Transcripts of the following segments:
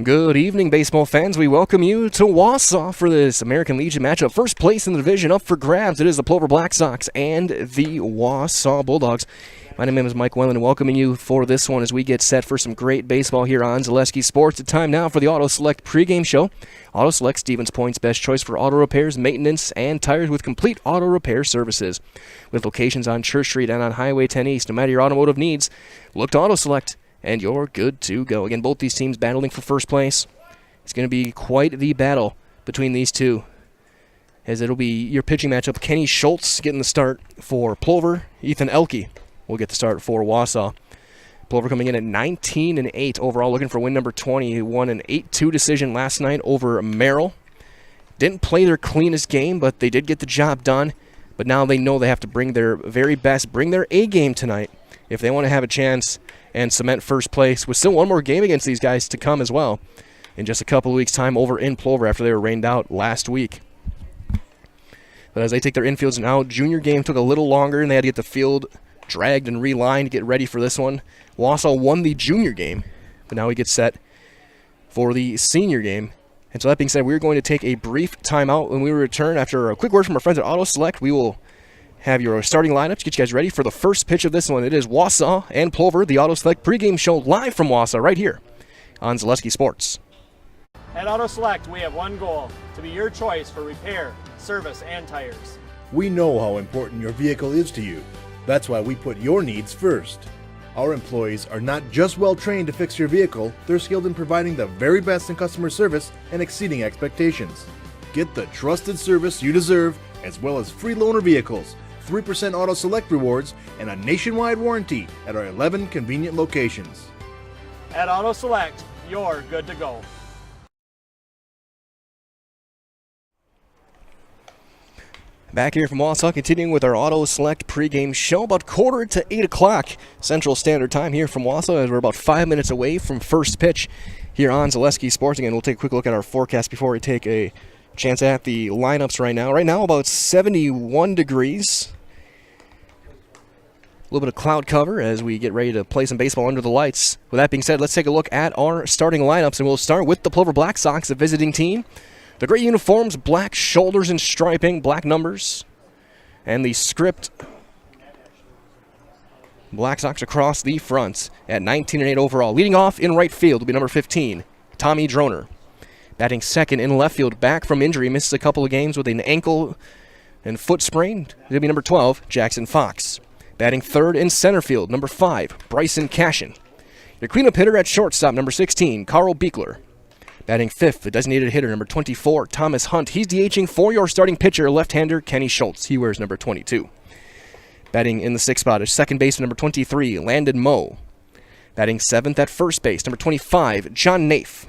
Good evening, baseball fans. We welcome you to Wausau for this American Legion matchup. First place in the division up for grabs. It is the Plover Black Sox and the Wausau Bulldogs. My name is Mike Wellen, welcoming you for this one as we get set for some great baseball here on Zaleski Sports. It's time now for the Auto Select pregame show. Auto Select, Stevens Point's best choice for auto repairs, maintenance, and tires with complete auto repair services. With locations on Church Street and on Highway 10 East, no matter your automotive needs, look to Auto Select, and you're good to go. Again, both these teams battling for first place. It's going to be quite the battle between these two, as it'll be your pitching matchup. Kenny Schultz getting the start for Plover. Ethan Elke will get the start for Wausau. Plover coming in at 19-8 overall, looking for win number 20. He won an 8-2 decision last night over Merrill. Didn't play their cleanest game, but they did get the job done. But now they know they have to bring their very best, bring their A game tonight if they want to have a chance and cement first place, with still one more game against these guys to come as well in just a couple of weeks' time over in Plover after they were rained out last week. But as they take their infields now, junior game took a little longer, and they had to get the field dragged and relined to get ready for this one. Wausau won the junior game, but now we get set for the senior game. And so that being said, we're going to take a brief timeout. When we return, after a quick word from our friends at Auto Select, we will have your starting lineups, get you guys ready for the first pitch of this one. It is Wausau and Plover, the Auto Select pregame show live from Wausau right here on Zaleski Sports. At Auto Select, we have one goal: to be your choice for repair, service, and tires. We know how important your vehicle is to you. That's why we put your needs first. Our employees are not just well trained to fix your vehicle, they're skilled in providing the very best in customer service and exceeding expectations. Get the trusted service you deserve, as well as free loaner vehicles, 3% Auto Select rewards, and a nationwide warranty at our 11 convenient locations. At Auto Select, you're good to go. Back here from Wausau, continuing with our Auto Select pregame show, about 7:45 Central Standard Time here from Wausau, as we're about 5 minutes away from first pitch here on Zaleski Sports. Again, we'll take a quick look at our forecast before we take a chance at the lineups right now. Right now, about 71 degrees. A little bit of cloud cover as we get ready to play some baseball under the lights. With that being said, let's take a look at our starting lineups, and we'll start with the Plover Black Sox, the visiting team. The gray uniforms, black shoulders and striping, black numbers, and the script Black Sox across the front at 19-8 overall. Leading off in right field will be number 15, Tommy Droner. Batting second in left field, back from injury, misses a couple of games with an ankle and foot sprain. It'll be number 12, Jackson Fox. Batting third in center field, number 5, Bryson Cashin. Your cleanup hitter at shortstop, number 16, Carl Beekler. Batting fifth, the designated hitter, number 24, Thomas Hunt. He's DHing for your starting pitcher, left-hander Kenny Schultz. He wears number 22. Batting in the sixth spot is second base, number 23, Landon Moe. Batting seventh at first base, number 25, John Naif.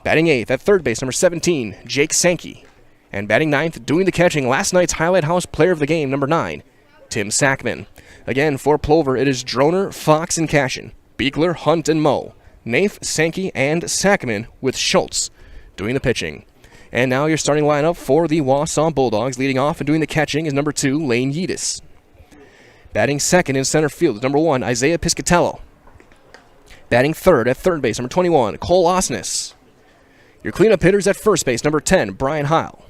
Batting eighth at third base, number 17, Jake Sankey. And batting ninth, doing the catching, last night's Highlight House player of the game, number 9, Tim Sackman. Again, for Plover, it is Droner, Fox, and Cashin. Beekler, Hunt, and Moe. Naif, Sankey, and Sackman with Schultz doing the pitching. And now your starting lineup for the Wausau Bulldogs. Leading off and doing the catching is number 2, Lane Yeatis. Batting second in center field is number 1, Isaiah Piscatello. Batting third at third base, number 21, Cole Osnes. Your cleanup hitters at first base, number 10, Brian Heil.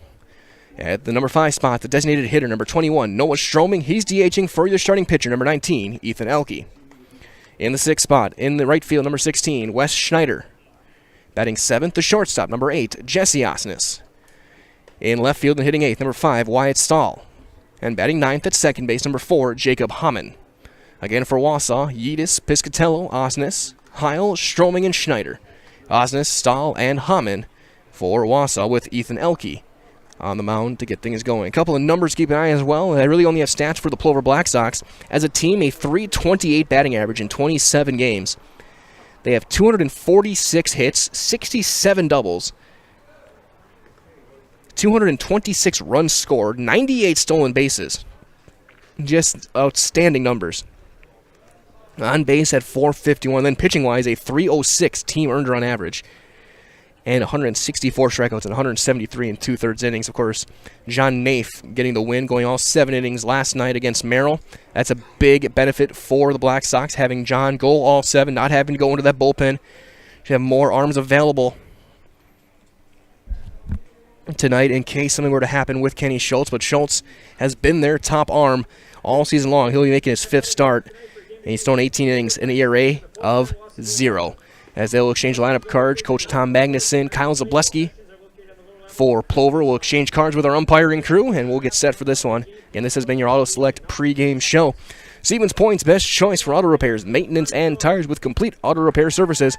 At the number 5 spot, the designated hitter, number 21, Noah Stroming. He's DHing for your starting pitcher, number 19, Ethan Elke. In the sixth spot, in the right field, number 16, Wes Schneider. Batting seventh, the shortstop, number 8, Jesse Osnes. In left field and hitting eighth, number 5, Wyatt Stahl. And batting ninth at second base, number 4, Jacob Hamann. Again for Wausau, Yeatis, Piscatello, Osnes, Heil, Stroming, and Schneider. Osnes, Stahl, and Hamann for Wausau, with Ethan Elke on the mound to get things going. A couple of numbers to keep an eye on as well. I really only have stats for the Plover Black Sox. As a team, a .328 batting average in 27 games. They have 246 hits, 67 doubles, 226 runs scored, 98 stolen bases. Just outstanding numbers. On base at .451, then pitching-wise, a .306 team earned run average. And 164 strikeouts and 173 in 2/3 innings. Of course, John Naif getting the win, going all 7 innings last night against Merrill. That's a big benefit for the Black Sox, having John go all 7, not having to go into that bullpen. Should have more arms available tonight in case something were to happen with Kenny Schultz, but Schultz has been their top arm all season long. He'll be making his 5th start, and he's thrown 18 innings, an ERA of 0. As they'll exchange lineup cards, Coach Tom Magnuson, Kyle Zableski for Plover will exchange cards with our umpiring crew, and we'll get set for this one. And this has been your Auto Select pregame show. Stevens Point's best choice for auto repairs, maintenance, and tires with complete auto repair services.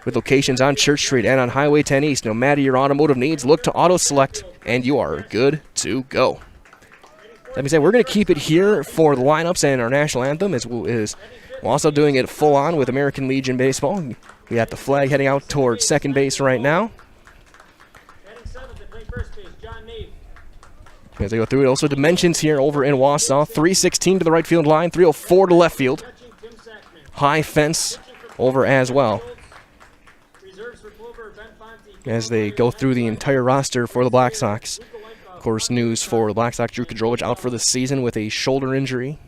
With locations on Church Street and on Highway 10 East, no matter your automotive needs, look to Auto Select, and you are good to go. That being said, we're going to keep it here for the lineups and our national anthem, as we're also doing it full on with American Legion Baseball. We got the flag heading out towards second base right now. As they go through it, also dimensions here over in Wausau. 316 to the right field line, 304 to left field. High fence over as well. As they go through the entire roster for the Black Sox. Of course, news for the Black Sox, Drew Kadrowicz out for the season with a shoulder injury.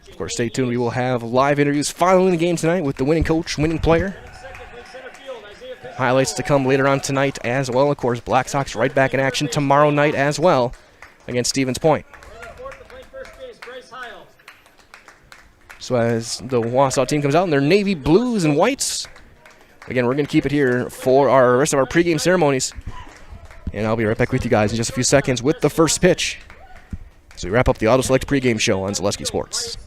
Of course, stay tuned. We will have live interviews following the game tonight with the winning coach, winning player. Highlights to come later on tonight as well. Of course, Black Sox right back in action tomorrow night as well against Stevens Point. So as the Wausau team comes out in their navy blues and whites, again, we're going to keep it here for our rest of our pregame ceremonies. And I'll be right back with you guys in just a few seconds with the first pitch as we wrap up the Auto Select pregame show on Zaleski Sports.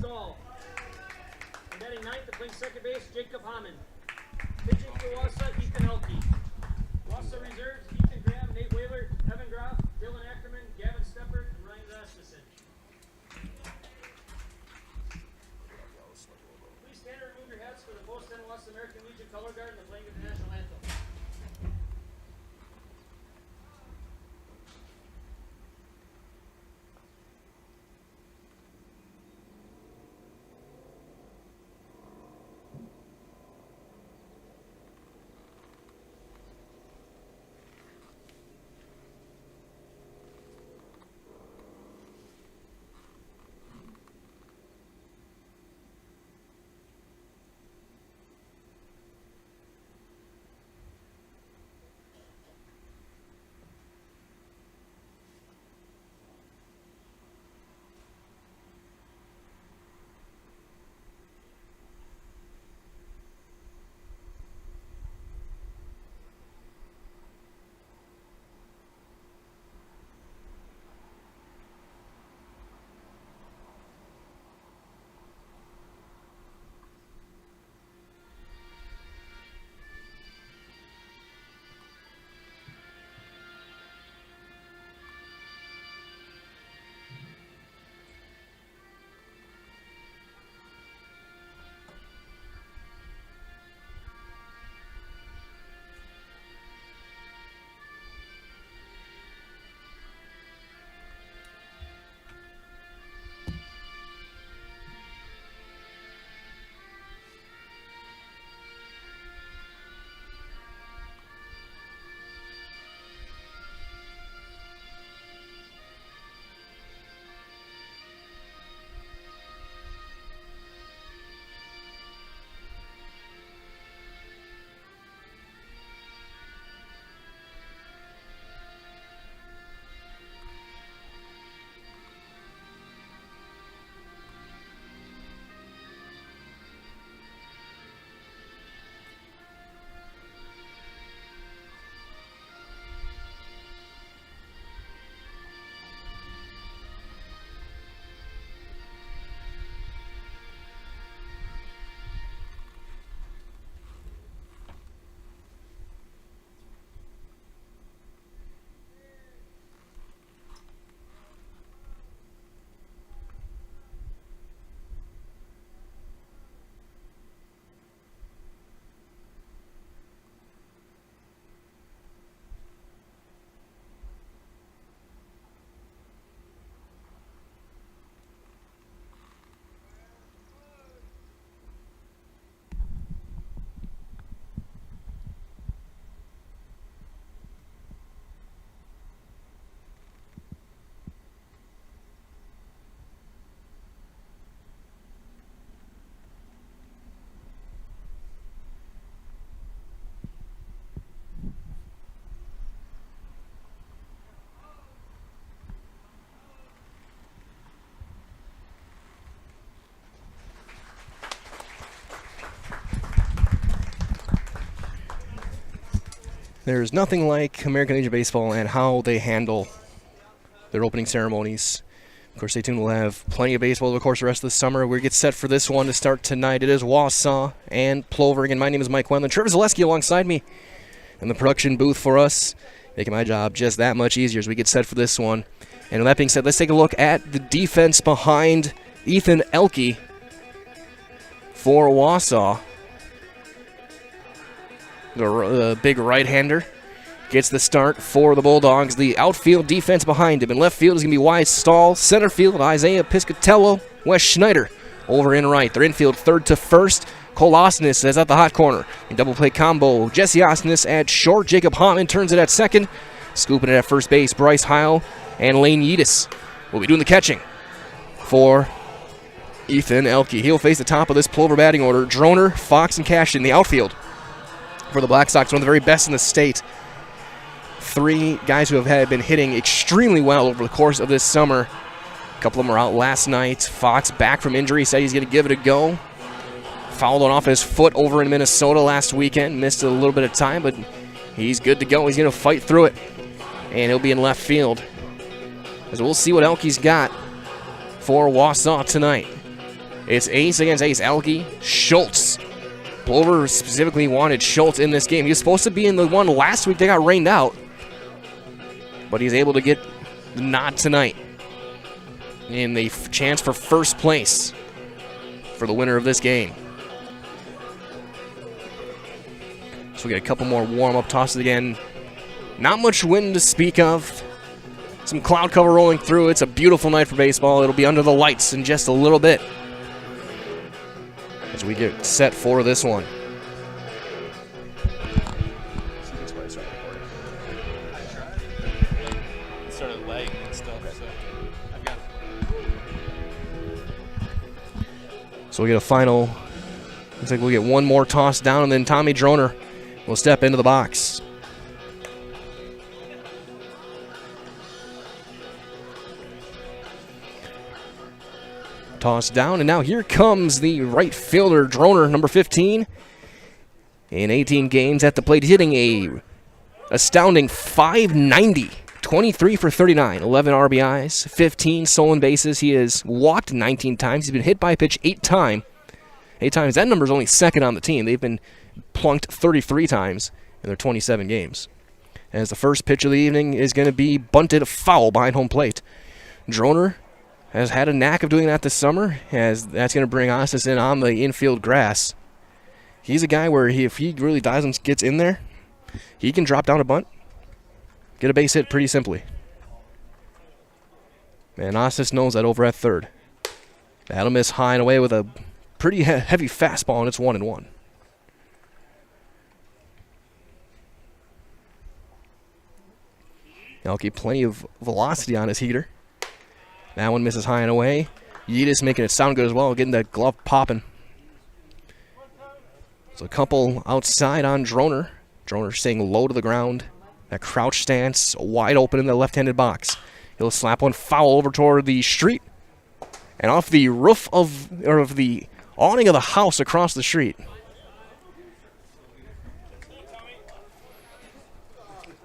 There's nothing like American Legion Baseball and how they handle their opening ceremonies. Of course, stay tuned. We'll have plenty of baseball over the course of the rest of the summer. We get set for this one to start tonight. It is Wausau and Plover. Again, my name is Mike Wendland. Trevor Zaleski alongside me in the production booth for us, making my job just that much easier as we get set for this one. And with that being said, let's take a look at the defense behind Ethan Elke for Wausau. The big right-hander gets the start for the Bulldogs. The outfield defense behind him. In left field is going to be Wise Stahl. Center field, Isaiah Piscatello. Wes Schneider over in right. Their infield third to first. Cole Osnes is at the hot corner. In double play combo, Jesse Osnes at short. Jacob Hoffman turns it at second. Scooping it at first base, Bryce Heil and Lane Yeatis will be doing the catching for Ethan Elke. He'll face the top of this Plover batting order. Droner, Fox, and Cash in the outfield for the Black Sox, one of the very best in the state. Three guys who have been hitting extremely well over the course of this summer. A couple of them were out last night. Fox back from injury, said he's going to give it a go. Fouled one off his foot over in Minnesota last weekend. Missed a little bit of time, but he's good to go. He's going to fight through it, and he'll be in left field. As we'll see what Elke's got for Wausau tonight. It's ace against ace. Elke, Schultz. Plover specifically wanted Schultz in this game. He was supposed to be in the one last week. They got rained out. But he's able to get the nod tonight in the chance for first place for the winner of this game. So we get a couple more warm-up tosses again. Not much wind to speak of. Some cloud cover rolling through. It's a beautiful night for baseball. It'll be under the lights in just a little bit as we get set for this one. Started lagging and stuff, so I've got So we get a final. Looks like we'll get one more toss down, and then Tommy Droner will step into the box. Toss down, and now here comes the right fielder, Droner, number 15. In 18 games at the plate, hitting a astounding .590, 23 for 39, 11 RBIs, 15 stolen bases. He has walked 19 times. He's been hit by a pitch 8 times. That number is only second on the team. They've been plunked 33 times in their 27 games. As the first pitch of the evening is going to be bunted foul behind home plate. Droner has had a knack of doing that this summer, as that's going to bring Osnes in on the infield grass. He's a guy where if he really dives and gets in there, he can drop down a bunt, get a base hit pretty simply. And Osnes knows that over at third. That'll miss high and away with a pretty heavy fastball, and it's 1-1. Elke, plenty of velocity on his heater. That one misses high and away. Yeatis making it sound good as well, getting that glove popping. So a couple outside on Droner. Droner staying low to the ground. That crouch stance wide open in the left-handed box. He'll slap one foul over toward the street and off the roof of the awning of the house across the street.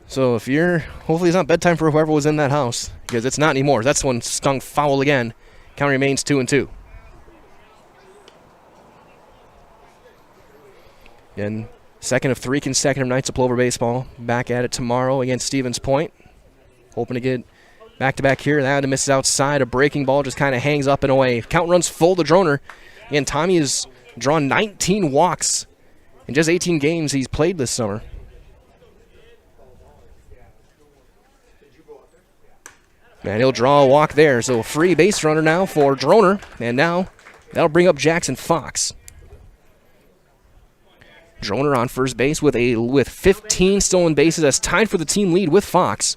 So hopefully it's not bedtime for whoever was in that house, because it's not anymore. That's one stung foul again. Count remains 2-2. Again, second of 3 consecutive nights of Plover baseball. Back at it tomorrow against Stevens Point. Hoping to get back-to-back here. That misses outside. A breaking ball just kind of hangs up and away. Count runs full to Droner. Again, Tommy has drawn 19 walks in just 18 games he's played this summer. And he'll draw a walk there. So a free base runner now for Droner. And now that'll bring up Jackson Fox. Droner on first base with 15 stolen bases. That's tied for the team lead with Fox.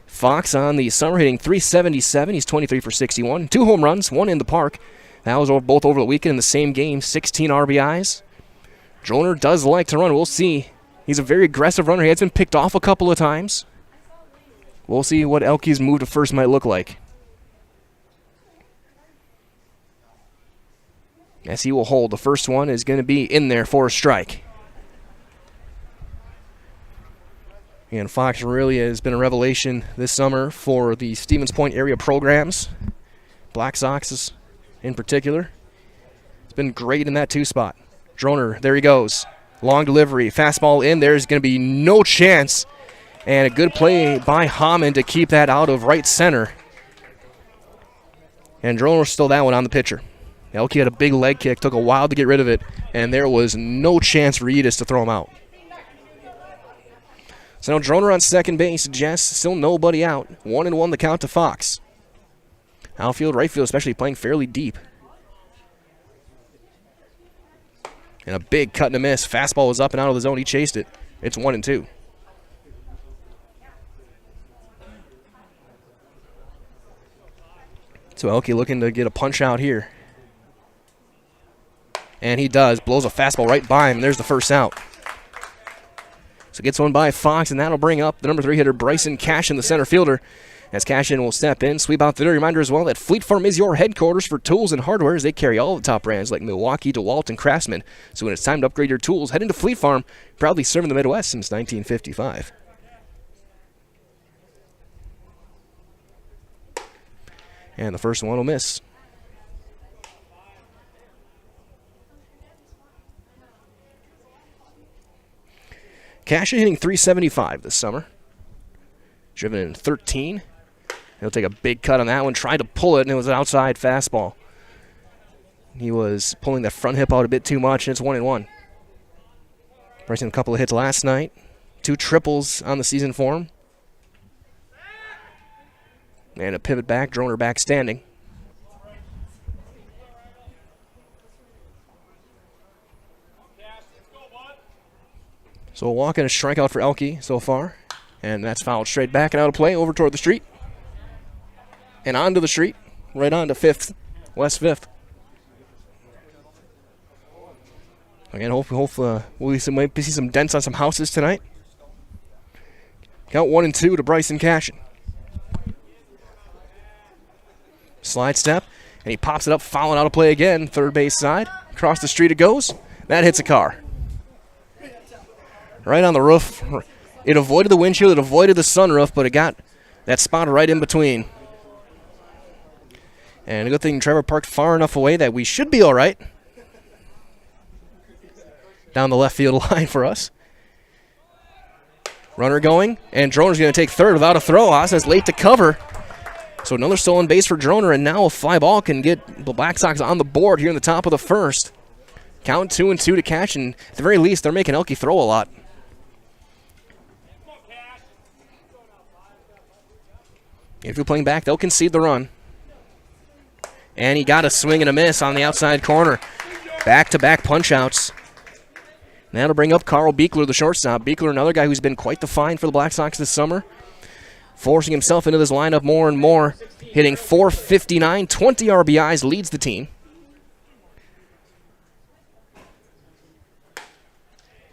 Fox on the summer hitting .377. He's 23 for 61. 2 home runs, 1 in the park. That was both over the weekend in the same game. 16 RBIs. Droner does like to run. We'll see. He's a very aggressive runner. He has been picked off a couple of times. We'll see what Elke's move to first might look like. As he will hold. The first one is going to be in there for a strike. And Fox really has been a revelation this summer for the Stevens Point area programs. Black Sox in particular. It's been great in that 2 spot. Droner, there he goes. Long delivery, fastball in. There's going to be no chance. And a good play by Hammond to keep that out of right center. And Droner stole that one on the pitcher. Elke had a big leg kick, took a while to get rid of it, and there was no chance for Edis to throw him out. So now Droner on second base, Jess, still nobody out. 1-1 the count to Fox. Outfield, right field, especially playing fairly deep. And a big cut and a miss. Fastball was up and out of the zone. He chased it. It's 1-2. So Elke looking to get a punch out here. And he does. Blows a fastball right by him. And there's the first out. So gets one by Fox, and that'll bring up the number 3 hitter, Bryson Cashin, the center fielder. As Cashin will step in, sweep out the door. Reminder as well that Fleet Farm is your headquarters for tools and hardware, as they carry all the top brands like Milwaukee, DeWalt, and Craftsman. So when it's time to upgrade your tools, head into Fleet Farm, proudly serving the Midwest since 1955. And the first one will miss. Cashin hitting .375 this summer. Driven in 13. He'll take a big cut on that one. Tried to pull it, and it was an outside fastball. He was pulling that front hip out a bit too much, and it's 1-1. Bryson a couple of hits last night. 2 triples on the season for him. And a pivot back, Droner back standing. So a walk and a strikeout for Elke so far. And that's fouled straight back and out of play over toward the street. And onto the street, right onto 5th, West 5th. Again, hopefully we'll see some dents on some houses tonight. Count 1-2 to Bryson Cashin. Slide step, and he pops it up, fouling out of play again, third base side. Across the street it goes. That hits a car. Right on the roof. It avoided the windshield, it avoided the sunroof, but it got that spot right in between. And a good thing Trevor parked far enough away that we should be all right. Down the left field line for us. Runner going, and Droner's going to take third without a throw. Haas late to cover. So another stolen base for Droner, and now a fly ball can get the Black Sox on the board here in the top of the first. Count 2-2 to Cash, and at the very least, they're making Elke throw a lot. If you're playing back, they'll concede the run. And he got a swing and a miss on the outside corner. Back-to-back punch-outs. And that'll bring up Carl Beekler, the shortstop. Beekler, another guy who's been quite the find for the Black Sox this summer. Forcing himself into this lineup more and more. Hitting .459, 20 RBIs, leads the team.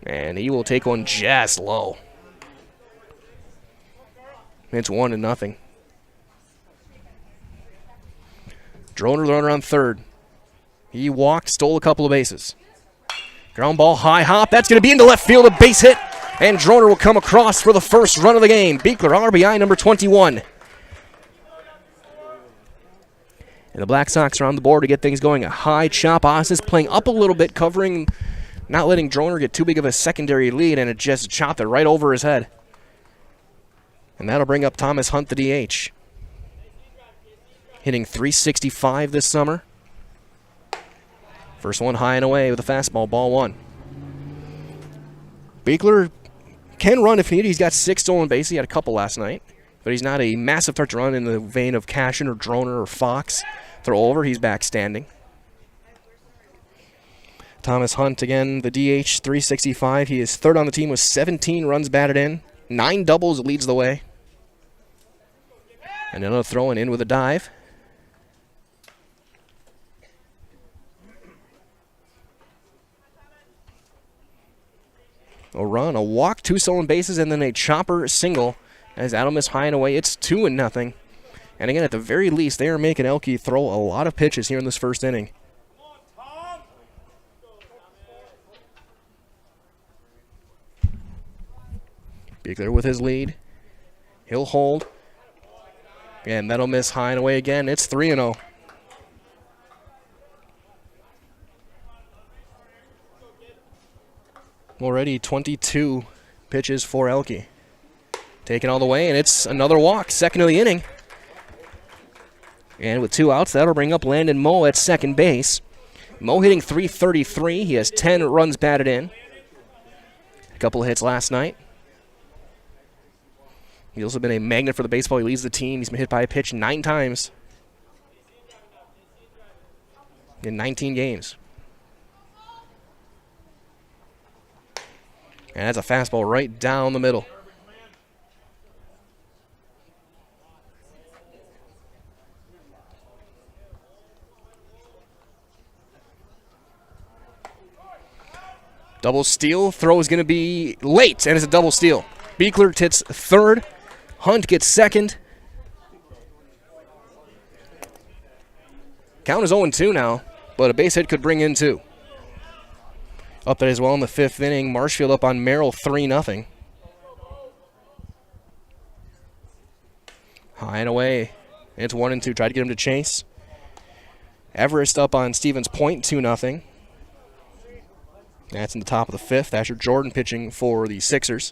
And he will take one just low. It's 1-0. Droner, the runner on third. He walked, stole a couple of bases. Ground ball, high hop. That's going to be into left field, a base hit. And Droner will come across for the first run of the game. Beekler, RBI number 21. And the Black Sox are on the board to get things going. A high chop. Haas is playing up a little bit, covering, not letting Droner get too big of a secondary lead, and it just chopped it right over his head. And that'll bring up Thomas Hunt, the DH. Hitting .365 this summer. First one high and away with a fastball, ball 1. Beekler can run if needed. He's got 6 stolen bases. He had a couple last night. But he's not a massive threat to run in the vein of Cashin or Droner or Fox. Throw over, he's back standing. Thomas Hunt, again, the DH, .365. He is third on the team with 17 runs batted in. 9 doubles, leads the way. And another throw in with a dive. A run, a walk, 2 stolen bases, and then a chopper single as that'll miss high and away. It's 2-0. And again, at the very least, they are making Elke throw a lot of pitches here in this first inning. Beekler with his lead. He'll hold. And that'll miss high and away again. It's 3-0. Already 22 pitches for Elke. Taken all the way, and it's another walk, second of the inning. And with 2 outs, that'll bring up Landon Moe at second base. Moe hitting .333. He has 10 runs batted in. A couple of hits last night. He's also been a magnet for the baseball. He leads the team. He's been hit by a pitch 9 times in 19 games. And that's a fastball right down the middle. Double steal. Throw is going to be late, and it's a double steal. Beekler hits third. Hunt gets second. Count is 0-2 now, but a base hit could bring in 2. Up there as well in the 5th inning. Marshfield up on Merrill 3-0. High and away. It's 1-2. Tried to get him to chase. Everest up on Stevens Point 2-0. That's in the top of the 5th. Asher Jordan pitching for the Sixers.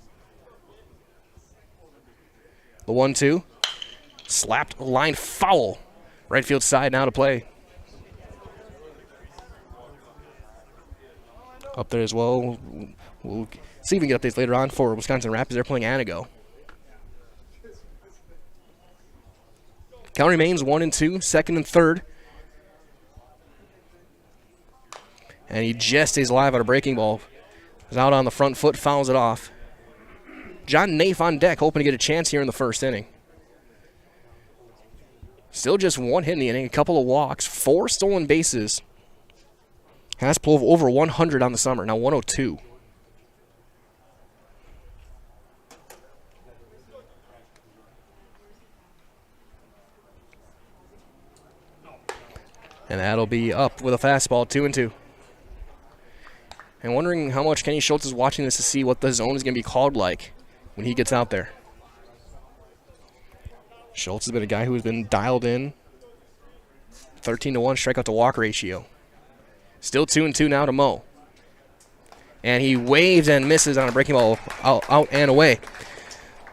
The 1-2. Slapped line foul. Right field side now to play. Up there as well. We'll see if we can get updates later on for Wisconsin Rapids. They're playing Anago. Count remains 1-2, second and third. And he just stays alive on a breaking ball. Is out on the front foot, fouls it off. John Naif on deck, hoping to get a chance here in the 1st inning. Still just 1 hit in the inning, a couple of walks, 4 stolen bases. Has Plover over 100 on the summer, now 102. And that'll be up with a fastball, 2-2. And wondering how much Kenny Schultz is watching this to see what the zone is going to be called like when he gets out there. Schultz has been a guy who has been dialed in. 13-1 strikeout to walk ratio. Still 2-2 now to Moe. And he waves and misses on a breaking ball out and away.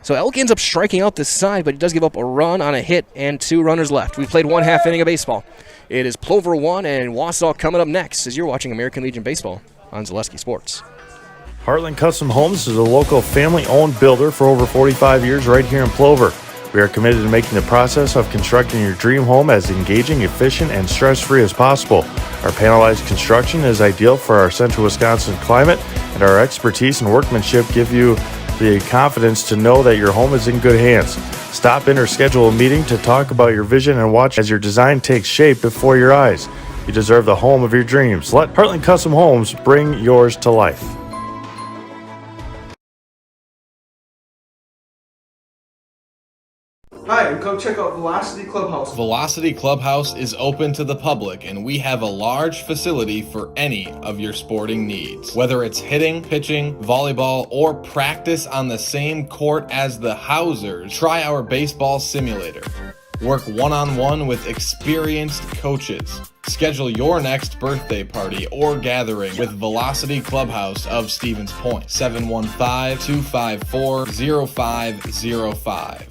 So Elke ends up striking out this side, but he does give up a run on a hit and 2 runners left. We've played 1/2 inning of baseball. It is Plover 1 and Wausau coming up next as you're watching American Legion Baseball on Zaleski Sports. Heartland Custom Homes is a local family-owned builder for over 45 years right here in Plover. We are committed to making the process of constructing your dream home as engaging, efficient, and stress-free as possible. Our panelized construction is ideal for our central Wisconsin climate, and our expertise and workmanship give you the confidence to know that your home is in good hands. Stop in or schedule a meeting to talk about your vision and watch as your design takes shape before your eyes. You deserve the home of your dreams. Let Heartland Custom Homes bring yours to life. Hi, and come check out Velocity Clubhouse. Velocity Clubhouse is open to the public, and we have a large facility for any of your sporting needs. Whether it's hitting, pitching, volleyball, or practice on the same court as the Housers, try our baseball simulator. Work one-on-one with experienced coaches. Schedule your next birthday party or gathering with Velocity Clubhouse of Stevens Point. 715-254-0505.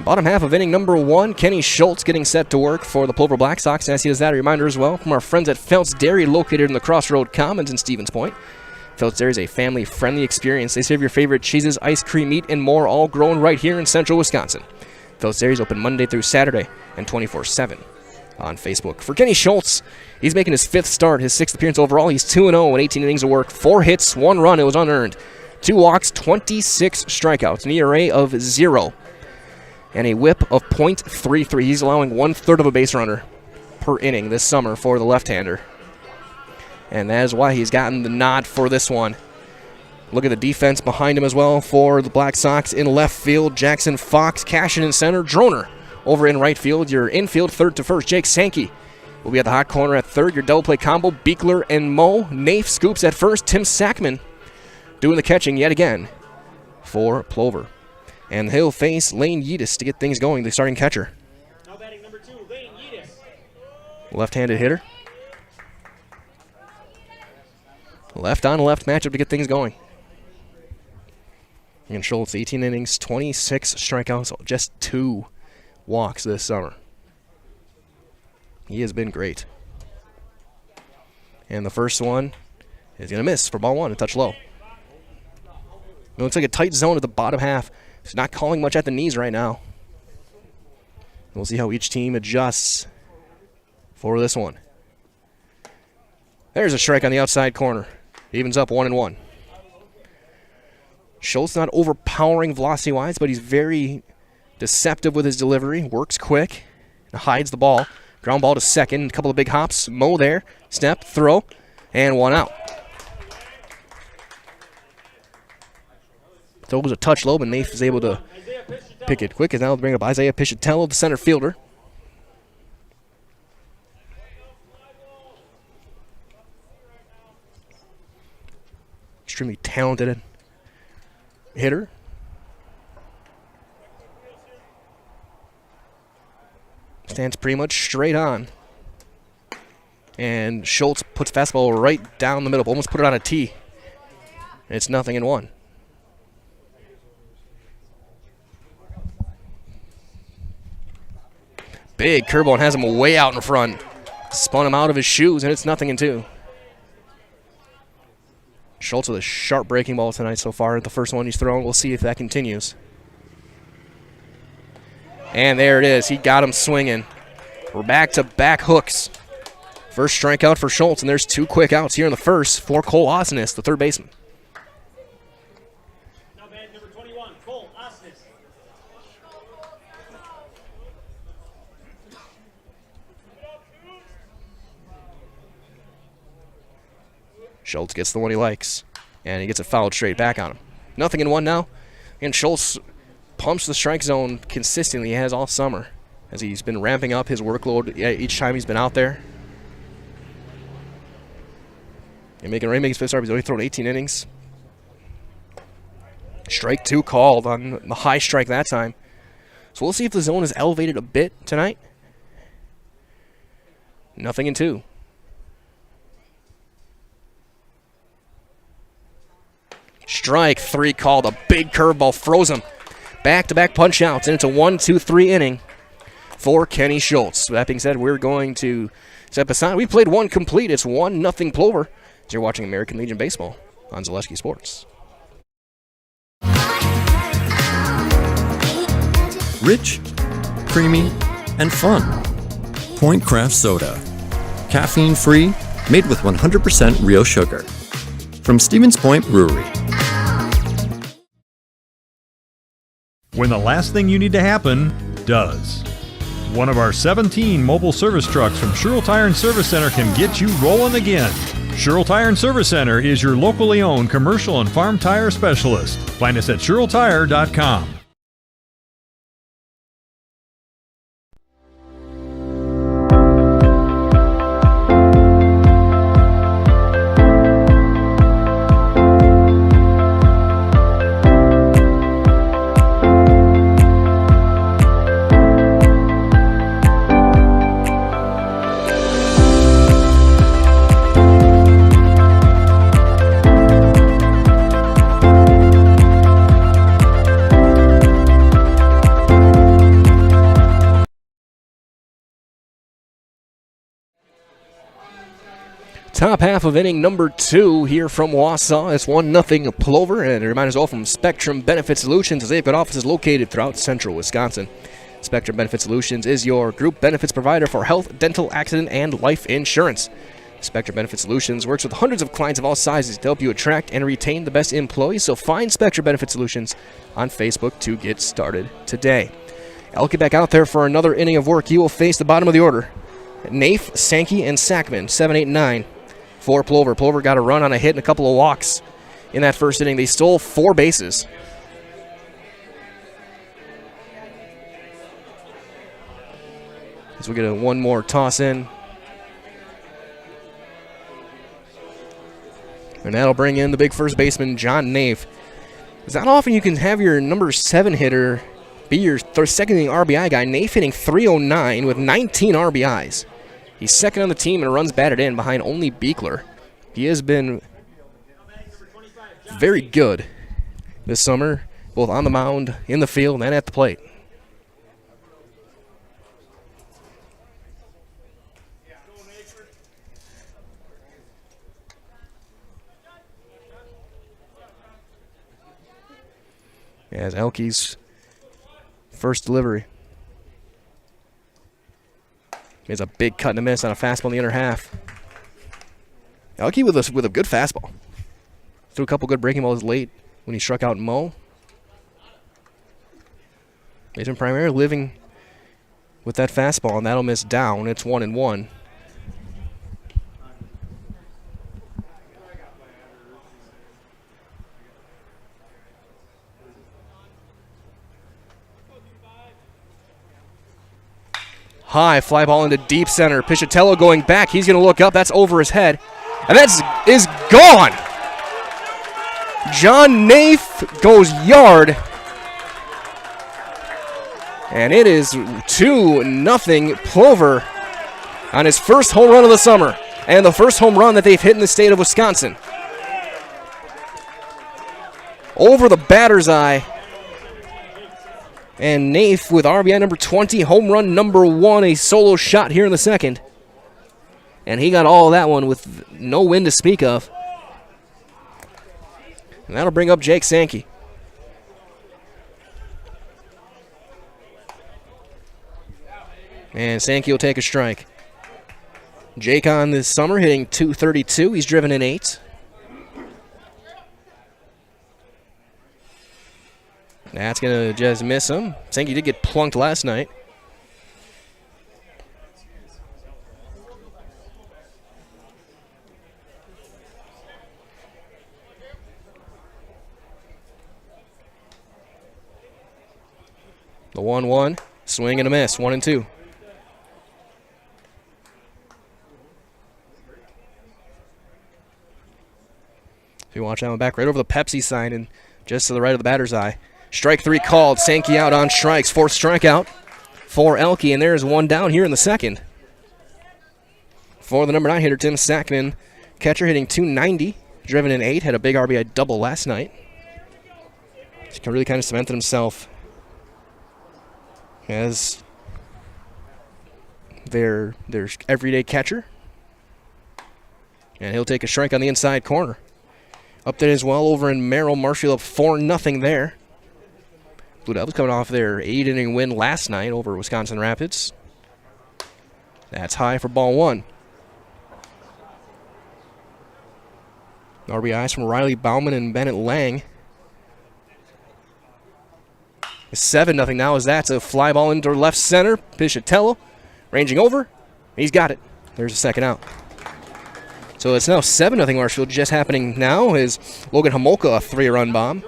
Bottom half of inning number 1, Kenny Schultz getting set to work for the Plover Black Sox. And as he does that, a reminder as well from our friends at Felt's Dairy, located in the Crossroad Commons in Stevens Point. Felt's Dairy is a family-friendly experience. They serve your favorite cheeses, ice cream, meat, and more, all grown right here in central Wisconsin. Felt's Dairy is open Monday through Saturday and 24/7 on Facebook. For Kenny Schultz, he's making his 5th start, his 6th appearance overall. He's 2-0 in 18 innings of work, 4 hits, 1 run. It was unearned. 2 walks, 26 strikeouts, an ERA of 0. And a whip of .33. He's allowing 1/3 of a base runner per inning this summer for the left-hander. And that is why he's gotten the nod for this one. Look at the defense behind him as well for the Black Sox. In left field, Jackson Fox, Cashin in center, Droner over in right field. Your infield, third to first, Jake Sankey will be at the hot corner at third. Your double play combo, Beekler and Moe. Nafe scoops at first. Tim Sackman doing the catching yet again for Plover. And he'll face Lane Yeatis to get things going, the starting catcher. Now batting number 2, Lane Yeatis. Left-handed hitter. Left on left matchup to get things going. And Schultz, 18 innings, 26 strikeouts, just 2 walks this summer. He has been great. And the first one is going to miss for ball 1, a touch low. It looks like a tight zone at the bottom half. He's not calling much at the knees right now. We'll see how each team adjusts for this one. There's a strike on the outside corner. Evens up 1-1. Schultz not overpowering velocity-wise, but he's very deceptive with his delivery. Works quick. Hides the ball. Ground ball to second. A couple of big hops. Moe there. Snap, throw, and 1 out. Throw was a touch low, but Nafe is able to pick it quick. And now they'll bring up Isaiah Pichatello, the center fielder. Extremely talented hitter. Stands pretty much straight on. And Schultz puts fastball right down the middle, almost put it on a tee. And it's 0-1. Big curveball and has him way out in front. Spun him out of his shoes, and it's 0-2. Schultz with a sharp breaking ball tonight so far. The first one he's thrown. We'll see if that continues. And there it is. He got him swinging. We're back-to-back hooks. First strikeout for Schultz, and there's 2 quick outs here in the first for Cole Osnes, the third baseman. Now batting number 21, Cole Osnes. Schultz gets the one he likes, and he gets it fouled straight back on him. 0-1 now, and Schultz pumps the strike zone consistently. He has all summer as he's been ramping up his workload each time he's been out there. And making his fifth start. He's only thrown 18 innings. Strike 2 called on the high strike that time. So we'll see if the zone is elevated a bit tonight. 0-2. Strike 3 called. A big curveball froze him. Back-to-back punch outs, and it's a 1-2-3 inning for Kenny Schultz. That being said, we're going to step aside. We played 1 complete. It's 1-0 Plover. As you're watching American Legion Baseball on Zaleski Sports. Rich, creamy, and fun. Point Craft Soda. Caffeine-free, made with 100% real sugar. From Stevens Point Brewery. When the last thing you need to happen does. One of our 17 mobile service trucks from Sherrill Tire and Service Center can get you rolling again. Sherrill Tire and Service Center is your locally owned commercial and farm tire specialist. Find us at SherrillTire.com. Top half of inning number 2 here from Wausau. It's 1-0 Plover, and a reminder all from Spectrum Benefit Solutions, as they've got offices located throughout central Wisconsin. Spectrum Benefit Solutions is your group benefits provider for health, dental, accident, and life insurance. Spectrum Benefit Solutions works with hundreds of clients of all sizes to help you attract and retain the best employees, so find Spectrum Benefit Solutions on Facebook to get started today. I'll get back out there for another inning of work. You will face the bottom of the order. Nafe, Sankey, and Sackman, 7, 8, 9 for Plover. Plover got a run on a hit and a couple of walks in that first inning. They stole 4 bases. As we get one more toss in. And that'll bring in the big first baseman, John Naif. It's not often you can have your number 7 hitter be your second RBI guy. Naif hitting .309 with 19 RBIs. He's second on the team in runs batted in behind only Beekler. He has been very good this summer, both on the mound, in the field, and at the plate. As Elke's first delivery. Is a big cut and a miss on a fastball in the inner half. Elke with a good fastball. Threw a couple good breaking balls late when he struck out Mo. He's been primarily living with that fastball, and that'll miss down. It's 1-1. High fly ball into deep center. Pichatello going back. He's going to look up. That's over his head. And that is gone. John Naif goes yard. And it is 2-0 Plover on his first home run of the summer. And the first home run that they've hit in the state of Wisconsin. Over the batter's eye. And Naif with RBI number 20, home run number 1, a solo shot here in the second. And he got all of that one with no wind to speak of. And that'll bring up Jake Sankey. And Sankey will take a strike. Jake on this summer hitting .232. He's driven in 8. That's going to just miss him. Sankey did get plunked last night. The 1-1, swing and a miss, 1-2. If you watch that one back right over the Pepsi sign and just to the right of the batter's eye. Strike 3 called. Sankey out on strikes. 4th strikeout for Elke, and there's one down here in the second. For the number 9 hitter, Tim Sackman, catcher hitting .290, driven in 8, had a big RBI double last night. He really kind of cemented himself as their everyday catcher. And he'll take a strike on the inside corner. Update as well over in Merrill. Marshfield up 4-0 there. Blue Devils coming off their 8-inning win last night over Wisconsin Rapids. That's high for ball 1. RBIs from Riley Bauman and Bennett Lang. It's 7-0 now as that's a fly ball into left center. Pichatello ranging over. He's got it. There's a second out. So it's now 7-0 Marshfield. Just happening now is Logan Homolka, a 3-run bomb.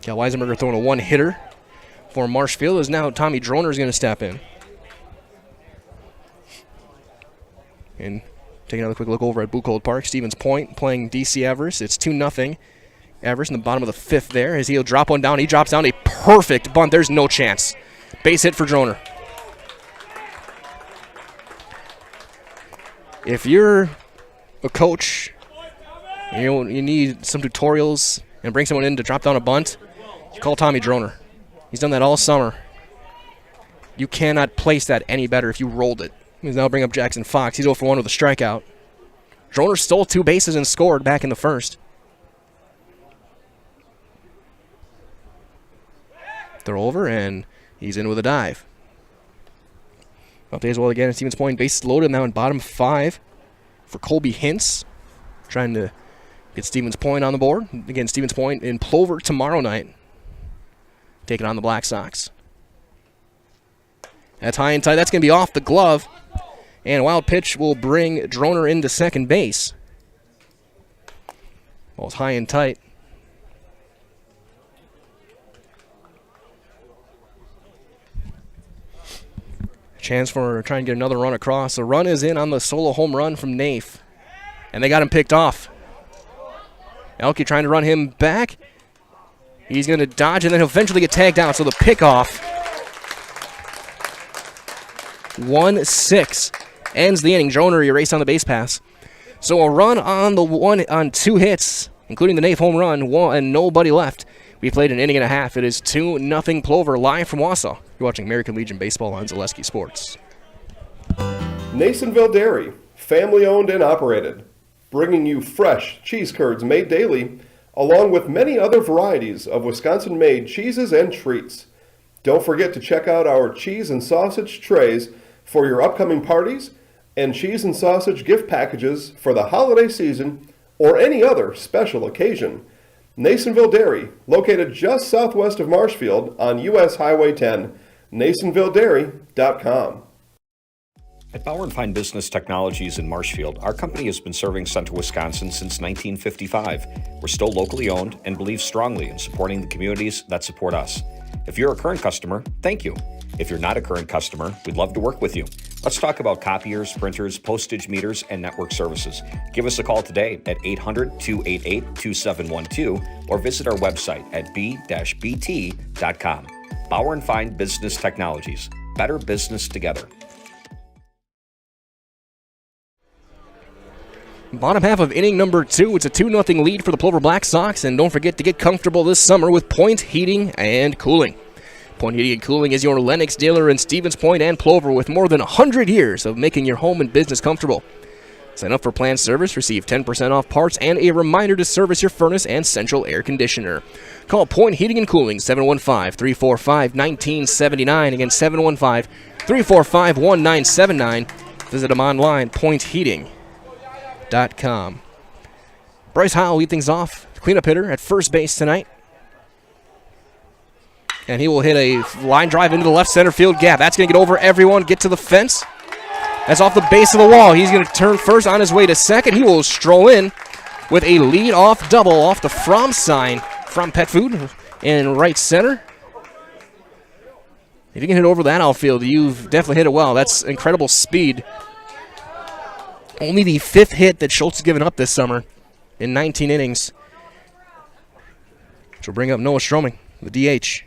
Cal Weisenberger throwing a 1-hitter for Marshfield as now Tommy Droner is going to step in. And take another quick look over at Buchholz Park. Stevens Point playing DC Everest. It's 2-0. Everest in the bottom of the 5th there as he'll drop one down. He drops down a perfect bunt. There's no chance. Base hit for Droner. If you're a coach, you need some tutorials and bring someone in to drop down a bunt, you call Tommy Droner. He's done that all summer. You cannot place that any better if you rolled it. He's now bring up Jackson Fox. He's 0 for 1 with a strikeout. Droner stole 2 bases and scored back in the first. Throw over, and he's in with a dive. Update as well again at Stevens Point. Bases loaded now in bottom 5 for Colby Hintz. Trying to get Stevens Point on the board. Again, Stevens Point in Plover tomorrow night. Taking on the Black Sox. That's high and tight. That's going to be off the glove. And a wild pitch will bring Droner into second base. Ball's high and tight. Chance for trying to get another run across. The run is in on the solo home run from Naif. And they got him picked off. Elke trying to run him back. He's going to dodge, and then he'll eventually get tagged out. So the pickoff. 1-6 ends the inning. Droner erased on the base pass. So a run on 2 hits, including the Nave home run, and nobody left. We played an inning and a half. It is 2-0 Plover, live from Wausau. You're watching American Legion Baseball on Zaleski Sports. Nasonville Dairy, family owned and operated, bringing you fresh cheese curds made daily, along with many other varieties of Wisconsin-made cheeses and treats. Don't forget to check out our cheese and sausage trays for your upcoming parties and cheese and sausage gift packages for the holiday season or any other special occasion. Nasonville Dairy, located just southwest of Marshfield on U.S. Highway 10, NasonvilleDairy.com. At Bauer & Fine Business Technologies in Marshfield, our company has been serving Central Wisconsin since 1955. We're still locally owned and believe strongly in supporting the communities that support us. If you're a current customer, thank you. If you're not a current customer, we'd love to work with you. Let's talk about copiers, printers, postage meters, and network services. Give us a call today at 800-288-2712 or visit our website at b-bt.com. Bauer & Fine Business Technologies. Better business together. Bottom half of inning number 2. It's a 2-0 lead for the Plover Black Sox, and don't forget to get comfortable this summer with Point Heating and Cooling. Point Heating and Cooling is your Lennox dealer in Stevens Point and Plover with more than 100 years of making your home and business comfortable. Sign up for planned service, receive 10% off parts, and a reminder to service your furnace and central air conditioner. Call Point Heating and Cooling, 715-345-1979. Again, 715-345-1979. Visit them online, pointheating.com. Bryce Howell lead things off, cleanup hitter at first base tonight. And he will hit a line drive into the left center field gap. That's going to get over everyone, get to the fence. That's off the base of the wall. He's going to turn first on his way to second. He will stroll in with a lead-off double off the From sign from Pet Food in right center. If you can hit over that outfield, you've definitely hit it well. That's incredible speed. Only the 5th hit that Schultz has given up this summer in 19 innings. Which will bring up Noah Stroming, the DH.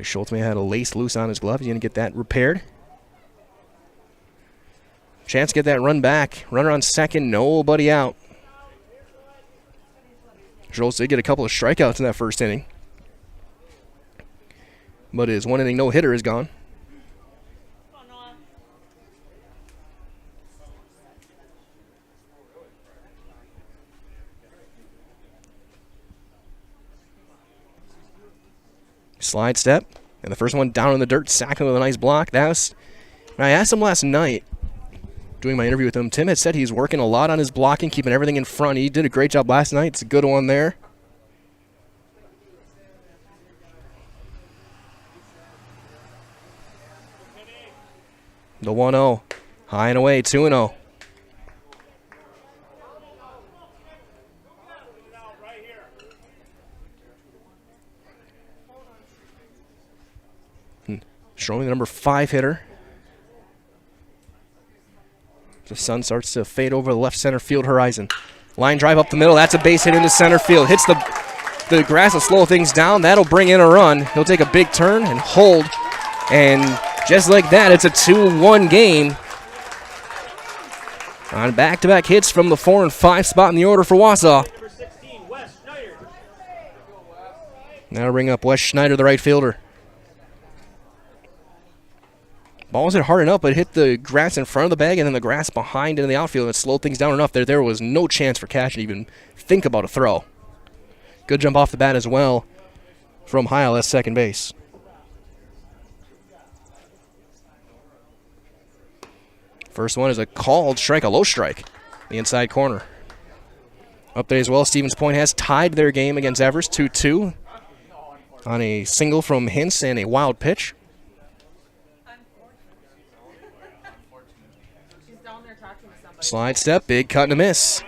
Schultz may have had a lace loose on his glove. He's going to get that repaired. Chance to get that run back. Runner on second, nobody out. Schultz did get a couple of strikeouts in that first inning. But his 1 inning no-hitter is gone. Slide step, and the first one down in the dirt, sacking with a nice block. I asked him last night, doing my interview with him, Tim had said he's working a lot on his blocking, keeping everything in front. He did a great job last night. It's a good one there. The 1-0, high and away, 2-0. Showing the number 5 hitter. The sun starts to fade over the left center field horizon. Line drive up the middle. That's a base hit into center field. Hits the grass will slow things down. That'll bring in a run. He'll take a big turn and hold. And just like that, it's a 2-1 game. On back-to-back hits from the 4 and 5 spot in the order for Wausau. Now bring up Wes Schneider, the right fielder. Ball wasn't hard enough, but it hit the grass in front of the bag and then the grass behind into the outfield, and it slowed things down enough that there was no chance for Cash to even think about a throw. Good jump off the bat as well from Heil at second base. First one is a called strike, a low strike, the inside corner. Up there as well, Stevens Point has tied their game against Everest 2-2 on a single from Hintz and a wild pitch. Slide step, big cut and a miss.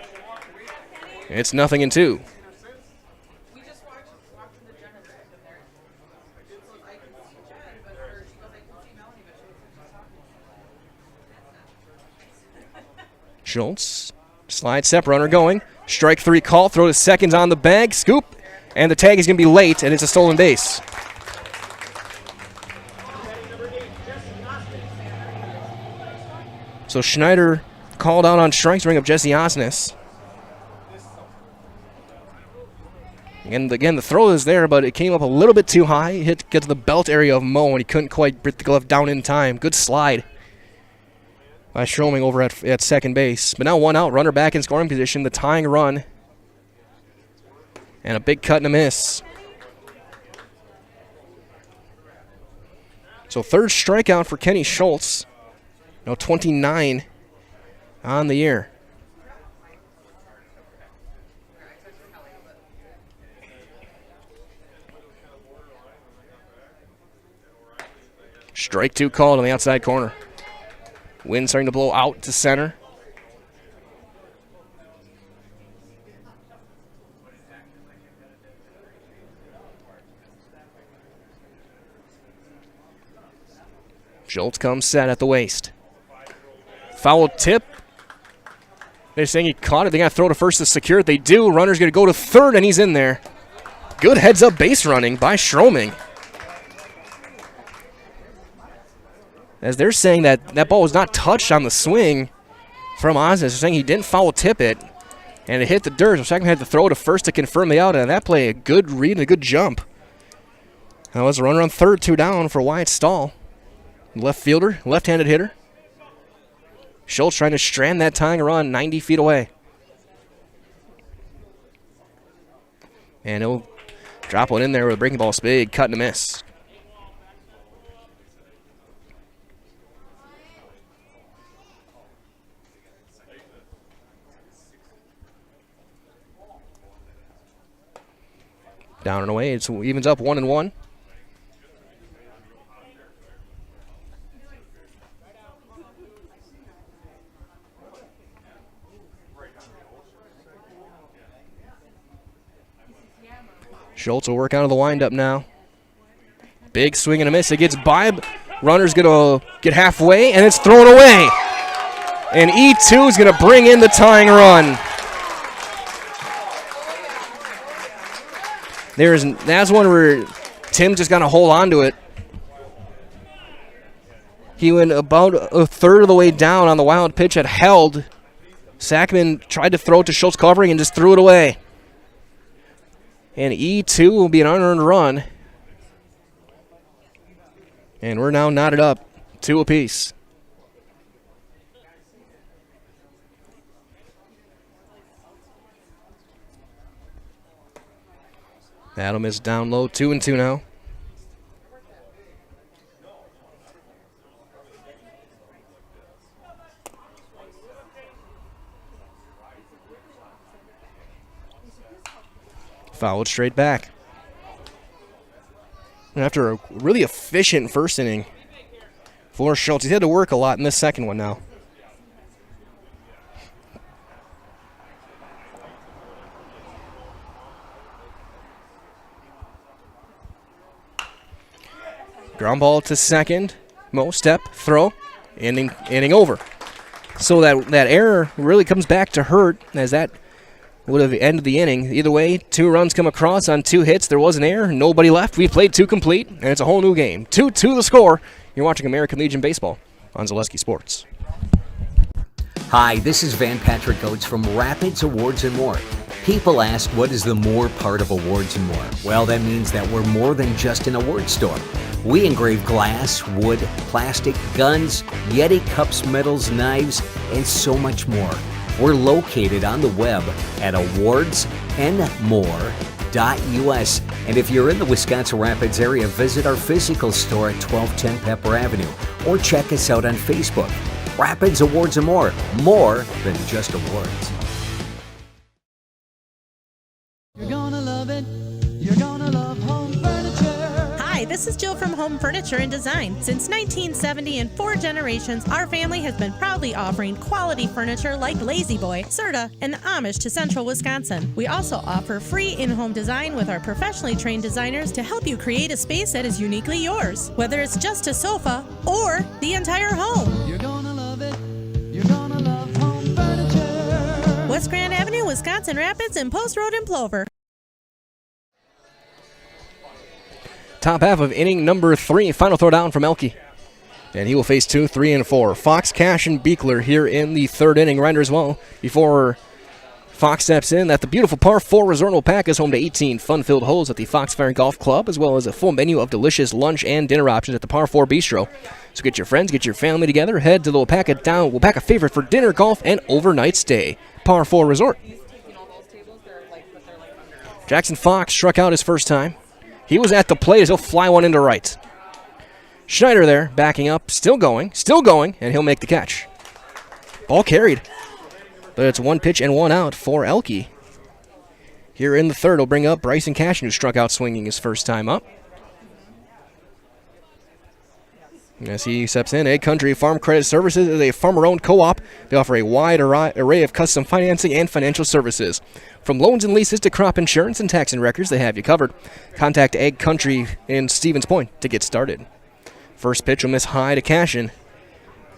It's 0-2. Schultz, slide step, runner going. Strike 3 call, throw to seconds on the bag, scoop, and the tag is going to be late, and it's a stolen base. So Schneider called out on strikes, bring up Jesse Osnes. And again, the throw is there, but it came up a little bit too high. Get to the belt area of Mo, and he couldn't quite bring the glove down in time. Good slide by Stroming over at second base. But now 1 out, runner back in scoring position, the tying run. And a big cut and a miss. So third strikeout for Kenny Schultz. Now 29 on the year. Strike 2 called on the outside corner. Wind starting to blow out to center. Schultz comes set at the waist. Foul tip. They're saying he caught it. They got to throw to first to secure it. They do. Runner's going to go to third, and he's in there. Good heads-up base running by Stroming. As they're saying that ball was not touched on the swing from Osnes. They're saying he didn't foul tip it, and it hit the dirt. So second had to throw to first to confirm the out, and that play, a good read and a good jump. Now was a runner on third, 2 down for Wyatt Stahl. Left fielder, left-handed hitter. Schultz trying to strand that tying run 90 feet away. And he'll drop one in there with a breaking ball spade, cut and a miss. Down and away, it evens up 1-1. Schultz will work out of the windup now. Big swing and a miss. It gets by. Runner's going to get halfway, and it's thrown away. And E2 is going to bring in the tying run. That's one where Tim just got to hold on to it. He went about a third of the way down on the wild pitch, had held. Sackman tried to throw it to Schultz covering and just threw it away. And E2 will be an unearned run. And we're now knotted up, 2 apiece. Adam is down low, 2-2 now. Fouled straight back. And after a really efficient first inning for Schultz, he's had to work a lot in this second one now. Ground ball to second. Mo, step, throw, inning over. So that error really comes back to hurt, as that would have ended the inning. Either way, 2 runs come across on 2 hits. There was an error, nobody left. We played 2 complete, and it's a whole new game. 2-2 the score. You're watching American Legion Baseball on Zaleski Sports. Hi, this is Van Patrick Oates from Rapids Awards and More. People ask, what is the more part of Awards and More? Well, that means that we're more than just an award store. We engrave glass, wood, plastic, guns, Yeti cups, medals, knives, and so much more. We're located on the web at awardsandmore.us. And if you're in the Wisconsin Rapids area, visit our physical store at 1210 Pepper Avenue or check us out on Facebook. Rapids Awards and More than just awards. You're gonna love it. You're gonna love home furniture. Hi, this is Jill from Home Furniture and Design. Since 1970 and 4 generations, our family has been proudly offering quality furniture like Lazy Boy, Serta, and Amish to Central Wisconsin. We also offer free in-home design with our professionally trained designers to help you create a space that is uniquely yours, whether it's just a sofa or the entire home. You're gonna love it. You're gonna love home furniture. West Grand Avenue, Wisconsin Rapids, and Post Road in Plover. Top half of inning number 3. Final throw down from Elke. And he will face 2, 3, and 4. Fox, Cash, and Beekler here in the third inning. Reminder as well, before Fox steps in, that the beautiful par 4 resort will pack is home to 18 fun-filled holes at the Foxfire Golf Club, as well as a full menu of delicious lunch and dinner options at the Par 4 Bistro. So get your friends, get your family together, head to the Wapaka favorite for dinner, golf, and overnight stay. Par 4 Resort. Jackson Fox struck out his first time. He was at the plate as he'll fly one into right. Schneider there, backing up, still going, and he'll make the catch. Ball carried. But it's 1 pitch and 1 out for Elke. Here in the third, he'll bring up Bryson Cashin, who struck out swinging his first time up. As he steps in, Egg Country Farm Credit Services is a farmer-owned co-op. They offer a wide array of custom financing and financial services. From loans and leases to crop insurance and tax and records, they have you covered. Contact Egg Country in Stevens Point to get started. First pitch will miss high to Cashin,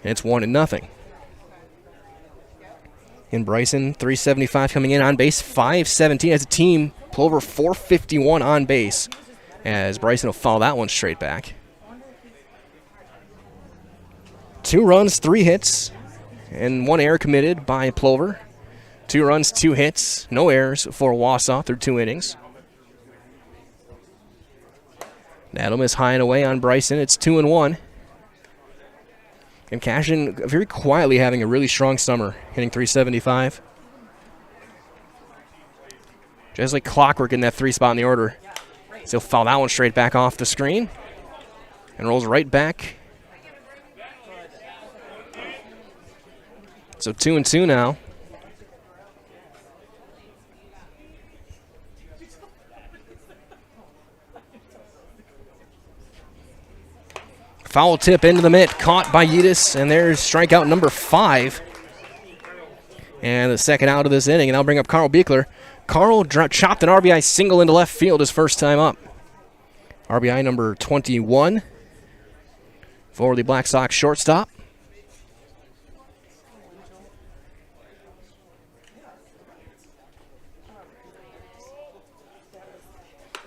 and it's 1-0. In Bryson, 375 coming in on base, 517 as a team. Plover 451 on base, as Bryson will foul that one straight back. 2 runs, 3 hits, and 1 error committed by Plover. 2 runs, 2 hits, no errors for Wausau through 2 innings. That'll miss high and away on Bryson. It's 2-1. And Cashin very quietly having a really strong summer, hitting 375. Just like clockwork in that 3 spot in the order. So he'll foul that one straight back off the screen and rolls right back. So 2-2 now. Foul tip into the mitt, caught by Yedis, and there's strikeout number 5. And the second out of this inning, and I'll bring up Carl Beekler. Carl chopped an RBI single into left field his first time up. RBI number 21 for the Black Sox shortstop.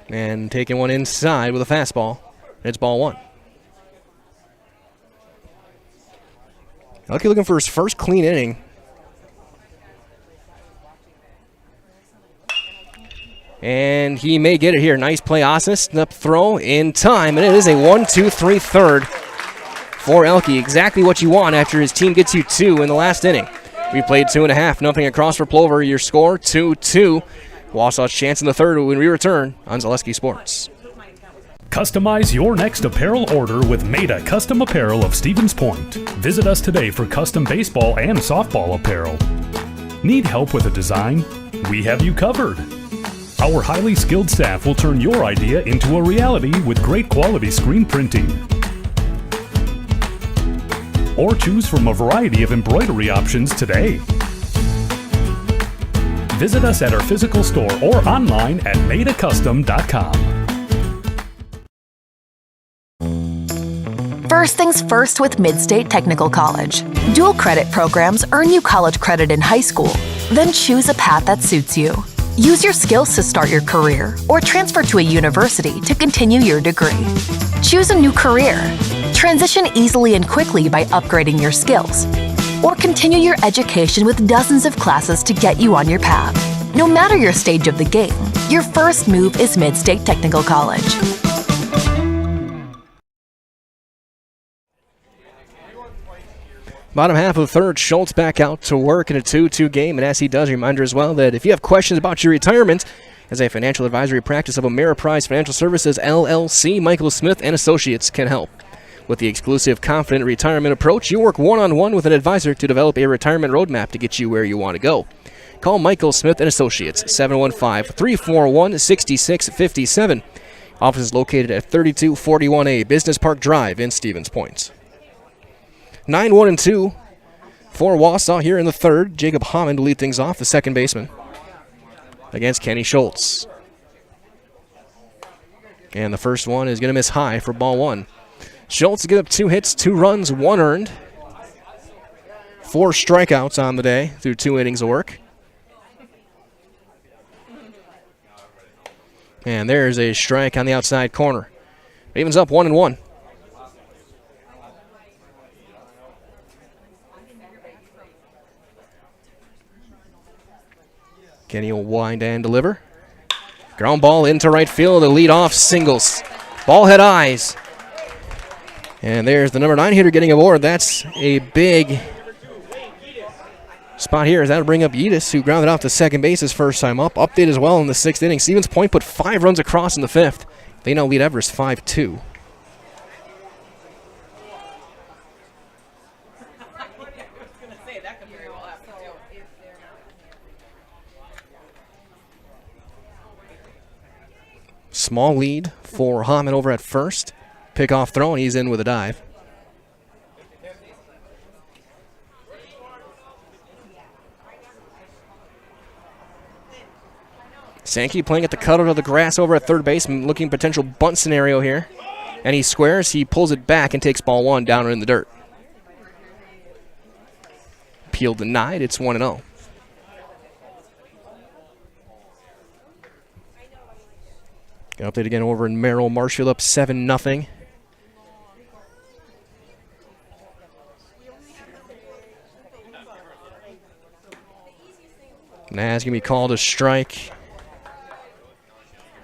And taking one inside with a fastball. It's ball 1. Elke looking for his first clean inning. And he may get it here. Nice play, Osnes. Snap throw in time. And it is a 1-2-3 third for Elke. Exactly what you want after his team gets you 2 in the last inning. We played 2.5. Nothing across for Plover. Your score, 2-2. Wausau's chance in the third when we return on Zaleski Sports. Customize your next apparel order with Maida Custom Apparel of Stevens Point. Visit us today for custom baseball and softball apparel. Need help with a design? We have you covered. Our highly skilled staff will turn your idea into a reality with great quality screen printing. Or choose from a variety of embroidery options today. Visit us at our physical store or online at maidacustom.com. First things first with Mid-State Technical College. Dual credit programs earn you college credit in high school. Then choose a path that suits you. Use your skills to start your career or transfer to a university to continue your degree. Choose a new career. Transition easily and quickly by upgrading your skills. Or continue your education with dozens of classes to get you on your path. No matter your stage of the game, your first move is Mid-State Technical College. Bottom half of the third, Schultz back out to work in a 2-2 game. And as he does, reminder as well that if you have questions about your retirement, as a financial advisory practice of Ameriprise Financial Services, LLC, Michael Smith and Associates can help. With the exclusive Confident Retirement Approach, you work one-on-one with an advisor to develop a retirement roadmap to get you where you want to go. Call Michael Smith and Associates, 715-341-6657. Office is located at 3241A Business Park Drive in Stevens Point. 9-1-2 for Wausau here in the third. Jacob Hammond will lead things off, the second baseman, against Kenny Schultz. And the first one is going to miss high for ball 1. Schultz gives up 2 hits, 2 runs, 1 earned. 4 strikeouts on the day through 2 innings of work. And there's a strike on the outside corner. Evens up 1-1. Kenny will wind and deliver. Ground ball into right field. The leadoff singles. Ball head eyes. And there's the number 9 hitter getting aboard. That's a big spot here. That'll bring up Yedis, who grounded out to second base his first time up. Update as well in the 6th inning. Stevens Point put 5 runs across in the 5th. They now lead Everest 5-2. Small lead for Hammond over at first. Pickoff throw, and he's in with a dive. Sankey playing at the cutout of the grass over at third base, looking potential bunt scenario here. And he squares, he pulls it back and takes ball 1 down in the dirt. Appeal denied, it's 1-0. Got update again over in Merrill. Marshfield up 7-0. Naz going to be called a strike.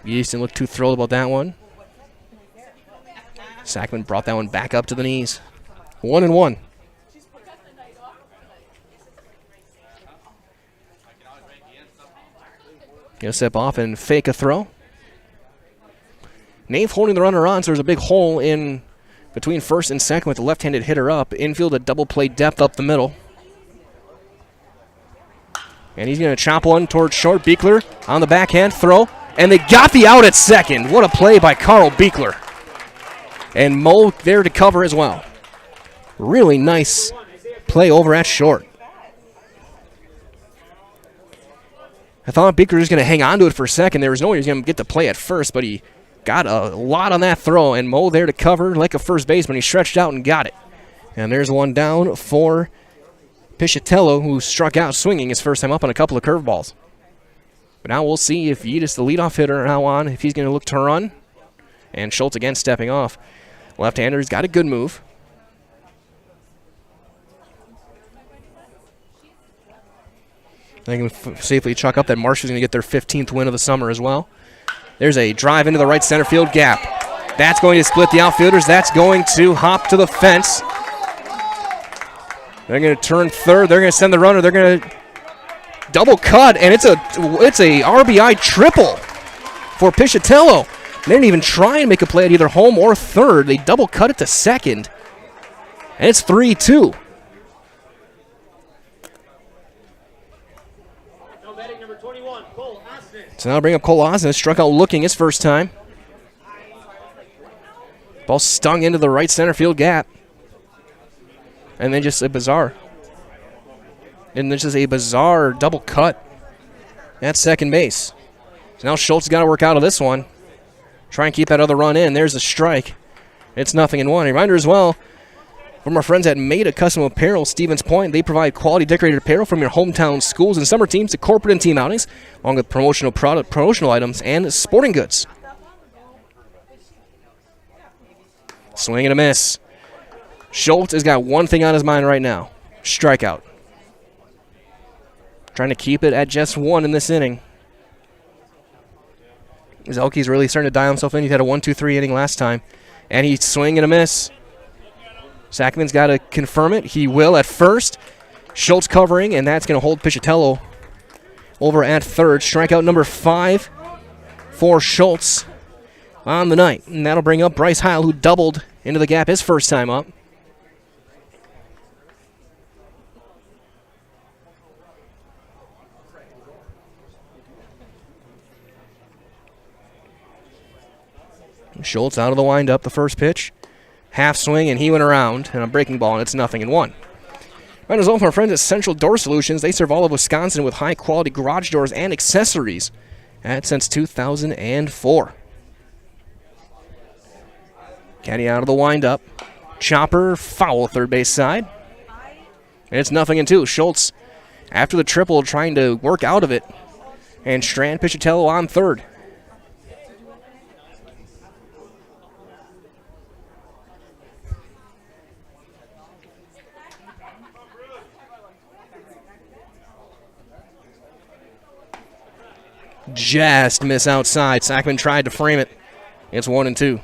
Easton looked too thrilled about that one. Sackman brought that one back up to the knees. 1-1. Gonna step off and fake a throw. Nave holding the runner on, so there's a big hole in between first and second with the left-handed hitter up. Infield, a double play depth up the middle. And he's going to chop one towards short. Beekler on the backhand throw. And they got the out at second. What a play by Carl Beekler. And Mo there to cover as well. Really nice play over at short. I thought Beekler was going to hang on to it for a second. There was no way he was going to get the play at first, but he got a lot on that throw. And Mo there to cover like a first baseman. He stretched out and got it. And there's one down for Pichatello, who struck out swinging his first time up on a couple of curveballs. But now we'll see if Yedis, the leadoff hitter, now on, if he's going to look to run. And Schultz again stepping off. Left-hander's got a good move. They can safely chalk up that Marshall's going to get their 15th win of the summer as well. There's a drive into the right center field gap. That's going to split the outfielders. That's going to hop to the fence. They're going to turn third. They're going to send the runner. They're going to double cut, and it's a RBI triple for Pichatello. They didn't even try and make a play at either home or third. They double cut it to second, and it's 3-2. So now bring up Cole Osnes. Struck out looking his first time. Ball stung into the right center field gap. And then just a bizarre. And this is a bizarre double cut at second base. So now Schultz got to work out of this one. Try and keep that other run in. There's a strike. It's 0-1. A reminder as well from our friends at Maida Custom Apparel, Stevens Point. They provide quality decorated apparel from your hometown schools and summer teams to corporate and team outings, along with promotional items and sporting goods. Swing and a miss. Schultz has got one thing on his mind right now. Strikeout. Trying to keep it at just 1 in this inning. Zelke's really starting to dial himself in. He had a 1-2-3 inning last time. And he's swing and a miss. Sackman's got to confirm it. He will at first. Schultz covering, and that's going to hold Pichatello over at third. Strikeout number 5 for Schultz on the night. And that'll bring up Bryce Heil, who doubled into the gap his first time up. Schultz out of the windup, the first pitch. Half swing, and he went around, and a breaking ball, and it's 0-1. Right as well from our friends at Central Door Solutions. They serve all of Wisconsin with high-quality garage doors and accessories. That's since 2004. Caddy out of the windup. Chopper, foul third base side. And it's 0-2. Schultz, after the triple, trying to work out of it. And Strand Pichatello on third. just miss outside. Sackman tried to frame it. It's 1-2.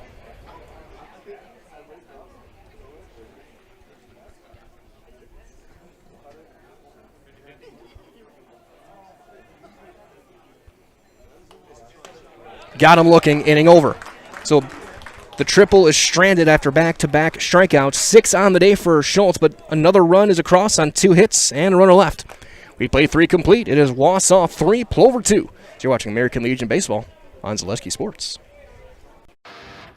Got him looking, inning over. So the triple is stranded after back-to-back strikeouts. 6 on the day for Schultz, but another run is across on 2 hits and a runner left. We play 3 complete. It is Wausau 3, Plover 2. So you're watching American Legion Baseball on Zaleski Sports.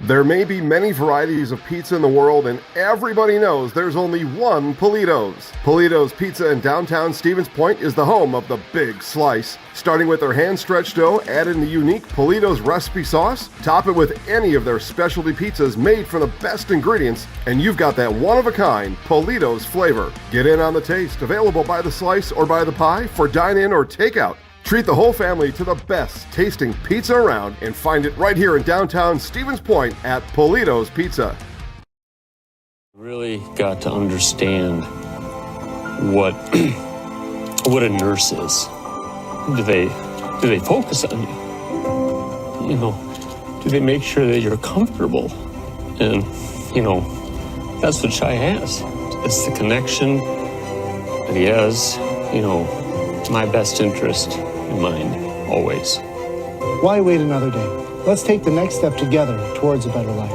There may be many varieties of pizza in the world, and everybody knows there's only one Polito's. Polito's Pizza in downtown Stevens Point is the home of the big slice. Starting with their hand-stretched dough, add in the unique Polito's recipe sauce, top it with any of their specialty pizzas made from the best ingredients, and you've got that one-of-a-kind Polito's flavor. Get in on the taste, available by the slice or by the pie for dine-in or takeout. Treat the whole family to the best tasting pizza around and find it right here in downtown Stevens Point at Polito's Pizza. Really got to understand what a nurse is. Do they focus on you? You know, do they make sure that you're comfortable? And, you know, that's what Shai has. It's the connection that he has, you know, my best interest in mind, always. Why wait another day? Let's take the next step together towards a better life.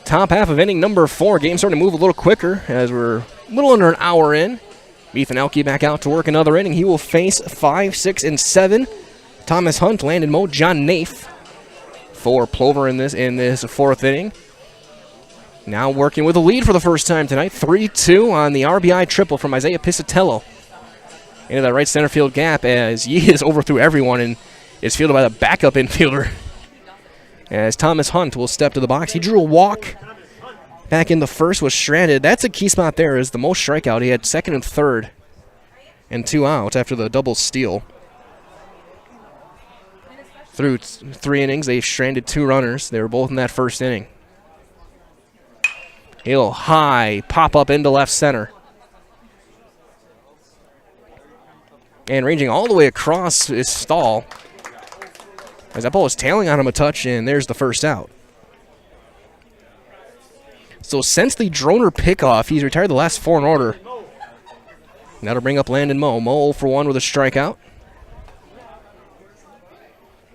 Top half of inning number 4. Game starting to move a little quicker as we're a little under an hour in. Ethan Elke back out to work another inning. He will face 5, 6, and 7. Thomas Hunt, Landon Moe, John Nafe for Plover in this 4th inning. Now working with a lead for the first time tonight. 3-2 on the RBI triple from Isaiah Piscitello. Into that right center field gap as Yee is overthrew everyone and is fielded by the backup infielder. As Thomas Hunt will step to the box. He drew a walk back in the first, was stranded. That's a key spot there, is the most strikeout. He had second and third and 2 outs after the double steal. Through 3 innings, they stranded 2 runners. They were both in that first inning. He'll high pop up into left center. And ranging all the way across his stall. As that ball was tailing on him a touch, and there's the first out. So since the Droner pickoff, he's retired the last 4 in order. Now to bring up Landon Moe. Moe 0-for-1 with a strikeout.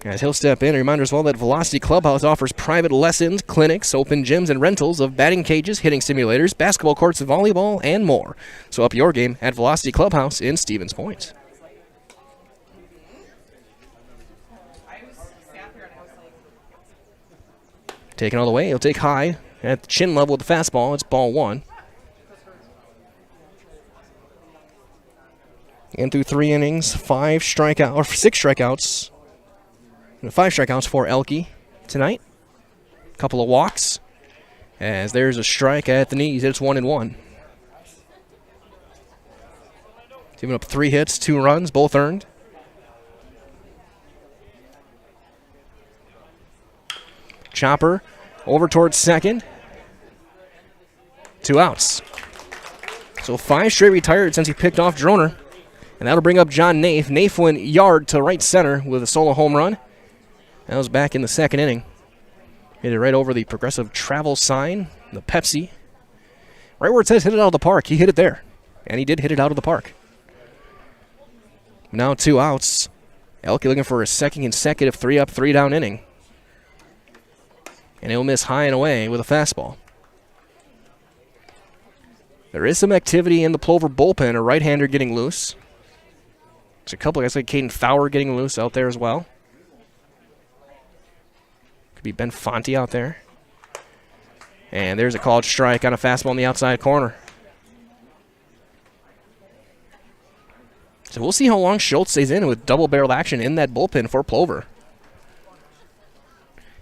As he'll step in, a reminder as well that Velocity Clubhouse offers private lessons, clinics, open gyms, and rentals of batting cages, hitting simulators, basketball courts, volleyball, and more. So up your game at Velocity Clubhouse in Stevens Point. Taking all the way, he'll take high at the chin level with the fastball. It's ball 1. And through 3 innings, 6 strikeouts. 5 strikeouts for Elke tonight. Couple of walks. As there's a strike at the knees. It's 1-1. Giving up 3 hits, 2 runs, both earned. Chopper over towards second. 2 outs. So 5 straight retired since he picked off Droner. And that'll bring up John Nafe. Nafe went yard to right center with a solo home run. That was back in the 2nd inning. Hit it right over the Progressive Travel sign, the Pepsi. Right where it says hit it out of the park. He hit it there. And he did hit it out of the park. Now 2 outs. Elke looking for a 2nd consecutive 3-up, 3-down inning. And he'll miss high and away with a fastball. There is some activity in the Plover bullpen. A right-hander getting loose. There's a couple of guys like Caden Fowler getting loose out there as well. Could be Ben Fonte out there. And there's a called strike on a fastball in the outside corner. So we'll see how long Schultz stays in with double-barreled action in that bullpen for Plover.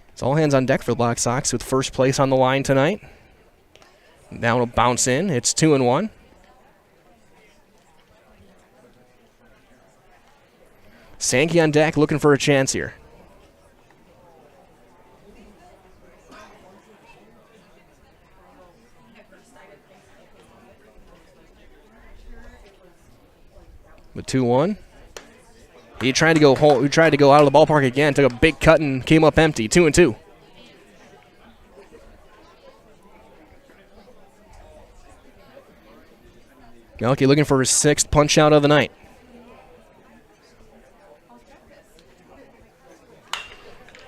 It's all hands on deck for the Black Sox with first place on the line tonight. Now it'll bounce in. It's 2-1. Sankey on deck looking for a chance here. The 2-1. He tried to go home. He tried to go out of the ballpark again. Took a big cut and came up empty. 2-2. Elke looking for his 6th punch out of the night.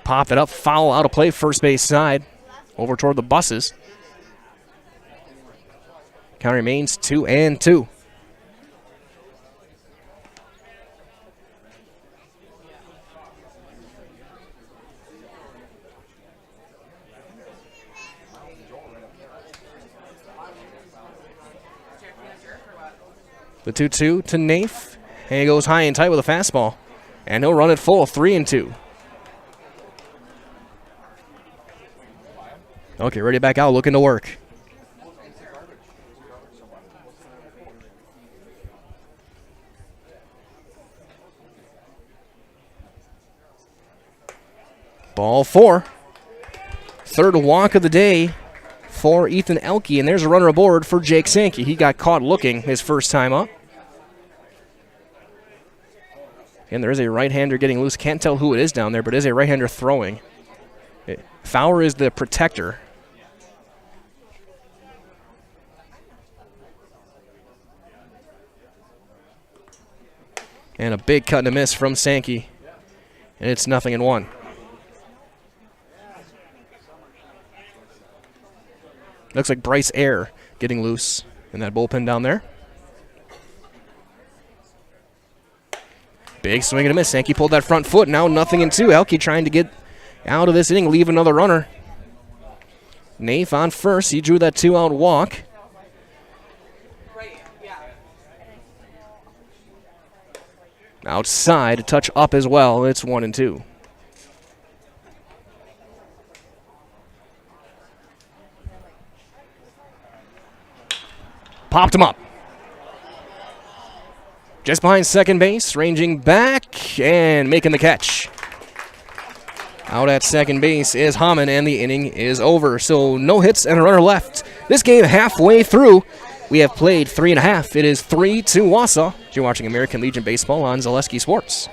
Popped it up. Foul out of play. First base side. Over toward the buses. Count remains 2-2. The 2-2 to Nafe. And he goes high and tight with a fastball. And he'll run it full, 3-2. Okay, ready back out, looking to work. Ball 4. 3rd walk of the day for Ethan Elke, and there's a runner aboard for Jake Sankey. He got caught looking his first time up. And there is a right-hander getting loose. Can't tell who it is down there, but it is a right-hander throwing. Fowler is the protector. And a big cut and a miss from Sankey. And it's 0-1. Looks like Bryce Air getting loose in that bullpen down there. Big swing and a miss. Sankey pulled that front foot. Now 0-2. Elke trying to get out of this inning, leave another runner. Nafe on first. He drew that 2-out walk. Outside, a touch up as well. It's 1-2. Popped him up. Just behind second base, ranging back and making the catch. Out at second base is Hamann, and the inning is over. So no hits and a runner left. This game halfway through. We have played 3.5. It is 3-2 Wausau. You're watching American Legion Baseball on Zaleski Sports.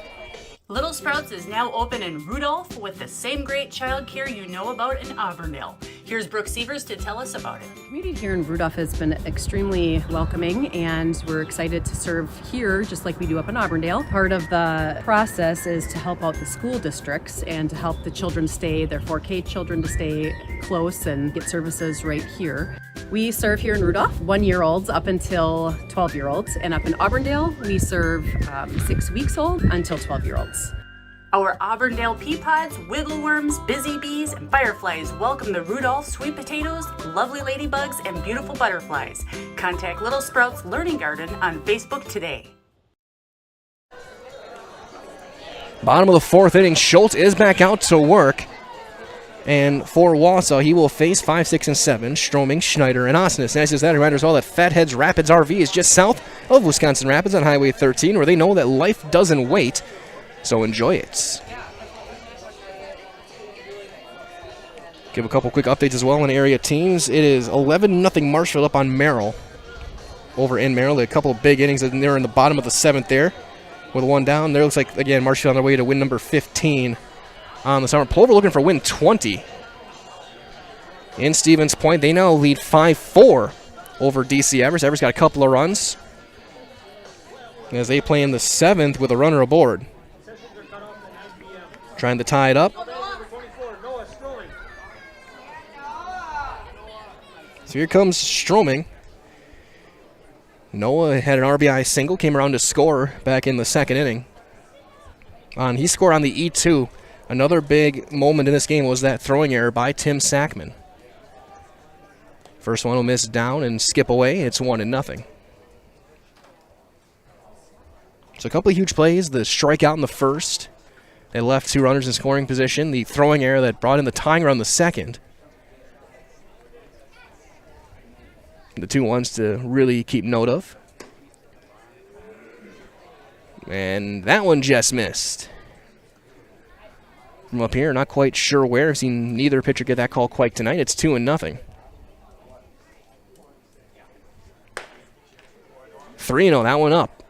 Little Sprouts is now open in Rudolph with the same great childcare you know about in Auburndale. Here's Brooke Sievers to tell us about it. The community here in Rudolph has been extremely welcoming, and we're excited to serve here just like we do up in Auburndale. Part of the process is to help out the school districts and to help the children stay, their 4K children to stay close and get services right here. We serve here in Rudolph 1-year-olds up until 12-year-olds, and up in Auburndale we serve 6 weeks old until 12-year-olds. Our Auburndale pea pods, wiggleworms, busy bees, and fireflies welcome the Rudolph sweet potatoes, lovely ladybugs, and beautiful butterflies. Contact Little Sprouts Learning Garden on Facebook today. Bottom of the 4th inning, Schultz is back out to work. And for Wausau, he will face 5, 6, and 7, Stroming, Schneider, and Osnes. And as is that, a reminder as well that Fatheads Rapids RV is just south of Wisconsin Rapids on Highway 13, where they know that life doesn't wait, so enjoy it. Give a couple quick updates as well on area teams. It is 11-0 Marshfield up on Merrill. Over in Merrill, a couple of big innings, and they're in the bottom of the 7th there with one down. There looks like, again, Marshfield on their way to win number 15. On the summer. Plover looking for win 20. In Stevens Point, they now lead 5-4 over DC Evers. Evers got a couple of runs as they play in the 7th with a runner aboard. Trying to tie it up. So here comes Stroming. Noah had an RBI single, came around to score back in the 2nd inning. He scored on the E2. Another big moment in this game was that throwing error by Tim Sackman. First one will miss down and skip away. It's 1-0. So a couple of huge plays. The strikeout in the first. They left 2 runners in scoring position. The throwing error that brought in the tying run the 2nd. The 2 ones to really keep note of. And that one just missed. From up here, not quite sure where. I've seen neither pitcher get that call quite tonight. It's 2-0. 3-0, that one up.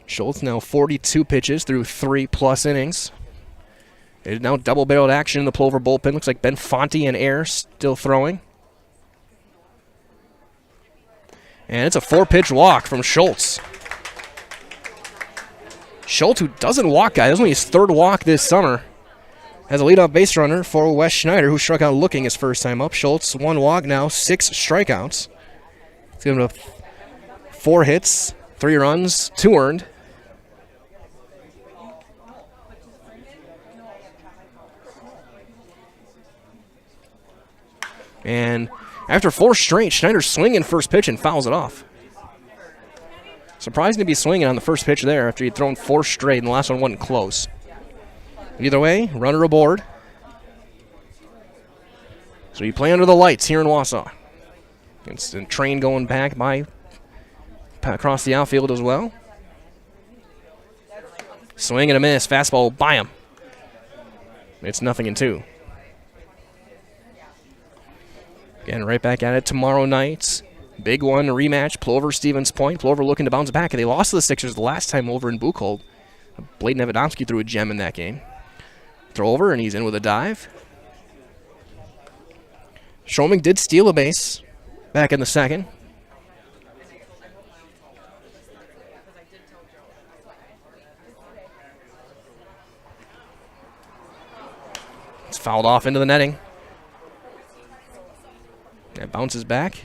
Schultz now 42 pitches through 3+ innings. It's now double-barreled action in the Plover bullpen. Looks like Ben Fonte and Air still throwing. And it's a 4-pitch walk from Schultz. Schultz, who doesn't walk guys, that's only his 3rd walk this summer, has a leadoff base runner for Wes Schneider, who struck out looking his first time up. Schultz, 1 walk now, 6 strikeouts. It's given up 4 hits, 3 runs, 2 earned. And after 4 straight, Schneider's swinging first pitch and fouls it off. Surprising to be swinging on the first pitch there after he'd thrown 4 straight and the last one wasn't close. Either way, runner aboard. So you play under the lights here in Wausau. It's a train going back by across the outfield as well. Swing and a miss. Fastball by him. It's 0-2. Again, right back at it tomorrow night. Big one, rematch, Plover, Stevens Point. Plover looking to bounce back. They lost to the Sixers the last time over in Buchholz. Bladen Evadomski threw a gem in that game. Throw over, and he's in with a dive. Stroming did steal a base back in the 2nd. It's fouled off into the netting. That bounces back.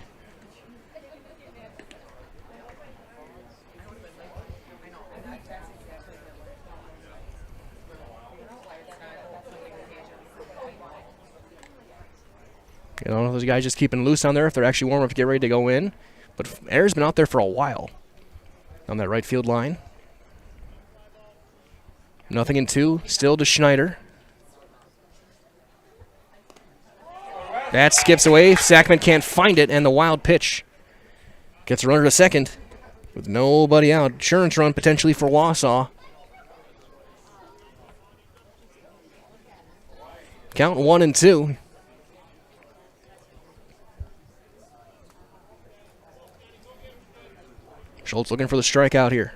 I don't know if those guys just keeping loose on there, if they're actually warm up to get ready to go in. But Air's been out there for a while on that right field line. 0-2, still to Schneider. That skips away. Sackman can't find it, and the wild pitch gets a runner to second with nobody out. Insurance run potentially for Wausau. Count 1-2. Schultz looking for the strikeout here.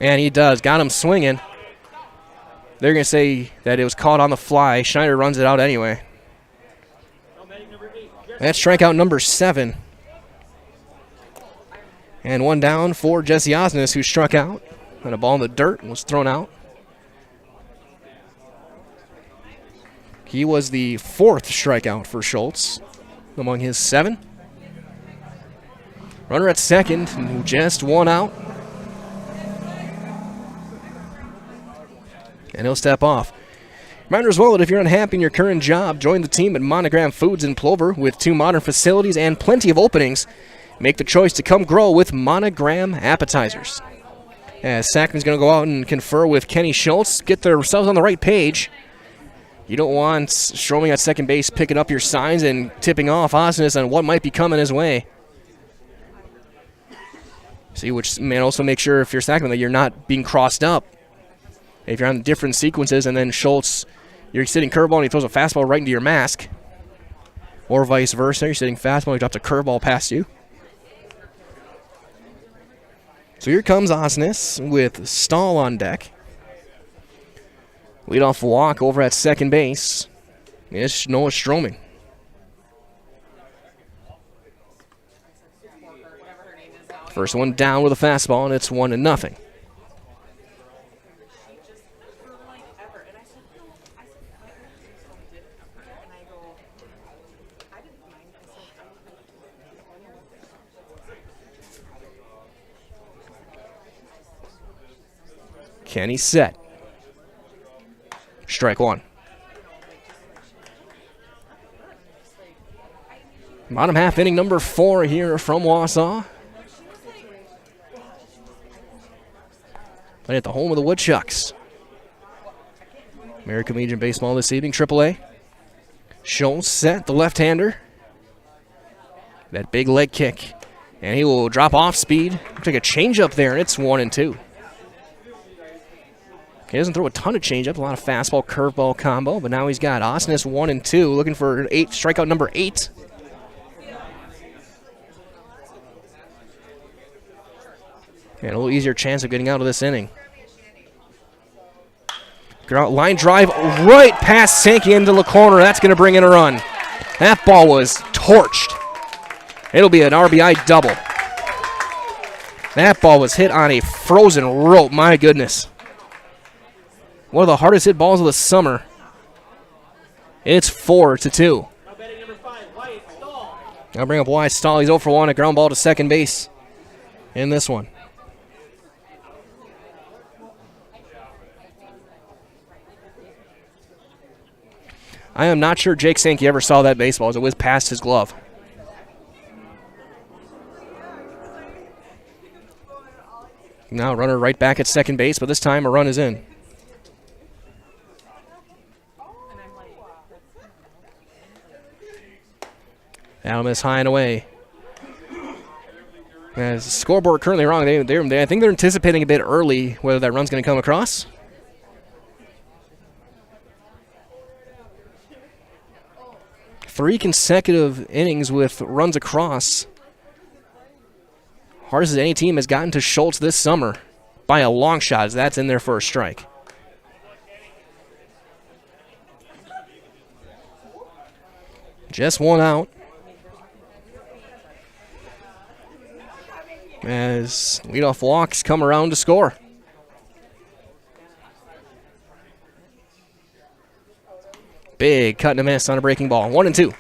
And he does. Got him swinging. They're going to say that it was caught on the fly. Schneider runs it out anyway. That's strikeout number 7. And 1 down for Jesse Osnes, who struck out. And a ball in the dirt was thrown out. He was the 4th strikeout for Schultz among his 7. Runner at second, just 1 out. And he'll step off. Reminder as well that if you're unhappy in your current job, join the team at Monogram Foods in Plover with 2 modern facilities and plenty of openings. Make the choice to come grow with Monogram Appetizers. As Sackman's going to go out and confer with Kenny Schultz, get themselves on the right page. You don't want Stroming at second base picking up your signs and tipping off Osnes on what might be coming his way. See, which may also make sure if you're Sackman that you're not being crossed up. If you're on different sequences and then Schultz, you're sitting curveball and he throws a fastball right into your mask. Or vice versa, you're sitting fastball and he drops a curveball past you. So here comes Osnes with Stahl on deck. Leadoff walk over at second base. It's Noah Stroming. First one down with a fastball, and it's 1-0. Kenny set. Strike 1. Bottom half inning number 4 here from Wausau. Playing at the home of the Woodchucks. American Legion Baseball this evening, AAA. Schultz set, the left-hander. That big leg kick. And he will drop off speed. Take a changeup there, and it's 1-2. He doesn't throw a ton of changeup, a lot of fastball, curveball combo, but now he's got Osnes 1 and 2, looking for strikeout number 8. And a little easier chance of getting out of this inning. Line drive right past Sankey into the corner. That's going to bring in a run. That ball was torched. It'll be an RBI double. That ball was hit on a frozen rope. My goodness. One of the hardest hit balls of the summer. It's 4-2. Now bring up Wyatt Stahl. He's 0 for 1. A ground ball to second base in this one. I am not sure Jake Sankey ever saw that baseball as it whizzed past his glove. Now runner right back at second base, but this time a run is in. That'll miss high and away. As the scoreboard currently wrong, I think they're anticipating a bit early whether that run's going to come across. Three consecutive innings with runs across. Hardest as any team has gotten to Schultz this summer by a long shot, as that's in there for a strike. Just one out. As leadoff walks come around to score. Big cut and a miss on a breaking ball. 1-2.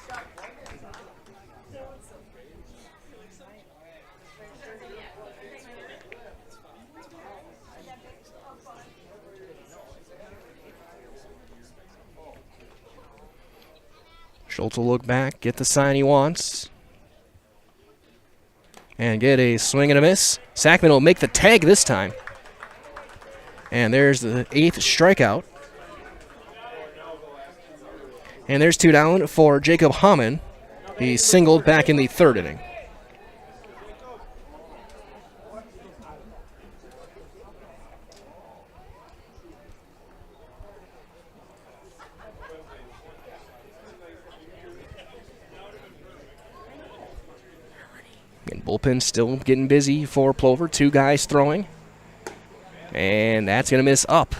Schultz will look back, get the sign he wants, and get a swing and a miss. Sackman will make the tag this time. And there's the 8th strikeout. And there's 2 down for Jacob Hamann. He singled back in the 3rd inning. And bullpen still getting busy for Plover. 2 guys throwing. And that's going to miss up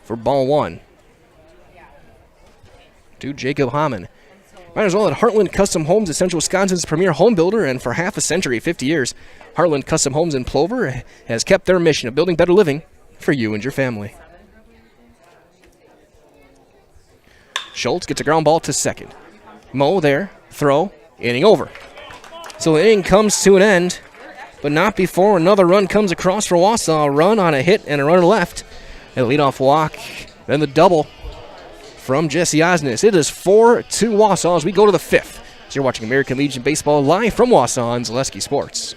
for ball 1. To Jacob Hamann. Might as well at Heartland Custom Homes is Central Wisconsin's premier home builder, and for half a century, 50 years, Heartland Custom Homes in Plover has kept their mission of building better living for you and your family. Schultz gets a ground ball to second. Mo there, throw, inning over. So the inning comes to an end, but not before another run comes across for Wausau. A run on a hit and a runner left. A leadoff walk, then the double from Jesse Osnes. It is 4-2 Wausau as we go to the 5th. So you're watching American Legion Baseball live from Wausau on Zaleski Sports.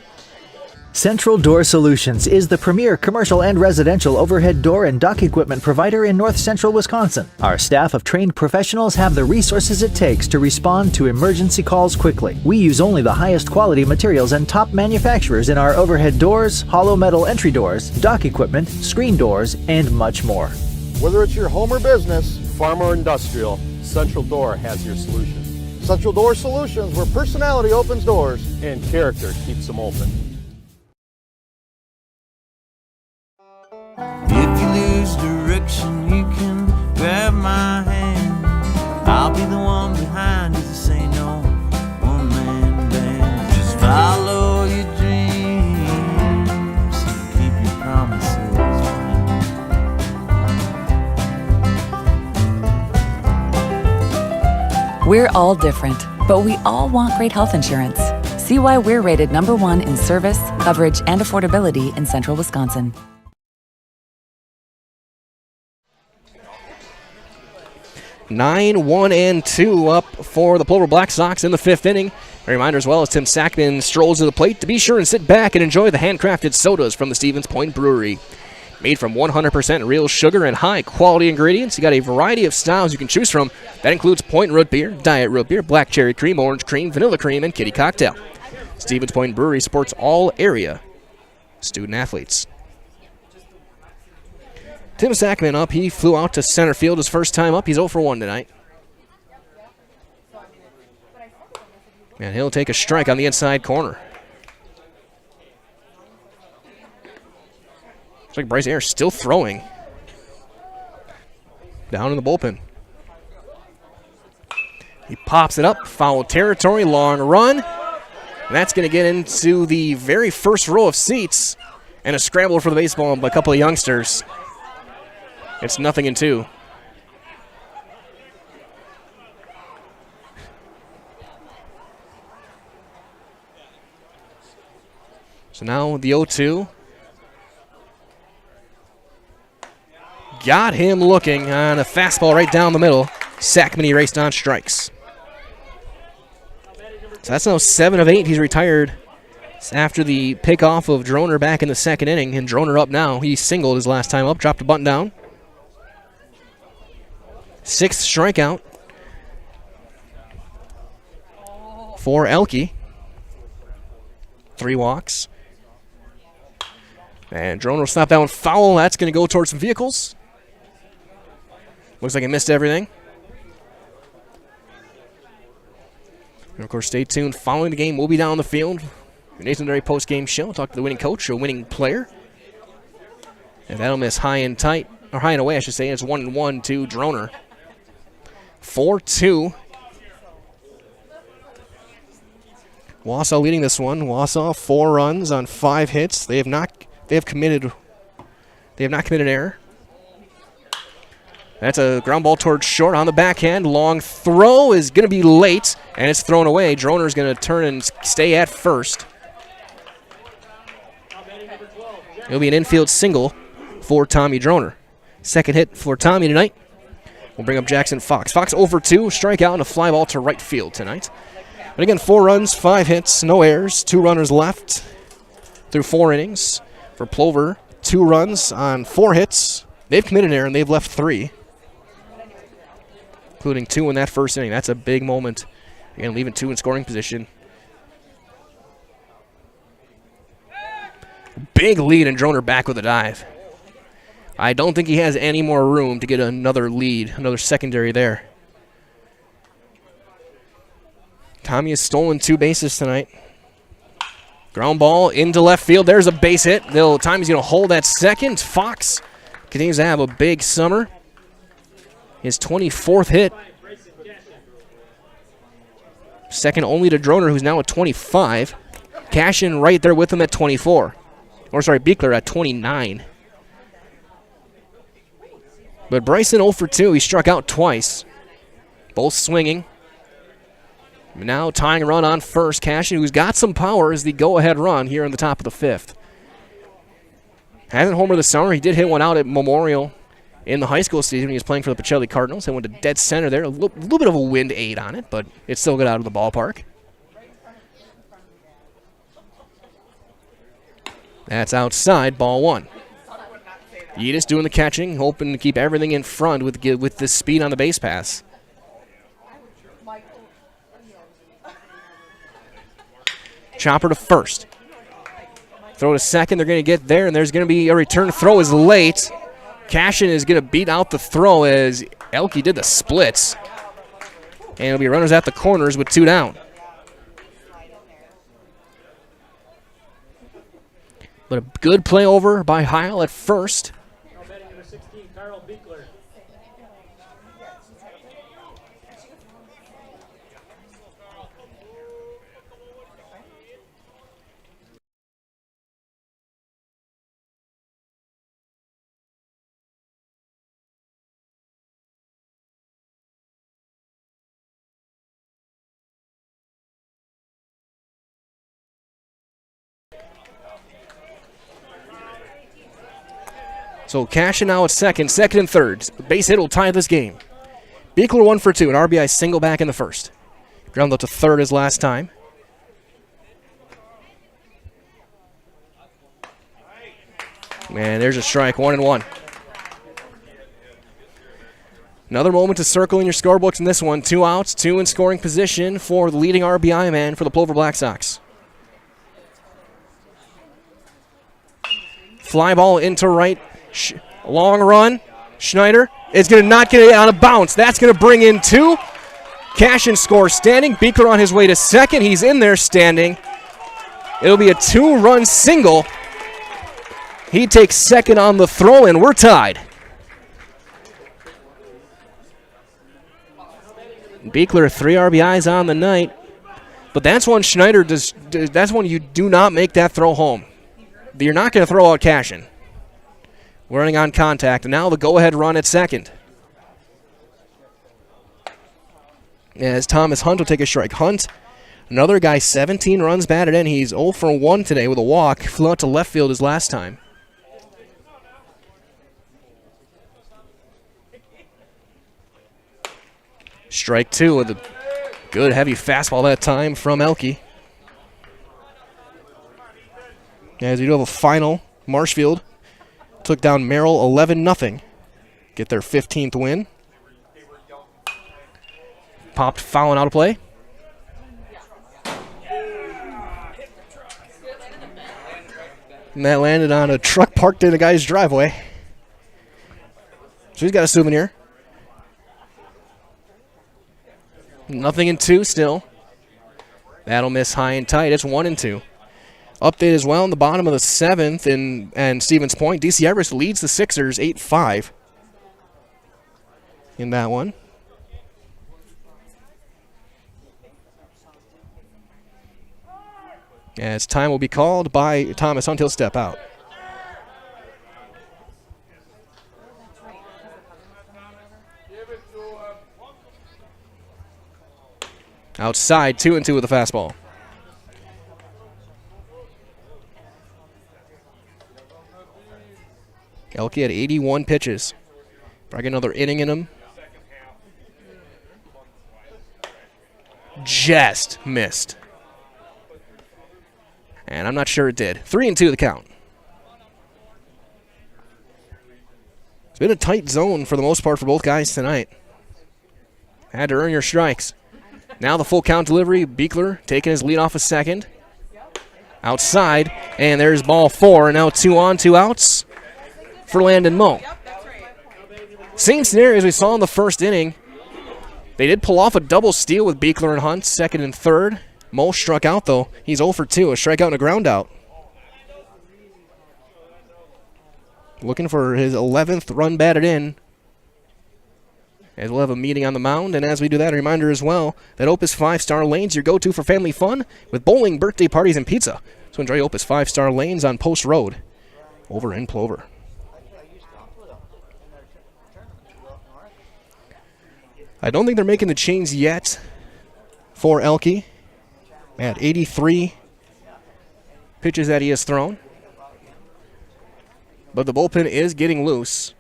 Central Door Solutions is the premier commercial and residential overhead door and dock equipment provider in north central Wisconsin. Our staff of trained professionals have the resources it takes to respond to emergency calls quickly. We use only the highest quality materials and top manufacturers in our overhead doors, hollow metal entry doors, dock equipment, screen doors, and much more. Whether it's your home or business, farm or industrial, Central Door has your solution. Central Door Solutions, where personality opens doors and character keeps them open. If you lose direction, you can grab my hand. I'll be the one behind you to say no one-man band. Just follow your dreams and keep your promises. We're all different, but we all want great health insurance. See why we're rated #1 in service, coverage, and affordability in central Wisconsin. 9-1-2 up for the Plover Black Sox in the 5th inning. A reminder as well as Tim Sackman strolls to the plate to be sure and sit back and enjoy the handcrafted sodas from the Stevens Point Brewery. Made from 100% real sugar and high-quality ingredients, you got a variety of styles you can choose from. That includes Point Root Beer, Diet Root Beer, Black Cherry Cream, Orange Cream, Vanilla Cream, and Kitty Cocktail. Stevens Point Brewery supports all area student athletes. Tim Sackman up. He flew out to center field his first time up. He's 0 for 1 tonight. And he'll take a strike on the inside corner. Looks like Bryce Ayers still throwing. Down in the bullpen. He pops it up. Foul territory. Long run. And that's going to get into the very first row of seats. And a scramble for the baseball by a couple of youngsters. It's 0-2. So now the 0-2. Got him looking on a fastball right down the middle. Sackman erased on strikes. So that's now 7 of 8. He's retired after the pickoff of Droner back in the second inning. And Droner up now. He singled his last time up, dropped a button down. 6th strikeout for Elke. 3 walks. And Droner will stop that one foul. That's going to go towards some vehicles. Looks like he missed everything. And of course, stay tuned. Following the game, we'll be down the field. Nathan Derry post-game show. Talk to the winning coach, or winning player. And that'll miss high and tight, or high and away, I should say. It's 1-1 to Droner. 4-2. Wausau leading this one. Wausau 4 runs on 5 hits. They have not committed error. That's a ground ball towards short on the backhand. Long throw is going to be late, and it's thrown away. Droner's going to turn and stay at first. It'll be an infield single for Tommy Droner. Second hit for Tommy tonight. We'll bring up Jackson Fox. Fox over 2, strikeout, and a fly ball to right field tonight. But again, 4 runs, 5 hits, no errors, 2 runners left through 4 innings. For Plover, 2 runs on 4 hits. They've committed an error, and they've left 3, including 2 in that first inning. That's a big moment. Again, leaving 2 in scoring position. Big lead, and Droner back with a dive. I don't think he has any more room to get another lead, another secondary there. Tommy has stolen 2 bases tonight. Ground ball into left field. There's a base hit. Tommy's going to hold at second. Fox continues to have a big summer. His 24th hit. Second only to Droner, who's now at 25. Cashin right there with him at 24. Beekler at 29. But Bryson 0 for 2. He struck out twice. Both swinging. Now tying a run on first. Cashin, who's got some power, is the go-ahead run here in the top of the 5th. Hasn't homered this summer. He did hit one out at Memorial in the high school season when he was playing for the Pacelli Cardinals. He went to dead center there. A little bit of a wind aid on it, but it's still good out of the ballpark. That's outside, ball 1. Yedis doing the catching, hoping to keep everything in front with the speed on the base pass. Chopper to first. Throw to second, they're going to get there, and there's going to be a return throw is late. Cashin is going to beat out the throw as Elke did the splits. And it'll be runners at the corners with 2 down. But a good play over by Heil at first. So Cashin now at second and third. Base hit will tie this game. Beekler 1 for 2, an RBI single back in the first. Ground out to third his last time. Man, there's a strike, 1-1. Another moment to circle in your scorebooks in this one. 2 outs, 2 in scoring position for the leading RBI man for the Plover Black Sox. Fly ball into right. Long run. Schneider is going to not get it on a bounce. That's going to bring in 2. Cashin scores standing. Beekler on his way to second. He's in there standing. It'll be a 2-run single. He takes second on the throw, and we're tied. Beekler 3 RBIs on the night. But that's one Schneider does. That's one you do not make that throw home. You're not going to throw out Cashin. We're running on contact, and now the go-ahead run at second. As Thomas Hunt will take a strike. Hunt, another guy, 17 runs batted in. He's 0 for 1 today with a walk. Flew out to left field his last time. Strike 2 with a good heavy fastball that time from Elke. As we do have a final, Marshfield took down Merrill 11-0. Get their 15th win. Popped fouling out of play. And that landed on a truck parked in a guy's driveway. So he's got a souvenir. 0-2 still. That'll miss high and tight. It's 1-2. Update as well in the bottom of the 7th and Stevens Point. DC Everest leads the Sixers 8-5 in that one. As time will be called by Thomas Hunt, he'll step out. Outside, 2-2 with a fastball. Elke had 81 pitches. Probably another inning in him. Just missed. And I'm not sure it did. 3-2 the count. It's been a tight zone for the most part for both guys tonight. Had to earn your strikes. Now the full count delivery. Beekler taking his lead off a second. Outside, and there's ball 4. And now 2 on, 2 outs for Landon Moe. Same scenario as we saw in the first inning. They did pull off a double steal with Beekler and Hunt, second and third. Moe struck out, though. He's 0 for 2, a strikeout and a ground out. Looking for his 11th run batted in. As we'll have a meeting on the mound, and as we do that, a reminder as well that Opus 5-Star Lanes, your go-to for family fun with bowling, birthday parties, and pizza. So enjoy Opus 5-Star Lanes on Post Road over in Plover. I don't think they're making the change yet for Elke. At 83 pitches that he has thrown. But the bullpen is getting loose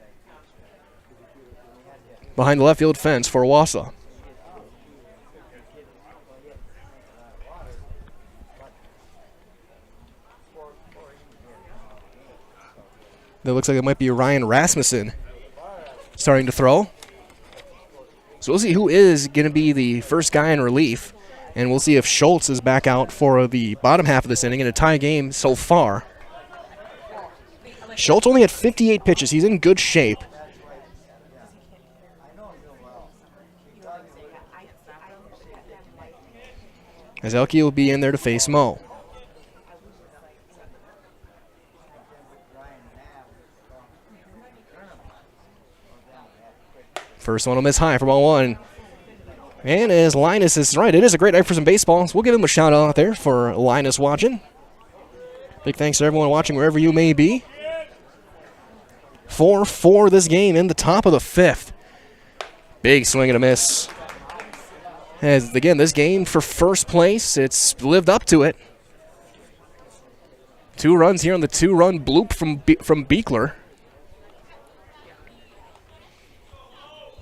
behind the left field fence for Wausau. That looks like it might be Ryan Rasmussen starting to throw. So we'll see who is going to be the first guy in relief. And we'll see if Schultz is back out for the bottom half of this inning in a tie game so far. Schultz only had 58 pitches. He's in good shape. As Elke will be in there to face Moe. First one will miss high for ball 1. And as Linus is right, it is a great night for some baseball. So we'll give him a shout out there for Linus watching. Big thanks to everyone watching wherever you may be. 4-4 this game in the top of the 5th. Big swing and a miss. As again, this game for first place, it's lived up to it. 2 runs here on the 2-run bloop from Beekler.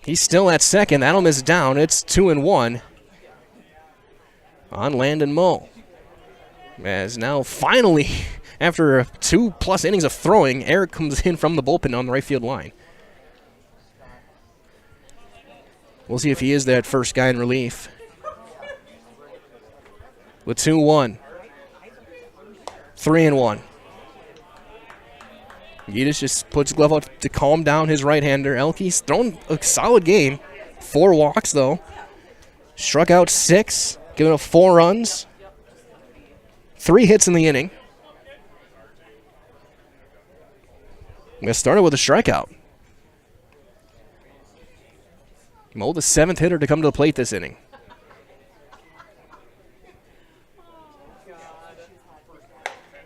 He's still at second. That'll miss down. It's 2-1 on Landon Moe. As now finally, after 2+ innings of throwing, Eric comes in from the bullpen on the right field line. We'll see if he is that first guy in relief. With 2-1. 3-1. Yidis just puts his glove out to calm down his right-hander. Elke's thrown a solid game. 4 walks, though. Struck out 6, giving up 4 runs. 3 hits in the inning. We started with a strikeout. Mo, the 7th hitter to come to the plate this inning.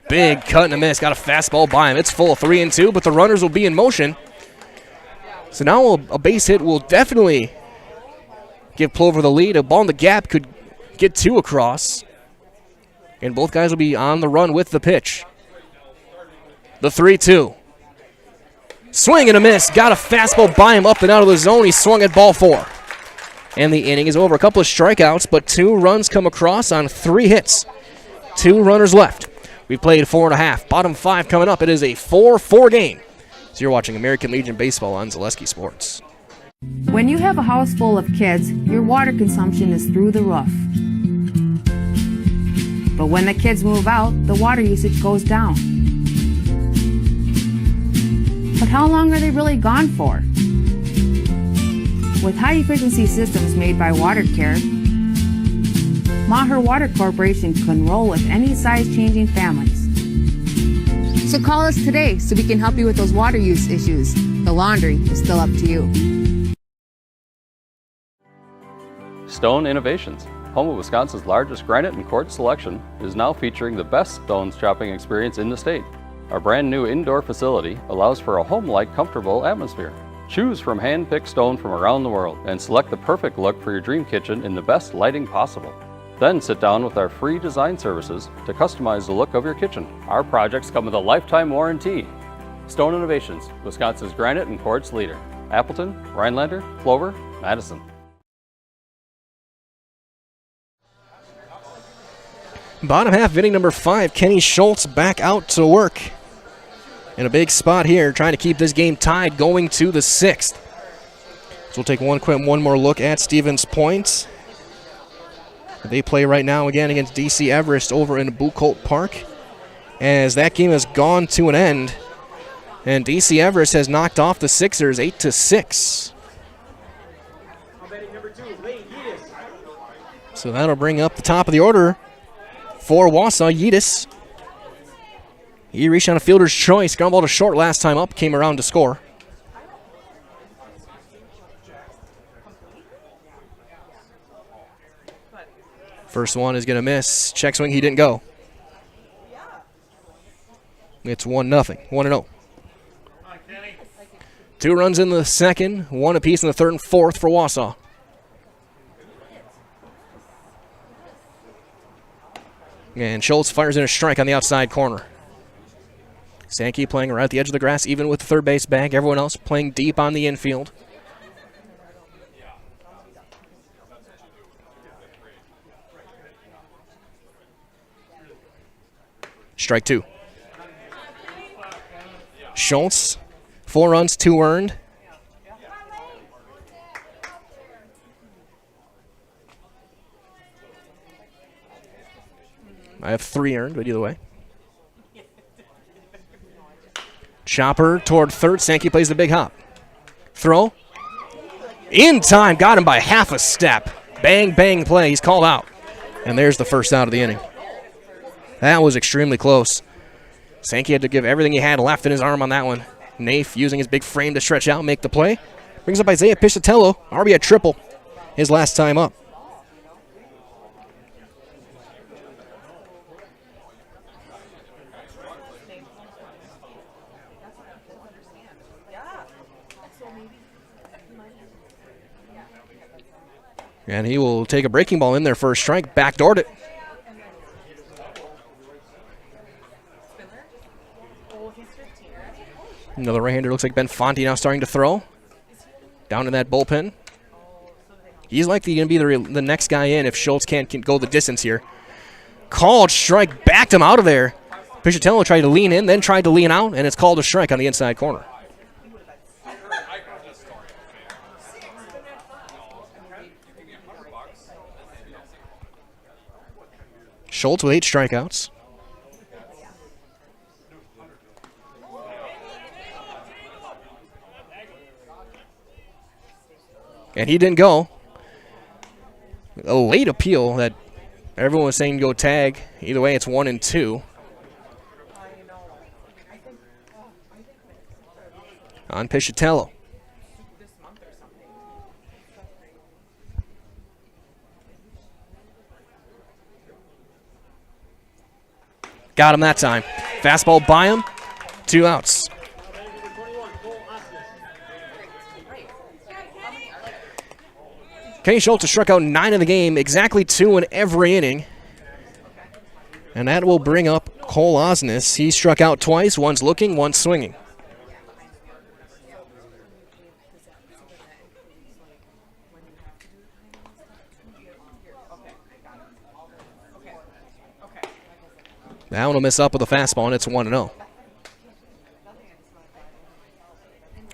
Big cut and a miss. Got a fastball by him. It's full, 3-2, but the runners will be in motion. So now a base hit will definitely give Plover the lead. A ball in the gap could get 2 across. And both guys will be on the run with the pitch. The 3-2. Swing and a miss. Got a fastball by him up and out of the zone. He swung at ball 4. And the inning is over. A couple of strikeouts, but 2 runs come across on 3 hits. 2 runners left. We played 4.5. Bottom 5 coming up. It is a 4-4 game. So you're watching American Legion Baseball on Zaleski Sports. When you have a house full of kids, your water consumption is through the roof. But when the kids move out, the water usage goes down. But how long are they really gone for? With high-efficiency systems made by WaterCare, Maher Water Corporation can roll with any size-changing families. So call us today so we can help you with those water use issues. The laundry is still up to you. Stone Innovations, home of Wisconsin's largest granite and quartz selection, is now featuring the best stones shopping experience in the state. Our brand new indoor facility allows for a home-like, comfortable atmosphere. Choose from hand-picked stone from around the world and select the perfect look for your dream kitchen in the best lighting possible. Then sit down with our free design services to customize the look of your kitchen. Our projects come with a lifetime warranty. Stone Innovations, Wisconsin's granite and quartz leader. Appleton, Rhinelander, Plover, Madison. Bottom half, inning number 5, Kenny Schultz back out to work. In a big spot here, trying to keep this game tied going to the 6th. So we'll take one more look at Stevens Point. They play right now again against DC Everest over in Buchholz Park. As that game has gone to an end, and DC Everest has knocked off the Sixers 8-6. So that'll bring up the top of the order for Wausau. Yidis. He reached on a fielder's choice, ground ball to short last time up, came around to score. First one is going to miss. Check swing, he didn't go. It's 1-0, 1-0. 2 runs in the second, 1 apiece in the third and fourth for Wausau. And Schultz fires in a strike on the outside corner. Sankey playing right at the edge of the grass, even with the third base bag. Everyone else playing deep on the infield. Strike 2. Schultz, 4 runs, 2 earned. I have 3 earned, but either way. Chopper toward third. Sankey plays the big hop. Throw. In time. Got him by half a step. Bang, bang play. He's called out. And there's the first out of the inning. That was extremely close. Sankey had to give everything he had left in his arm on that one. Nafe using his big frame to stretch out and make the play. Brings up Isaiah Piscitello. RBI triple his last time up. And he will take a breaking ball in there for a strike. Backdoored it. Another right-hander. Looks like Ben Fonte now starting to throw. Down in that bullpen. He's likely going to be the next guy in if Schultz can't go the distance here. Called strike. Backed him out of there. Piscitello tried to lean in, then tried to lean out, and it's called a strike on the inside corner. Schultz with 8 strikeouts. And he didn't go. A late appeal that everyone was saying go tag. Either way, it's 1-2. On Piscitello. Got him that time. Fastball by him. 2 outs. Kenny Schultz struck out 9 in the game, exactly 2 in every inning. And that will bring up Cole Osnes. He struck out twice. One's looking, one's swinging. That one will miss up with a fastball, and it's 1-0.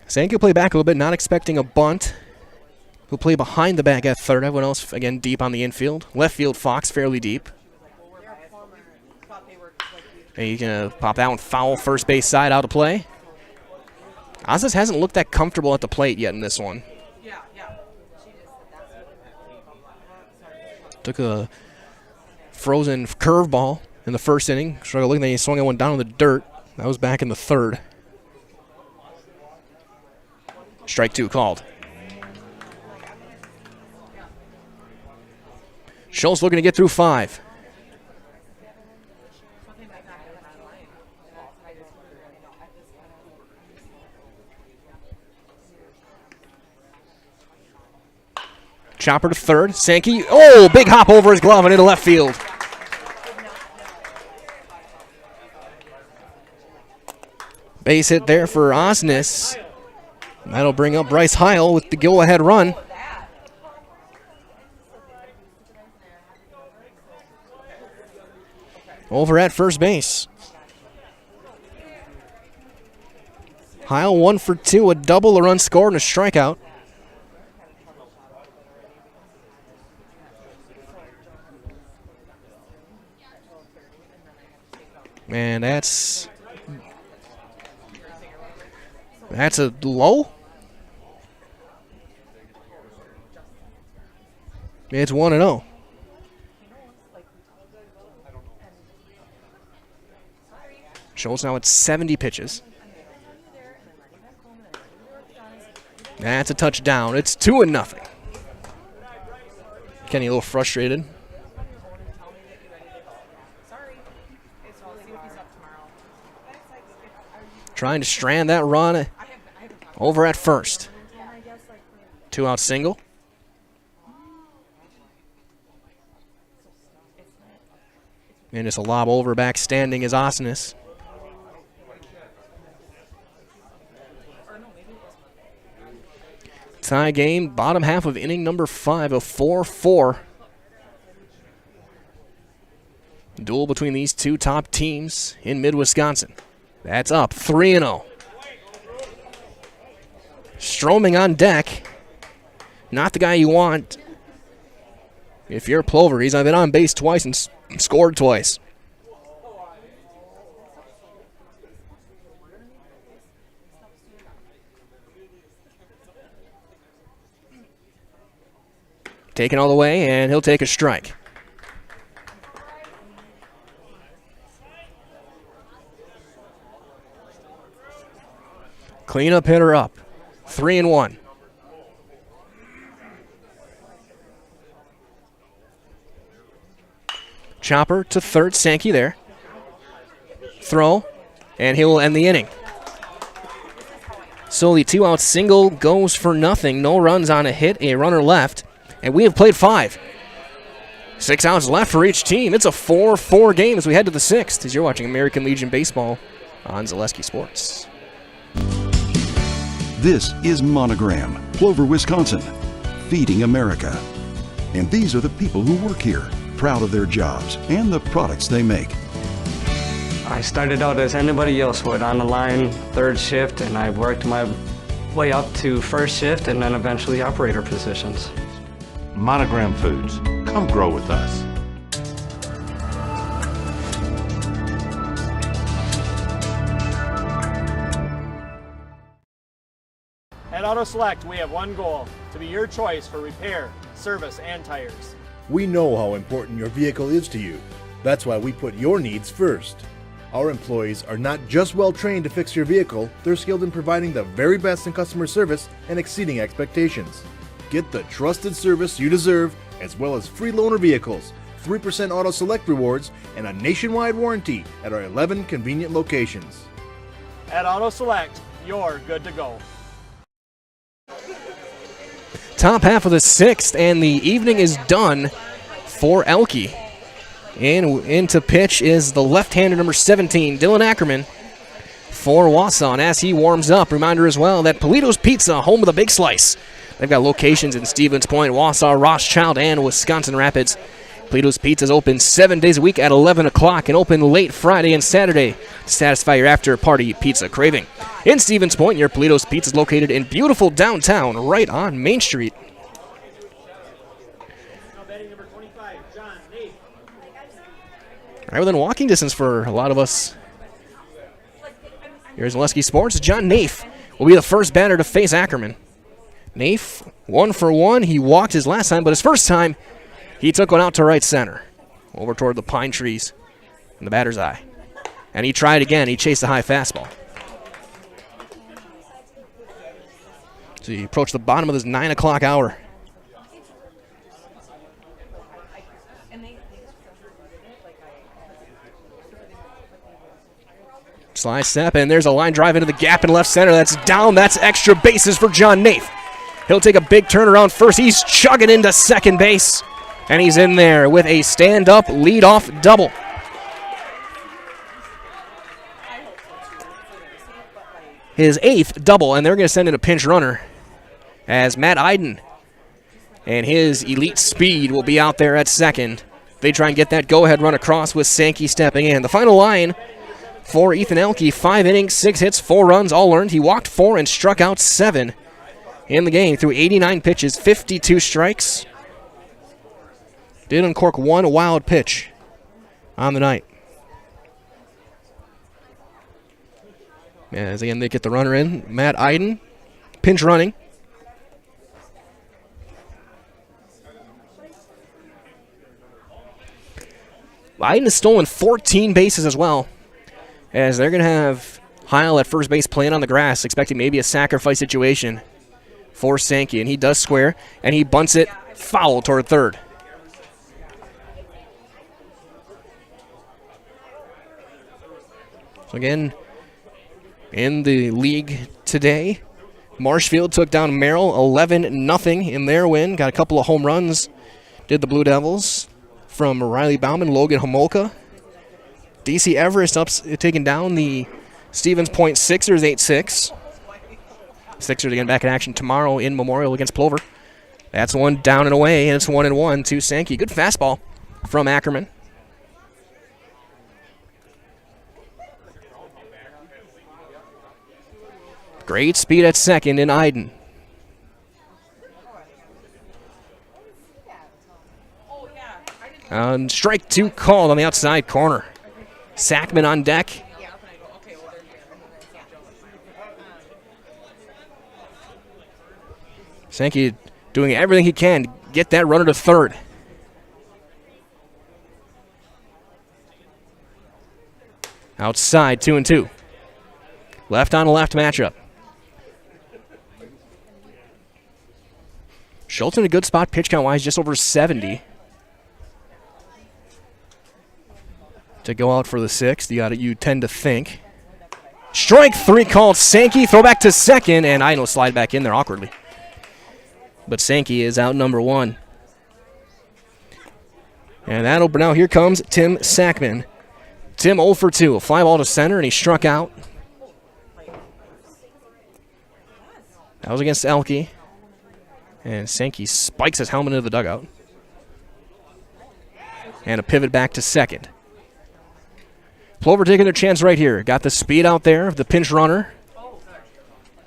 Sankey will play back a little bit, not expecting a bunt. He'll play behind the bag at third. Everyone else, again, deep on the infield. Left field, Fox fairly deep. And he's going to pop that one foul first base side out to play. Osnes hasn't looked that comfortable at the plate yet in this one. Took a frozen curveball in the first inning. Struggled looking, then he swung that one down in the dirt. That was back in the third. Strike 2 called. Schultz looking to get through 5. Chopper to third. Sankey. Oh, big hop over his glove and into left field. Base hit there for Osnes. That'll bring up Bryce Heil with the go-ahead run. Over at first base. Heil 1 for 2, a double, a run scored, and a strikeout. Man, that's a low. It's 1-0. Schultz now at 70 pitches. That's a touchdown. It's 2-0. Kenny a little frustrated. Trying to strand that run over at first. 2-out single. And it's a lob over, back standing is Osnes. Tie game, bottom half of inning number 5, a 4-4. Duel between these two top teams in mid-Wisconsin. That's up, 3-0. Stroming on deck. Not the guy you want. If you're Plover, he's been on base twice and scored twice. Taken all the way, and he'll take a strike. Cleanup hitter up. 3-1. Chopper to third. Sankey there. Throw, and he will end the inning. So the 2-out single goes for nothing. No runs on a hit, a runner left. And we have played 5. 6 outs left for each team. It's a 4-4 game as we head to the 6th, as you're watching American Legion Baseball on Zaleski Sports. This is Monogram, Plover, Wisconsin, feeding America. And these are the people who work here, proud of their jobs and the products they make. I started out as anybody else would, on the line, third shift, and I worked my way up to first shift and then eventually operator positions. Monogram Foods. Come grow with us. At Auto Select, we have one goal, to be your choice for repair, service, and tires. We know how important your vehicle is to you. That's why we put your needs first. Our employees are not just well trained to fix your vehicle, they're skilled in providing the very best in customer service and exceeding expectations. Get the trusted service you deserve, as well as free loaner vehicles, 3% Auto Select rewards, and a nationwide warranty at our 11 convenient locations. At Auto Select, you're good to go. Top half of the sixth, and the evening is done for Elke. And in to pitch is the left-hander number 17, Dylan Ackerman, for Wausau. And as he warms up, reminder as well that Polito's Pizza, home of the big slice. They've got locations in Stevens Point, Wausau, Rothschild, and Wisconsin Rapids. Polito's Pizza is open 7 days a week at 11 o'clock and open late Friday and Saturday to satisfy your after-party pizza craving. In Stevens Point, your Polito's Pizza is located in beautiful downtown, right on Main Street. Right within walking distance for a lot of us. Here's Zaleski Sports. John Nafe will be the first batter to face Ackerman. Nafe, 1 for 1. He walked his last time, but his first time, he took one out to right center, over toward the pine trees in the batter's eye. And he tried again. He chased a high fastball. So he approached the bottom of this 9 o'clock hour. Slide step, and there's a line drive into the gap in left center. That's down. That's extra bases for John Nafe. He'll take a big turn around first. He's chugging into second base, and he's in there with a stand-up leadoff double. His 8th double, and they're going to send in a pinch runner as Matt Iden and his elite speed will be out there at second. They try and get that go-ahead run across with Sankey stepping in. The final line for Ethan Elke, 5 innings, 6 hits, 4 runs, all earned. He walked 4 and struck out 7 in the game through 89 pitches, 52 strikes. Did uncork 1 wild pitch on the night. As again, they get the runner in. Matt Iden, pinch running. Iden has stolen 14 bases as well, as they're going to have Heil at first base playing on the grass, expecting maybe a sacrifice situation for Sankey. And he does square, and he bunts it foul toward third. So again, in the league today, Marshfield took down Merrill 11-0 in their win. Got a couple of home runs, did the Blue Devils, from Riley Bauman, Logan Homolka. DC Everest taking down the Stevens Point Sixers 8-6. Sixers again back in action tomorrow in Memorial against Plover. That's one down and away, and it's 1-1 to Sankey. Good fastball from Ackerman. Great speed at second in Iden. Strike 2 called on the outside corner. Sackman on deck. Sankey doing everything he can to get that runner to third. Outside, 2-2. Left on left matchup. Schultz in a good spot pitch count wise, just over 70. To go out for the 6th, you tend to think. Strike 3 called. Sankey, throw back to second, and Iden will slide back in there awkwardly. But Sankey is out number 1. And now here comes Tim Sackman. Tim 0 for 2, a fly ball to center, and he struck out. That was against Elke. And Sankey spikes his helmet into the dugout. And a pivot back to second. Plover taking their chance right here. Got the speed out there of the pinch runner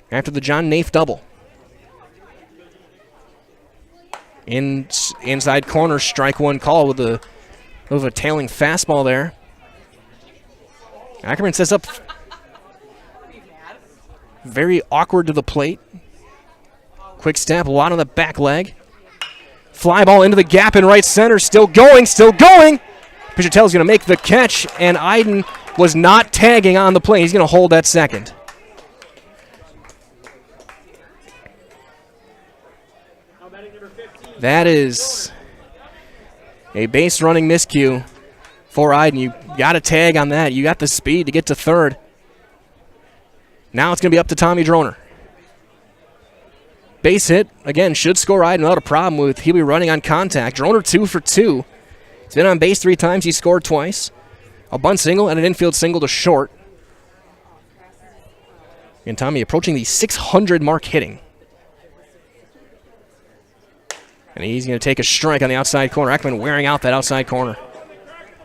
after the John Nafe double. Inside corner, strike 1 call with a tailing fastball there. Ackerman sets up very awkward to the plate. Quick step, a lot on the back leg. Fly ball into the gap in right center. Still going, still going. Pichatel's going to make the catch, and Iden was not tagging on the play. He's going to hold that second. That is a base running miscue for Iden. You got a tag on that. You got the speed to get to third. Now it's going to be up to Tommy Droner. Base hit, again, should score Iden without a problem with he'll be running on contact. Droner 2 for 2. He's been on base 3 times. He scored twice. A bunt single and an infield single to short. And Tommy approaching the 600 mark hitting. And he's going to take a strike on the outside corner. Ekman wearing out that outside corner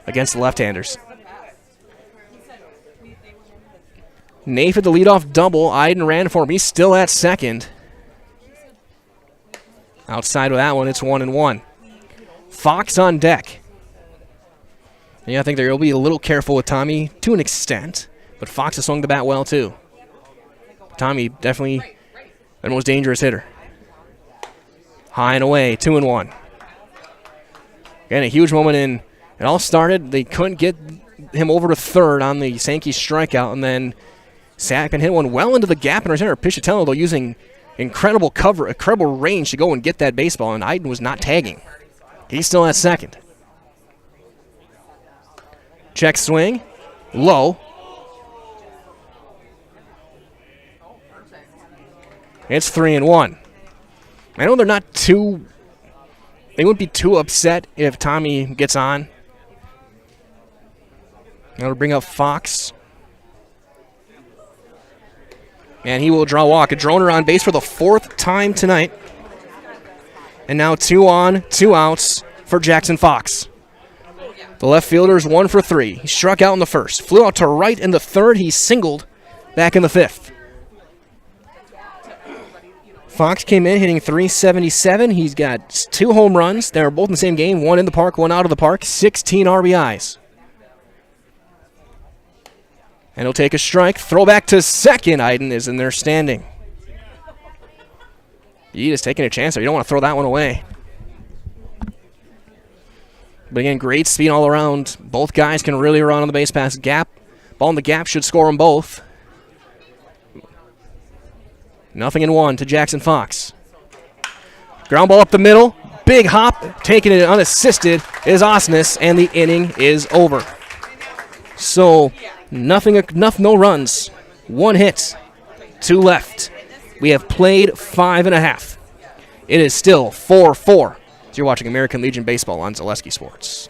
against the left-handers. Nafe at the leadoff double. Iden ran for him. He's still at second. Outside with that one, it's 1-1. Fox on deck. Yeah, I think they'll be a little careful with Tommy to an extent, but Fox has swung the bat well too. Tommy definitely the most dangerous hitter. High and away, 2-1. Again, a huge moment in. It all started. They couldn't get him over to third on the Sankey strikeout, and then Sackman hit one well into the gap in right center. Pichatello, though, using incredible cover, incredible range to go and get that baseball, and Iden was not tagging. He's still at second. Check swing, low. It's 3-1. I know they're not too, they wouldn't be too upset if Tommy gets on. That'll bring up Fox. And he will draw walk. A Droner on base for the 4th time tonight. And now 2 on, 2 outs for Jackson Fox. The left fielder's 1 for 3. He struck out in the first. Flew out to right in the third. He singled back in the 5th. Fox came in hitting .377. He's got 2 home runs. They were both in the same game. 1 in the park, 1 out of the park. 16 RBIs. And he'll take a strike. Throw back to second. Iden is in there standing. He is taking a chance there. You don't want to throw that one away. But again, great speed all around. Both guys can really run on the base pass. Gap. Ball in the gap should score them both. 0-1 to Jackson Fox. Ground ball up the middle. Big hop. Taking it unassisted is Osnes, and the inning is over. So, no runs. 1 hit. 2 left. We have played 5.5. It is still 4-4. You're watching American Legion Baseball on Zaleski Sports.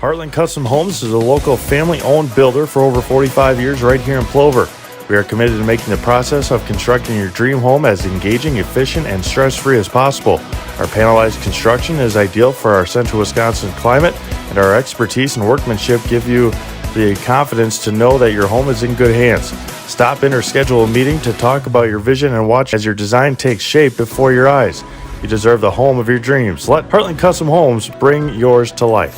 Heartland Custom Homes is a local family-owned builder for over 45 years right here in Plover. We are committed to making the process of constructing your dream home as engaging, efficient, and stress-free as possible. Our panelized construction is ideal for our central Wisconsin climate, and our expertise and workmanship give you the confidence to know that your home is in good hands. Stop in or schedule a meeting to talk about your vision and watch as your design takes shape before your eyes. You deserve the home of your dreams. Let Heartland Custom Homes bring yours to life.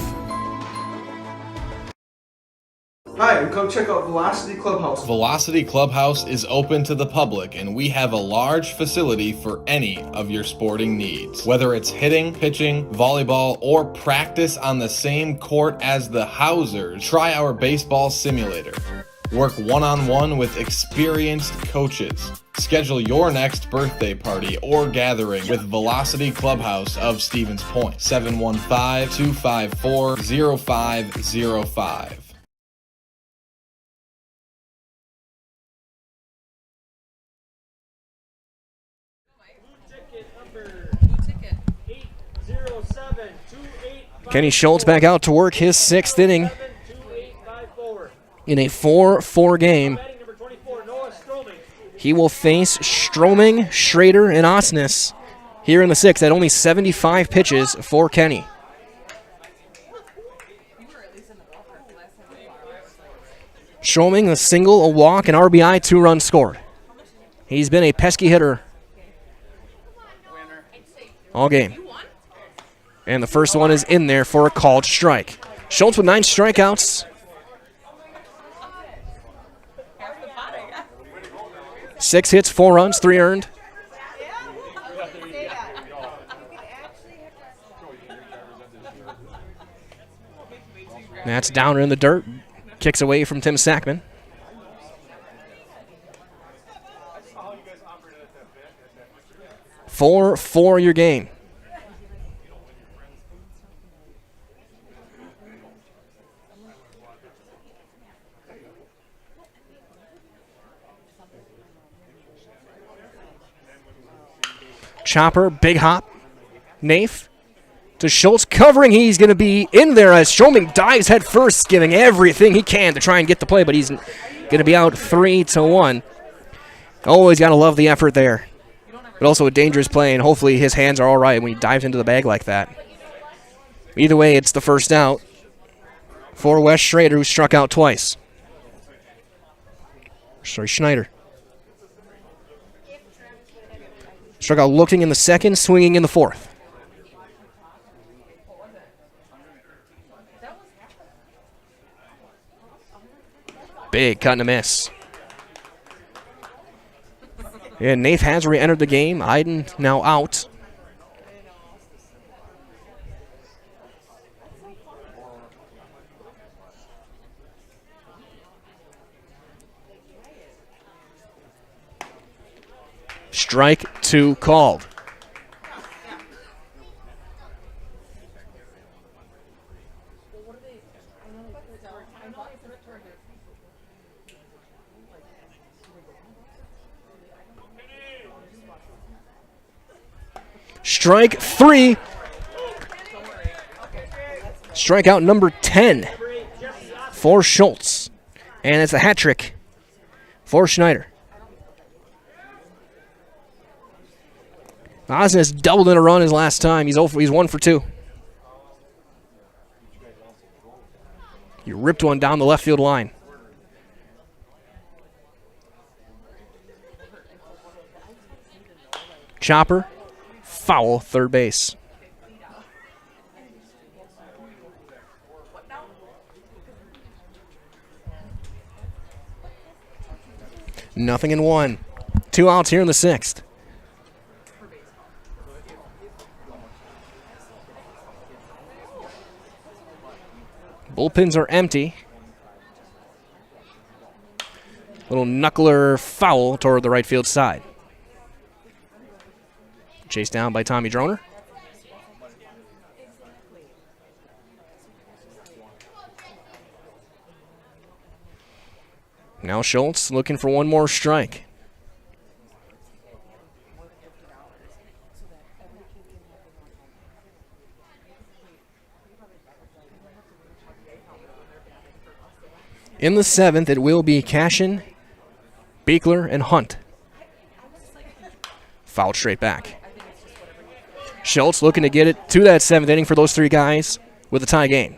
Hi, come check out Velocity Clubhouse. Velocity Clubhouse is open to the public, and we have a large facility for any of your sporting needs. Whether it's hitting, pitching, volleyball, or practice on the same court as the Housers, try our baseball simulator. Work one-on-one with experienced coaches. Schedule your next birthday party or gathering with Velocity Clubhouse of Stevens Point. 715-254-0505. Kenny Schultz back out to work his 6th inning in a 4-4 game. He will face Stroming, Schrader, and Osnes here in the 6th at only 75 pitches for Kenny. Stroming, a single, a walk, an RBI, 2 runs scored. He's been a pesky hitter all game. And the first one is in there for a called strike. Schultz with 9 strikeouts. 6 hits, 4 runs, 3 earned. That's down in the dirt. Kicks away from Tim Sackman. For your game. Chopper, big hop. Naif to Schultz, covering. He's going to be in there as Stroming dives head first, giving everything he can to try and get the play, but he's going to be out 3-1. Always got to love the effort there. But also a dangerous play, and hopefully his hands are all right when he dives into the bag like that. Either way, it's the first out for Wes Schrader, who struck out twice. Schneider. Struck out looking in the second, swinging in the fourth. Big cut and a miss. And Nath has re-entered the game. Iden now out. Strike 2 called. Strike 3. Strikeout number 10 for Schultz. And it's a hat trick for Schneider. Osnes doubled in a run his last time. He's 1 for 2. He ripped one down the left field line. Chopper, foul, third base. Nothing in 1. 2 outs here in the 6th. Bullpens are empty. Little knuckler foul toward the right field side. Chased down by Tommy Droner. Now Schultz looking for one more strike. In the 7th, it will be Cashin, Beekler, and Hunt. Fouled straight back. Schultz looking to get it to that 7th inning for those 3 guys with a tie game.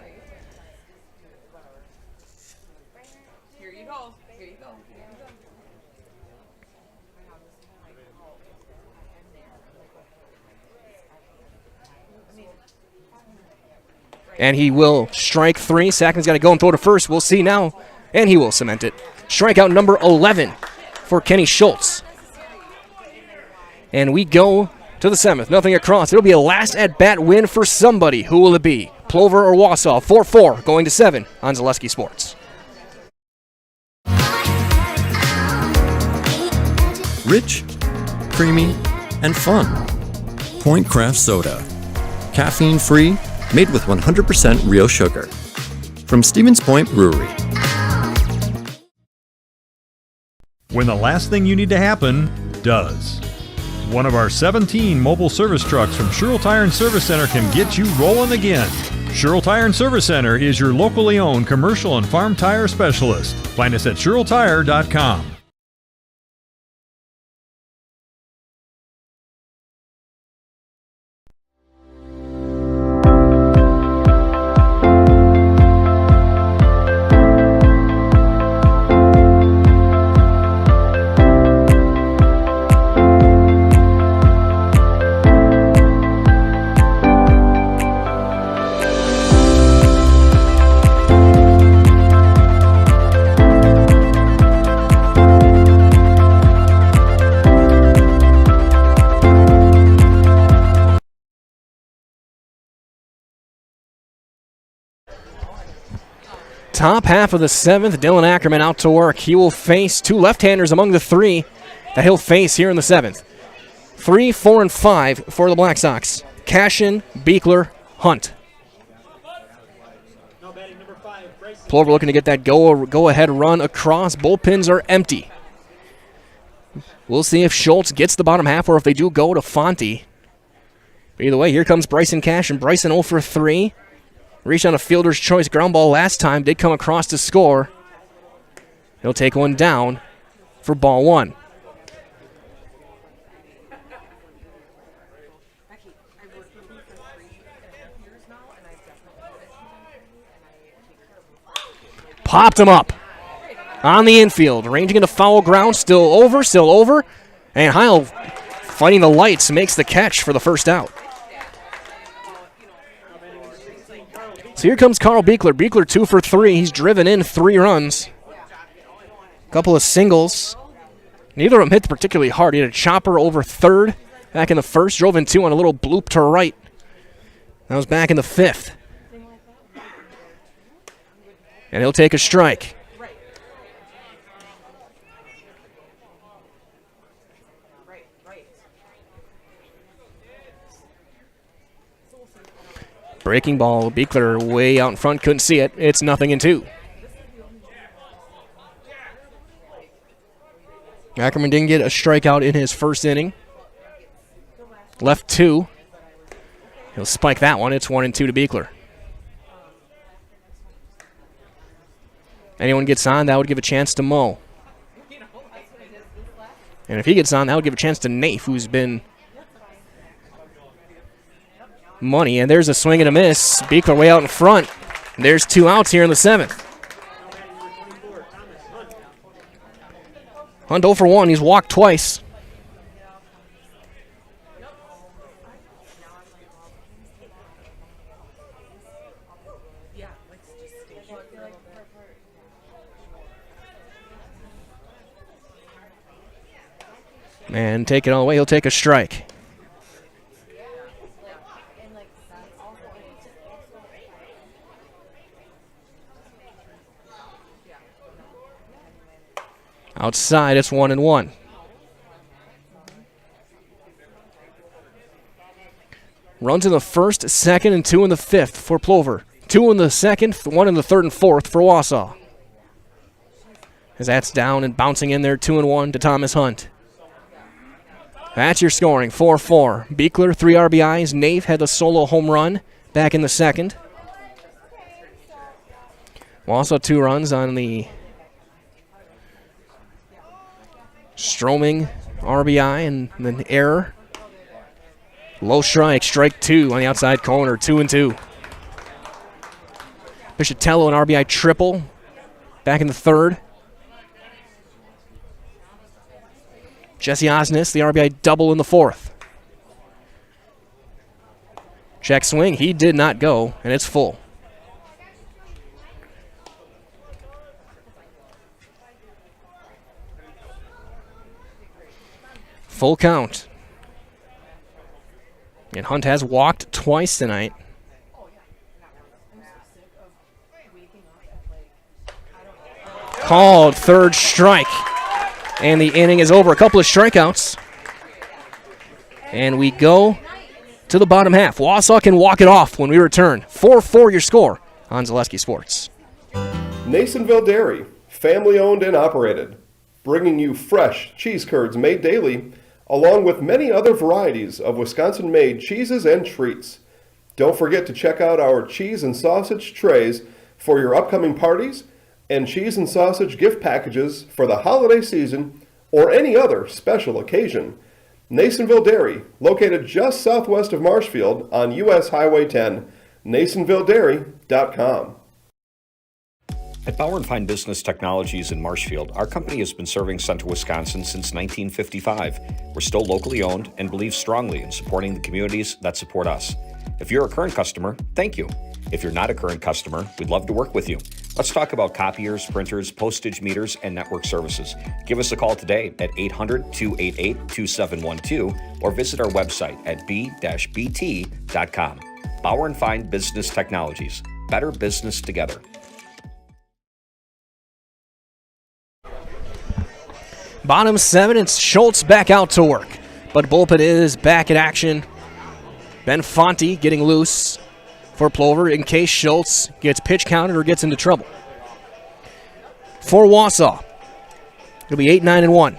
And he will strike 3. Sackman's got to go and throw to first. We'll see now. And he will cement it. Strikeout number 11 for Kenny Schultz. And we go to the 7th. Nothing across. It'll be a last at-bat win for somebody. Who will it be? Plover or Wausau? 4-4 going to 7 on Zaleski Sports. Rich, creamy, and fun. Point Craft Soda. Caffeine-free, made with 100% real sugar. From Stevens Point Brewery. When the last thing you need to happen does. One of our 17 mobile service trucks from Sherrill Tire and Service Center can get you rolling again. Sherrill Tire and Service Center is your locally owned commercial and farm tire specialist. Find us at SherrillTire.com. Top half of the 7th, Dylan Ackerman out to work. He will face 2 left-handers among the 3 that he'll face here in the 7th. 3, 4, and 5 for the Black Sox. Cashin, Beekler, Hunt. Plover looking to get that go-ahead run across. Bullpens are empty. We'll see if Schultz gets the bottom half or if they do go to Fonte. But either way, here comes Bryson Cashin. Bryson 0 for 3. Reached on a fielder's choice ground ball last time. Did come across to score. He'll take one down for ball 1. Popped him up on the infield. Ranging into foul ground. Still over. And Heil, fighting the lights, makes the catch for the first out. So here comes Carl Beekler. Beekler 2 for 3. He's driven in 3 runs. A couple of singles. Neither of them hit particularly hard. He had a chopper over third back in the first. Drove in 2 on a little bloop to right. That was back in the 5th. And he'll take a strike. Breaking ball, Beekler way out in front, couldn't see it. It's 0-2. Ackerman didn't get a strikeout in his first inning. Left 2. He'll spike that one. It's 1-2 to Beekler. Anyone gets on, that would give a chance to Mo. And if he gets on, that would give a chance to Nafe, who's been money. And there's a swing and a miss. Beekler way out in front. There's 2 outs here in the 7th. Hunt 0 for 1. He's walked twice. And take it all away. He'll take a strike. Outside, it's 1-1. Runs in the first, second, and 2 in the 5th for Plover. 2 in the 2nd, 1 in the 3rd and 4th for Wausau. As that's down and bouncing in there, 2-1 to Thomas Hunt. That's your scoring, 4-4. Beekler, 3 RBIs. Nave had a solo home run back in the 2nd. Wausau 2 runs on the Stroming RBI and then error. Low strike, strike 2 on the outside corner, 2-2. Pichatello, an RBI triple back in the 3rd. Jesse Osnes, the RBI double in the 4th. Check swing, he did not go, and it's full. Full count. And Hunt has walked twice tonight. Called, 3rd strike. And the inning is over. A couple of strikeouts. And we go to the bottom half. Wausau can walk it off when we return. 4-4 your score on Zaleski Sports. Nasonville Dairy, family owned and operated, bringing you fresh cheese curds made daily, along with many other varieties of Wisconsin-made cheeses and treats. Don't forget to check out our cheese and sausage trays for your upcoming parties and cheese and sausage gift packages for the holiday season or any other special occasion. Nasonville Dairy, located just southwest of Marshfield on U.S. Highway 10, NasonvilleDairy.com. At Bauer & Fine Business Technologies in Marshfield, our company has been serving Central Wisconsin since 1955. We're still locally owned and believe strongly in supporting the communities that support us. If you're a current customer, thank you. If you're not a current customer, we'd love to work with you. Let's talk about copiers, printers, postage meters, and network services. Give us a call today at 800-288-2712 or visit our website at b-bt.com. Bauer & Fine Business Technologies. Better business together. Bottom 7, it's Schultz back out to work. But bullpen is back in action. Ben Fonte getting loose for Plover in case Schultz gets pitch counted or gets into trouble. For Wausau, it'll be 8-9-1.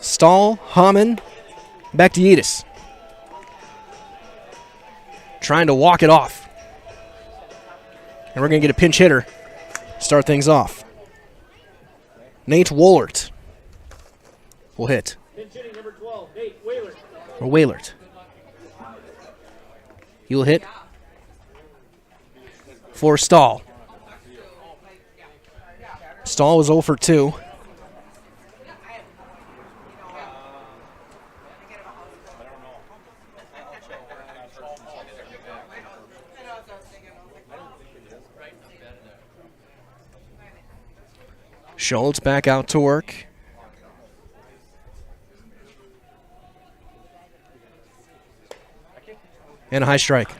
Stahl, Hamann, back to Yedis. Trying to walk it off. And we're going to get a pinch hitter to start things off. Nate Wohlert will hit. Or Waylert. He will hit for Stahl. Stahl was 0 for 2. Schultz back out to work. And a high strike.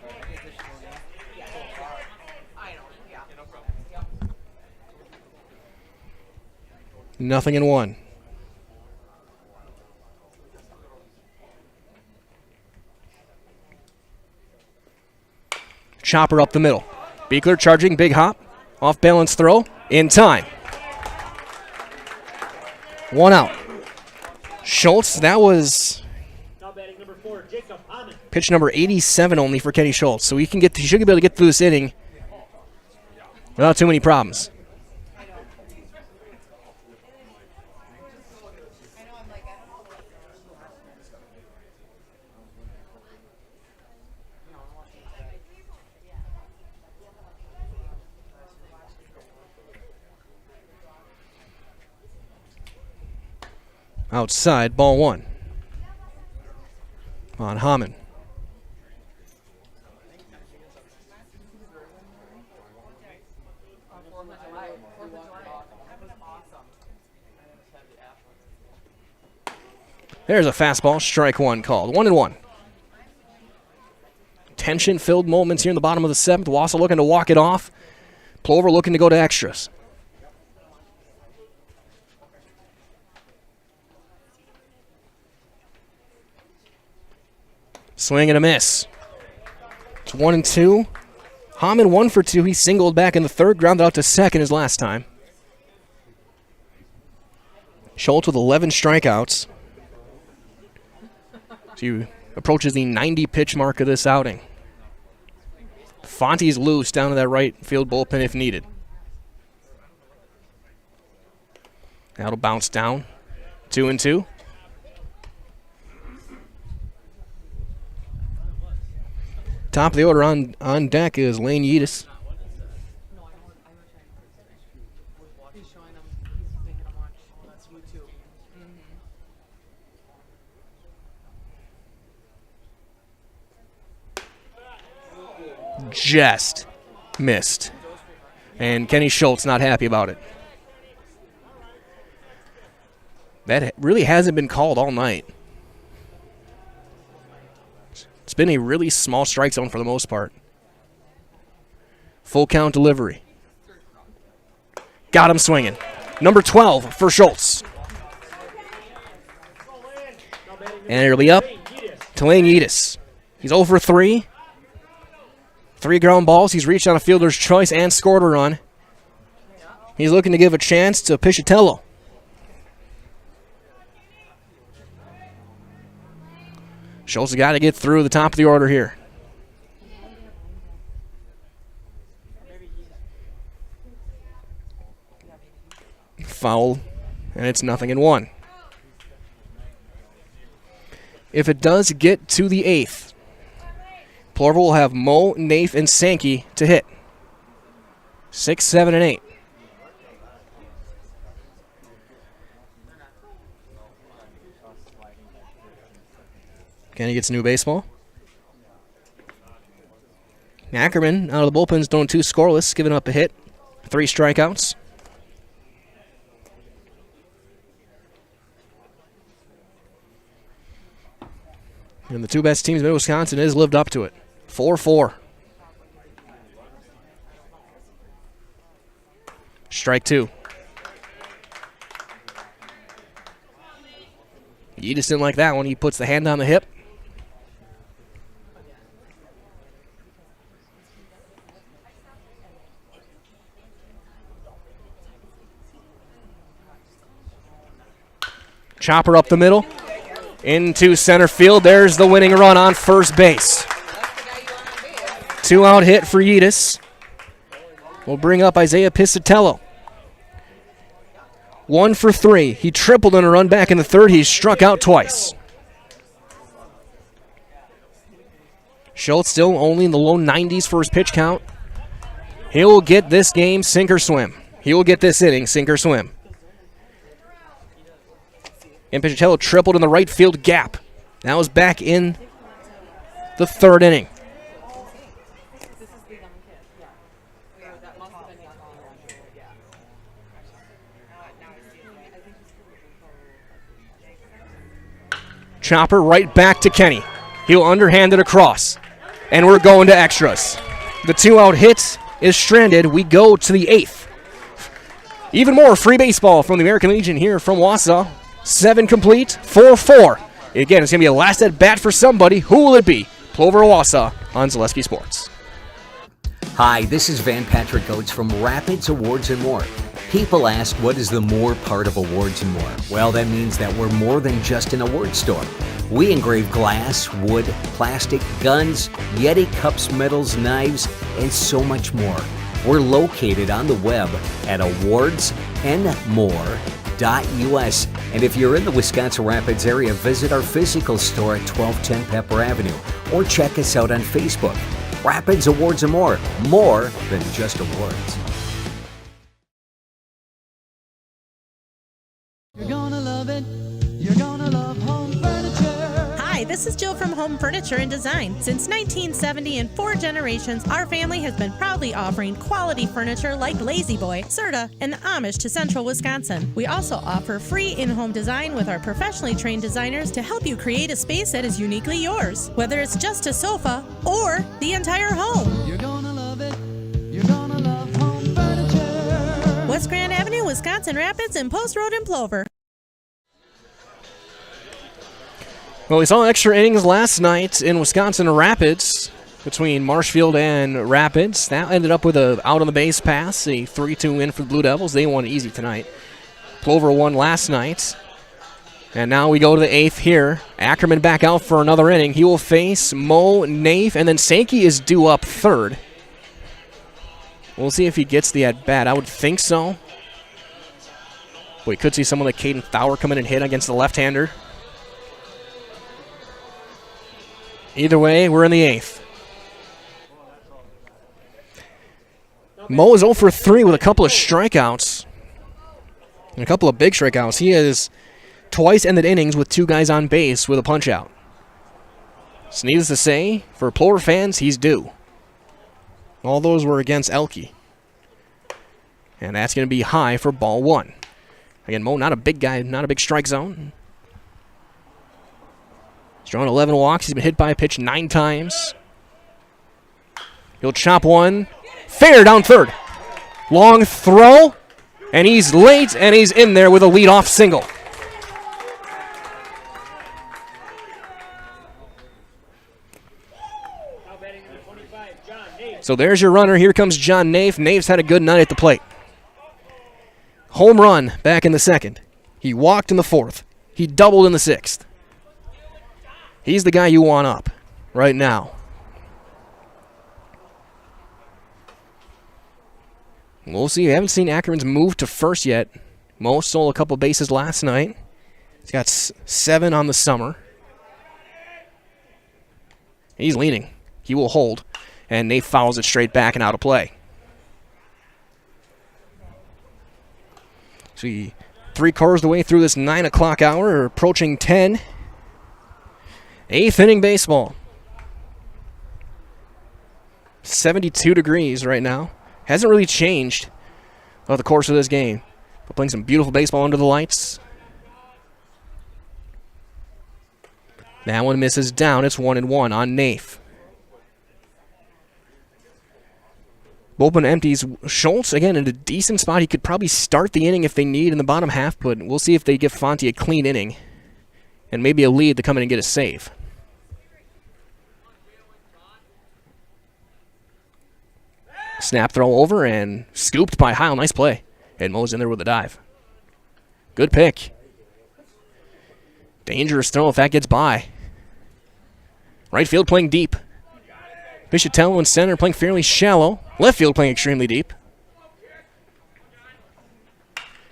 Nothing in 1. Chopper up the middle. Beekler charging, big hop. Off balance throw. In time. 1 out. Schultz, that was pitch number 87 only for Kenny Schultz. So he should be able to get through this inning without too many problems. Outside, ball 1 on Hamann. There's a fastball, strike 1 called. 1-1. Tension-filled moments here in the bottom of the 7th. Wausau looking to walk it off. Plover looking to go to extras. Swing and a miss. It's 1-2. Hamann 1 for 2. He singled back in the 3rd, grounded out to 2nd his last time. Schultz with 11 strikeouts. So he approaches the 90 pitch mark of this outing. Fonte's loose down to that right field bullpen if needed. That'll bounce down. 2-2. Top of the order on deck is Lane Yedis. Just missed. And Kenny Schultz not happy about it. That really hasn't been called all night. It's been a really small strike zone for the most part. Full count delivery. Got him swinging. Number 12 for Schultz. And it'll be up to Lane Yedis. He's 0 for 3. 3 ground balls. He's reached on a fielder's choice and scored a run. He's looking to give a chance to Piscitello. Schultz has got to get through the top of the order here. Foul, and it's 0-1. If it does get to the 8th, Plover will have Moe, Naif, and Sankey to hit. 6, 7, and 8. Kenny gets a new baseball. Ackerman out of the bullpen's thrown 2 scoreless, giving up a hit. 3 strikeouts. And the 2 best teams in Wisconsin has lived up to it. 4-4. Strike 2. Yetis didn't like that one. He puts the hand on the hip. Chopper up the middle. Into center field. There's the winning run on first base. 2-out hit for Yetis. We'll bring up Isaiah Piscitello. 1 for 3. He tripled in a run back in the third. He struck out twice. Schultz still only in the low 90s for his pitch count. He'll get this game sink or swim. He will get this inning sink or swim. And Piscitello tripled in the right field gap. That was back in the third inning. Chopper right back to Kenny. He'll underhand it across. And we're going to extras. The 2-out hit is stranded. We go to the 8th. Even more free baseball from the American Legion here from Wausau. 7 complete, 4-4. Again, it's going to be a last at bat for somebody. Who will it be? Plover or Wausau on Zaleski Sports. Hi, this is Van Patrick Oates from Rapids Awards and More. People ask, what is the more part of Awards and More? Well, that means that we're more than just an award store. We engrave glass, wood, plastic, guns, Yeti cups, medals, knives, and so much more. We're located on the web at awardsandmore.us. And if you're in the Wisconsin Rapids area, visit our physical store at 1210 Pepper Avenue or check us out on Facebook. Rapids Awards and More than just awards. You're gonna love it. You're gonna love home furniture. Hi, this is Jill from Home Furniture and Design. Since 1970 and 4 generations, our family has been proudly offering quality furniture like Lazy Boy, Serta, and Amish to Central Wisconsin. We also offer free in-home design with our professionally trained designers to help you create a space that is uniquely yours, whether it's just a sofa or the entire home. You're gonna love it. You're gonna love home furniture. West Grand Avenue, Wisconsin Rapids, and Post Road in Plover. Well, we saw extra innings last night in Wisconsin Rapids between Marshfield and Rapids. That ended up with a out on the base pass, a 3-2 win for the Blue Devils. They won easy tonight. Plover won last night. And now we go to the 8th here. Ackerman back out for another inning. He will face Mo, Naif, and then Sankey is due up third. We'll see if he gets the at-bat. I would think so. We could see someone like Caden Thauer come in and hit against the left-hander. Either way, we're in the 8th. Mo is 0 for 3 with a couple of strikeouts. And a couple of big strikeouts. He has twice ended innings with 2 guys on base with a punch-out. So needless to say, for Plover fans, he's due. All those were against Elke. And that's going to be high for ball 1. Again, Mo, not a big guy, not a big strike zone. He's drawn 11 walks. He's been hit by a pitch 9 times. He'll chop one. Fair down third. Long throw. And he's late, and he's in there with a leadoff single. So there's your runner. Here comes John Naif. Naif's had a good night at the plate. Home run back in the 2nd. He walked in the 4th. He doubled in the 6th. He's the guy you want up right now. We'll see. We haven't seen Ackerman's move to first yet. Mo stole a couple bases last night. He's got 7 on the summer. He's leaning. He will hold. And Nate fouls it straight back and out of play. So 3/4 of the way through this 9 o'clock hour, approaching 10. 8th inning baseball. 72 degrees right now. Hasn't really changed over the course of this game. But playing some beautiful baseball under the lights. That one misses down. It's 1-1 on Naif. Bullpen empties. Schultz, again, in a decent spot. He could probably start the inning if they need in the bottom half, but we'll see if they give Fonte a clean inning. and maybe a lead to come in and get a save. Snap throw over and scooped by Heil. Nice play. And Mo's in there with a dive. Good pick. Dangerous throw if that gets by. Right field playing deep. Pichatello in center playing fairly shallow. Left field playing extremely deep.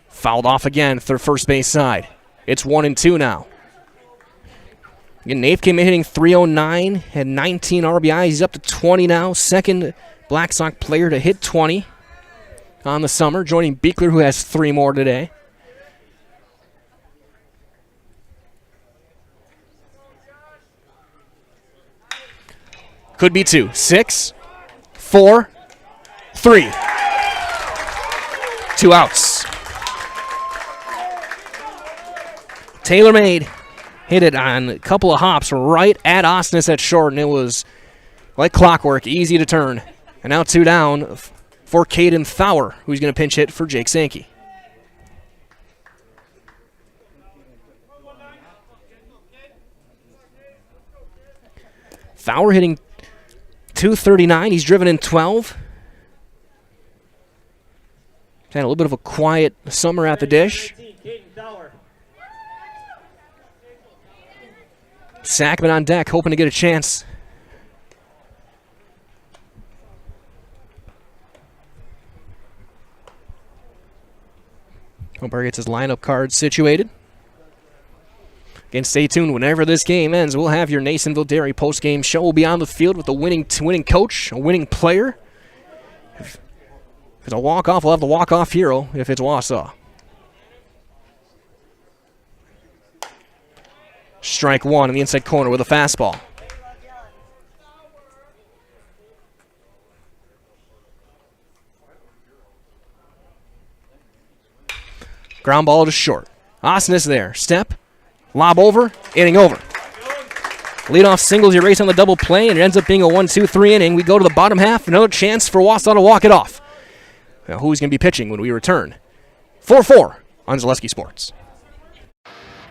Fouled off again, first base side. It's 1-2 now. Again, Nafe came in hitting .309, had 19 RBIs. He's up to 20 now. Second Black Sox player to hit 20 on the summer, joining Beekler, who has 3 more today. Could be 2. 6, 4, 3. 2 outs. TaylorMade hit it on a couple of hops right at Osnes at short, and it was like clockwork, easy to turn. And now 2 down for Caden Thauer, who's going to pinch hit for Jake Sankey. Thauer hitting .239. He's driven in 12. Had a little bit of a quiet summer at the dish. Sackman on deck, hoping to get a chance. Umpire gets his lineup card situated. Again, stay tuned. Whenever this game ends, we'll have your Nasonville Dairy post-game show. We'll be on the field with a winning coach, a winning player. If it's a walk-off, we'll have the walk-off hero if it's Wausau. Strike 1 in the inside corner with a fastball. Ground ball to short. Osnes there. Step. Lob over. Inning over. Leadoff singles erase on the double play, and it ends up being a 1-2-3 inning. We go to the bottom half. Another chance for Wausau to walk it off. Now, who's going to be pitching when we return? 4-4 on Zaleski Sports.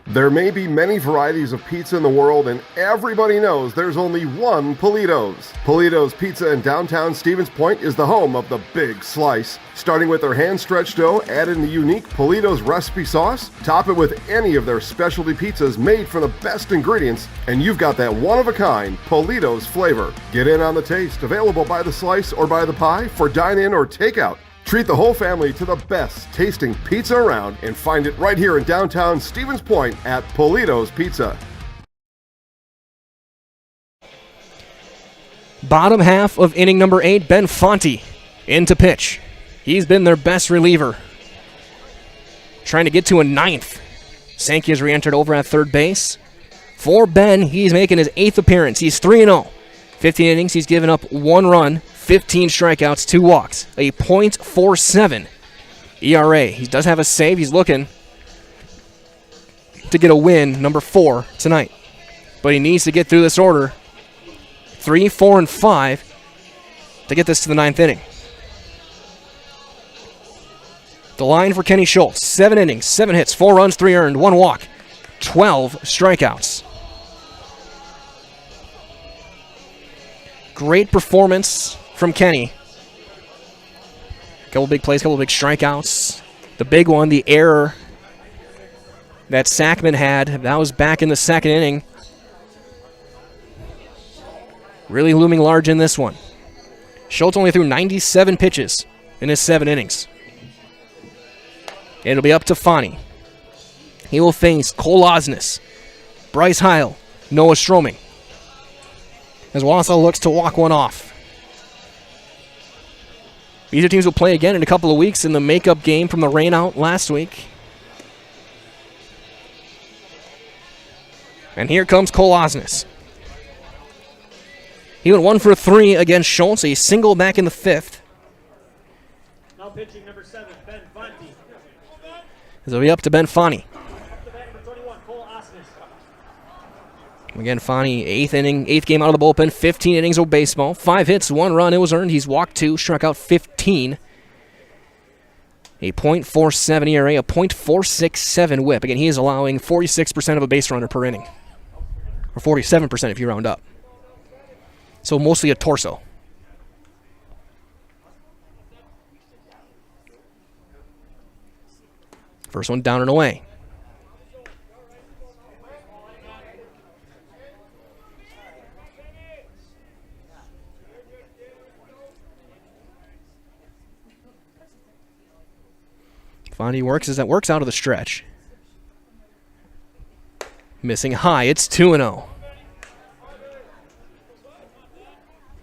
There may be many varieties of pizza in the world, and everybody knows there's only one Polito's. Polito's Pizza in downtown Stevens Point is the home of the big slice. Starting with their hand-stretched dough, add in the unique Polito's recipe sauce, top it with any of their specialty pizzas made from the best ingredients, and you've got that one-of-a-kind Polito's flavor. Get in on the taste, available by the slice or by the pie for dine-in or takeout. Treat the whole family to the best tasting pizza around and find it right here in downtown Stevens Point at Polito's Pizza. Bottom half of inning number 8, Ben Fonte in to pitch. He's been their best reliever. Trying to get to a 9th. Sankey has re-entered over at third base. For Ben, he's making his 8th appearance. He's 3-0. 15 innings, he's given up 1 run, 15 strikeouts, 2 walks, a .47 ERA. He does have a save. He's looking to get a win, number 4, tonight. But he needs to get through this order. 3, 4, and 5 to get this to the 9th inning. The line for Kenny Schultz, 7 innings, 7 hits, 4 runs, 3 earned, 1 walk, 12 strikeouts. Great performance from Kenny. Couple big plays, couple big strikeouts. The big one, the error that Sackman had, that was back in the 2nd inning. Really looming large in this one. Schultz only threw 97 pitches in his 7 innings. It'll be up to Fonte. He will face Cole Osnes, Bryce Heil, Noah Stroming, as Wausau looks to walk one off. These two teams will play again in a couple of weeks in the makeup game from the rainout last week. And here comes Cole Osnes. He went 1 for 3 against Schultz, a single back in the 5th. Now pitching number 7, Ben Fonte. It'll be up to Ben Fonte. Again, Fonte, 8th inning, 8th game out of the bullpen, 15 innings of baseball, 5 hits, 1 run, it was earned. He's walked 2, struck out 15. A .47 ERA, a .467 whip. Again, he is allowing 46% of a base runner per inning. Or 47% if you round up. So mostly a torso. First one down and away. Fondy works as that works out of the stretch. Missing high. It's 2-0.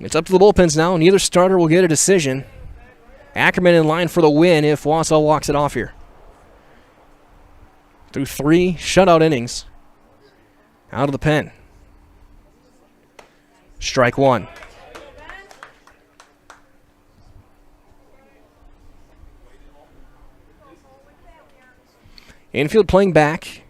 It's up to the bullpens now. Neither starter will get a decision. Ackerman in line for the win if Wausau walks it off here. Through 3 shutout innings. Out of the pen. Strike 1. Infield playing back.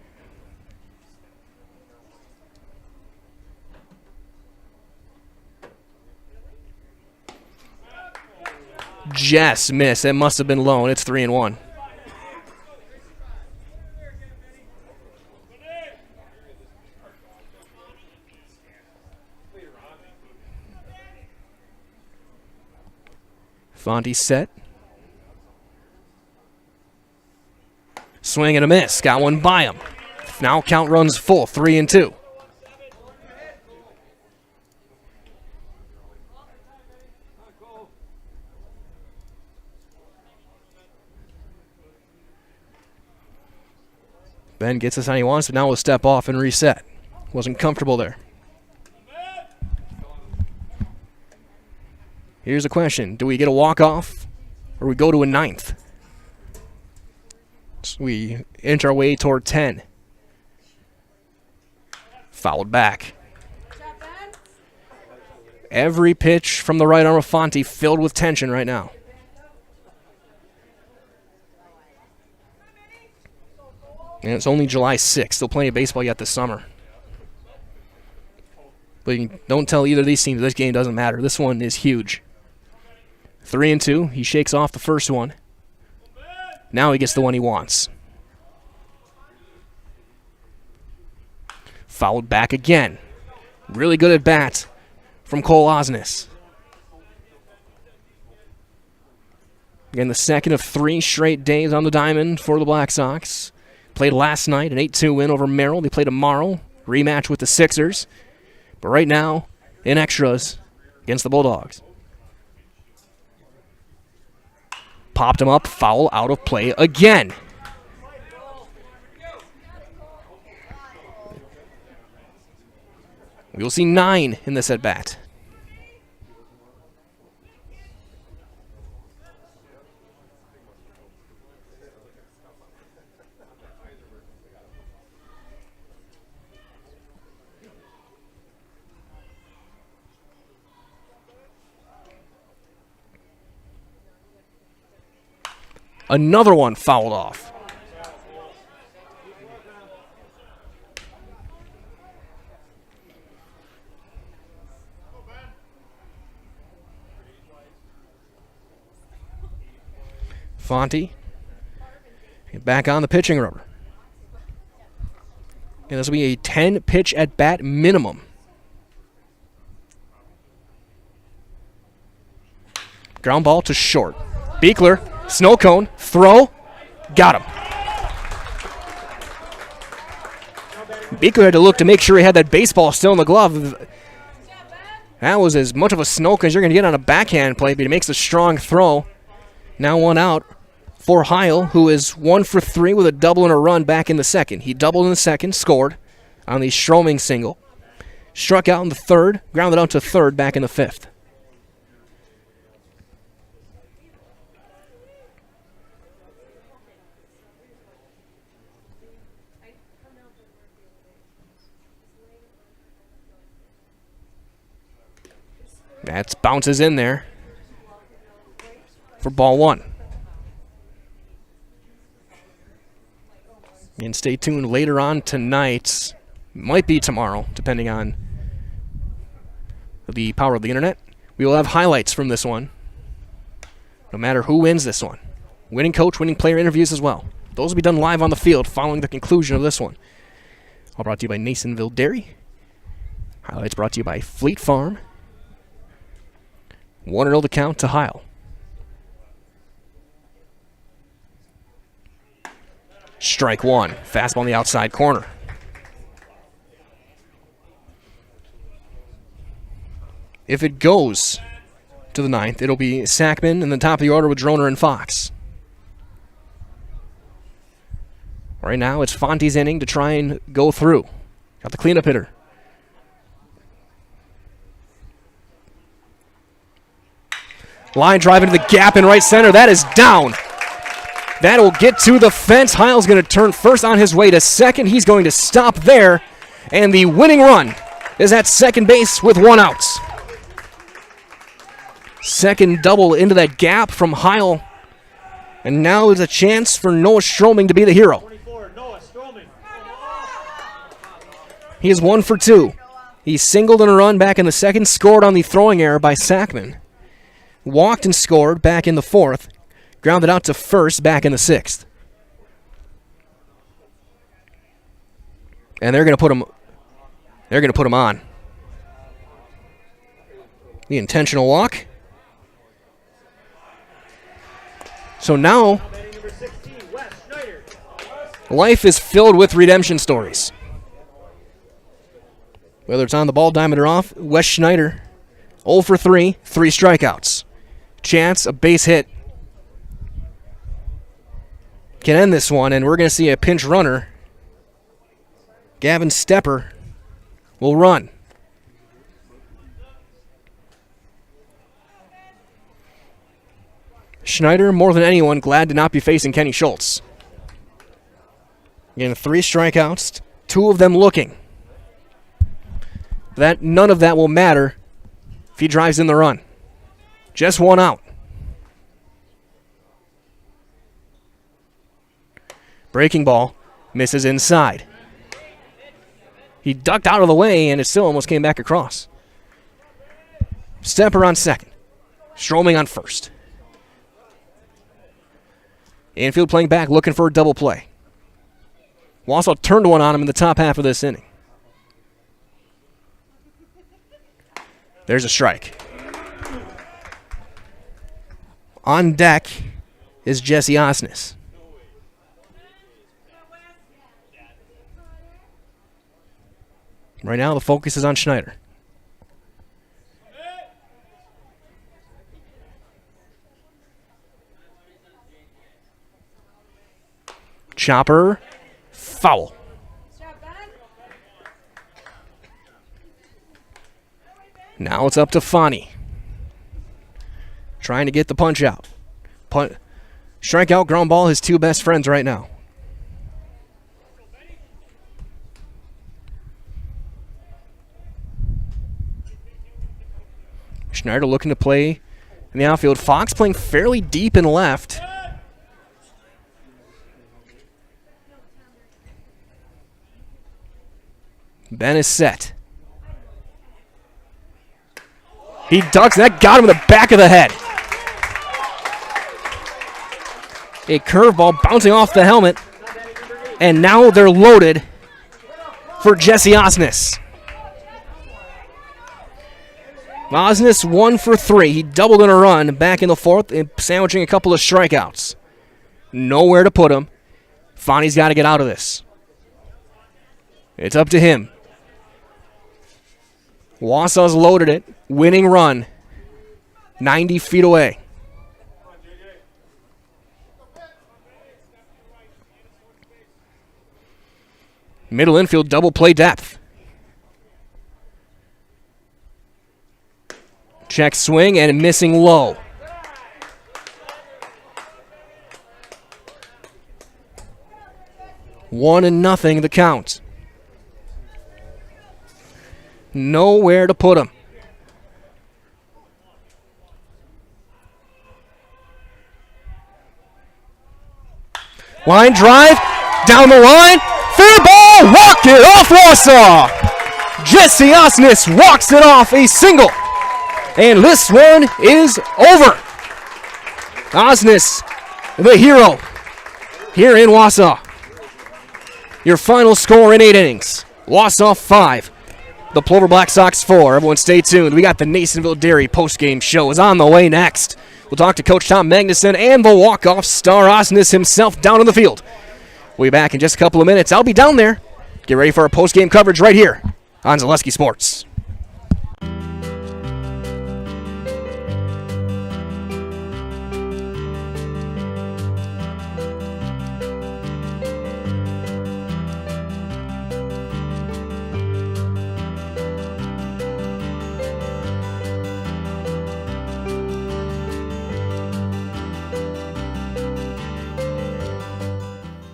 Just miss. It must have been lone. It's 3-1. Fonte set. Swing and a miss. Got one by him. Now count runs full. 3-2. Ben gets us how he wants, but now we'll step off and reset. Wasn't comfortable there. Here's a question. Do we get a walk-off or we go to a 9th? So we inch our way toward 10. Fouled back. Every pitch from the right arm of Fonte filled with tension right now. And it's only July 6th. Still plenty of baseball yet this summer. But don't tell either of these teams this game doesn't matter. This one is huge. 3-2. He shakes off the first one. Now he gets the one he wants. Fouled back again. Really good at bat from Cole Osnes. Again, the second of 3 straight days on the diamond for the Black Sox. Played last night, an 8-2 win over Merrill. They play tomorrow, rematch with the Sixers. But right now, in extras, against the Bulldogs. Popped him up, foul out of play again. We will see 9 in this at-bat. Another one fouled off. Fonte back on the pitching rubber. And this will be a 10-pitch at-bat minimum. Ground ball to short. Beekler, snow cone, throw, got him. Beekler had to look to make sure he had that baseball still in the glove. That was as much of a snow cone as you're going to get on a backhand play, but he makes a strong throw. Now one out for Heil, who is 1 for 3 with a double and a run back in the second. He doubled in the second, scored on the Stroming single. Struck out in the third, grounded out to third back in the fifth. That bounces in there for ball 1. And stay tuned later on tonight. Might be tomorrow, depending on the power of the internet. We will have highlights from this one, no matter who wins this one. winning coach, winning player interviews as well. Those will be done live on the field following the conclusion of this one. All brought to you by Nasonville Dairy. Highlights brought to you by Fleet Farm. 1-0 the count to Heil. Strike one. Fastball on the outside corner. If it goes to the ninth, it'll be Sackman in the top of the order with Droner and Fox. Right now, it's Fonte's inning to try and go through. Got the cleanup hitter. Line drive into the gap in right center. That is down. That'll get to the fence. Heil's going to turn first on his way to second. He's going to stop there. And the winning run is at second base with 1 out. Second double into that gap from Heil. And now there's a chance for Noah Stroming to be the hero. He is 1 for 2. He singled in a run back in the second, scored on the throwing error by Sackman. Walked and scored back in the fourth. Grounded out to first back in the sixth. And they're going to put him on. The intentional walk. So now life is filled with redemption stories. Whether it's on the ball, diamond, or off, Wes Schneider 0 for 3, 3 strikeouts. Chance, a base hit, can end this one, and we're going to see a pinch runner. Gavin Stepper will run. Schneider, more than anyone, glad to not be facing Kenny Schultz. Again, 3 strikeouts, 2 of them looking. None of that will matter if he drives in the run. Just 1 out. Breaking ball, misses inside. He ducked out of the way, and it still almost came back across. Stepper on second. Stroming on first. Infield playing back, looking for a double play. Wausau turned one on him in the top half of this inning. There's a strike. On deck is Jesse Osnes. Right now, the focus is on Schneider. Chopper, foul. Now it's up to Fani. Trying to get the punch out. Strikeout, ground ball, his 2 best friends right now. Schneider looking to play in the outfield. Fox playing fairly deep in left. Ben is set. He ducks, and that got him in the back of the head. A curveball bouncing off the helmet. And now they're loaded for Jesse Osnes. Osnes 1 for 3. He doubled in a run back in the fourth, and sandwiching a couple of strikeouts. Nowhere to put him. Fani's got to get out of this. It's up to him. Wausau's loaded it. Winning run. 90 feet away. Middle infield double play depth. Check swing and missing low. One and nothing the count. Nowhere to put him. Line drive, down the line, fair ball, walk it off Wausau. Jesse Osnes walks it off, a single. And this one is over. Osnes the hero here in Wausau. Your final score in 8 innings, Wausau 5, the Plover Black Sox 4. Everyone stay tuned. We got the Nasonville Dairy postgame show is on the way next. We'll talk to Coach Tom Magnuson and the walk-off star Osnes himself down on the field. We'll be back in just a couple of minutes. I'll be down there. Get ready for our postgame coverage right here on Zaleski Sports.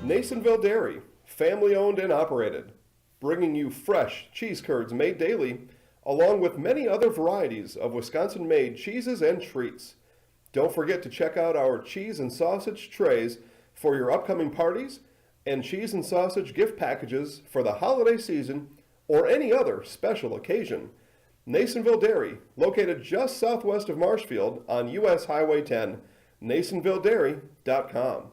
Nasonville Dairy, family owned and operated, bringing you fresh cheese curds made daily, along with many other varieties of Wisconsin-made cheeses and treats. Don't forget to check out our cheese and sausage trays for your upcoming parties and cheese and sausage gift packages for the holiday season or any other special occasion. Nasonville Dairy, located just southwest of Marshfield on US Highway 10, NasonvilleDairy.com.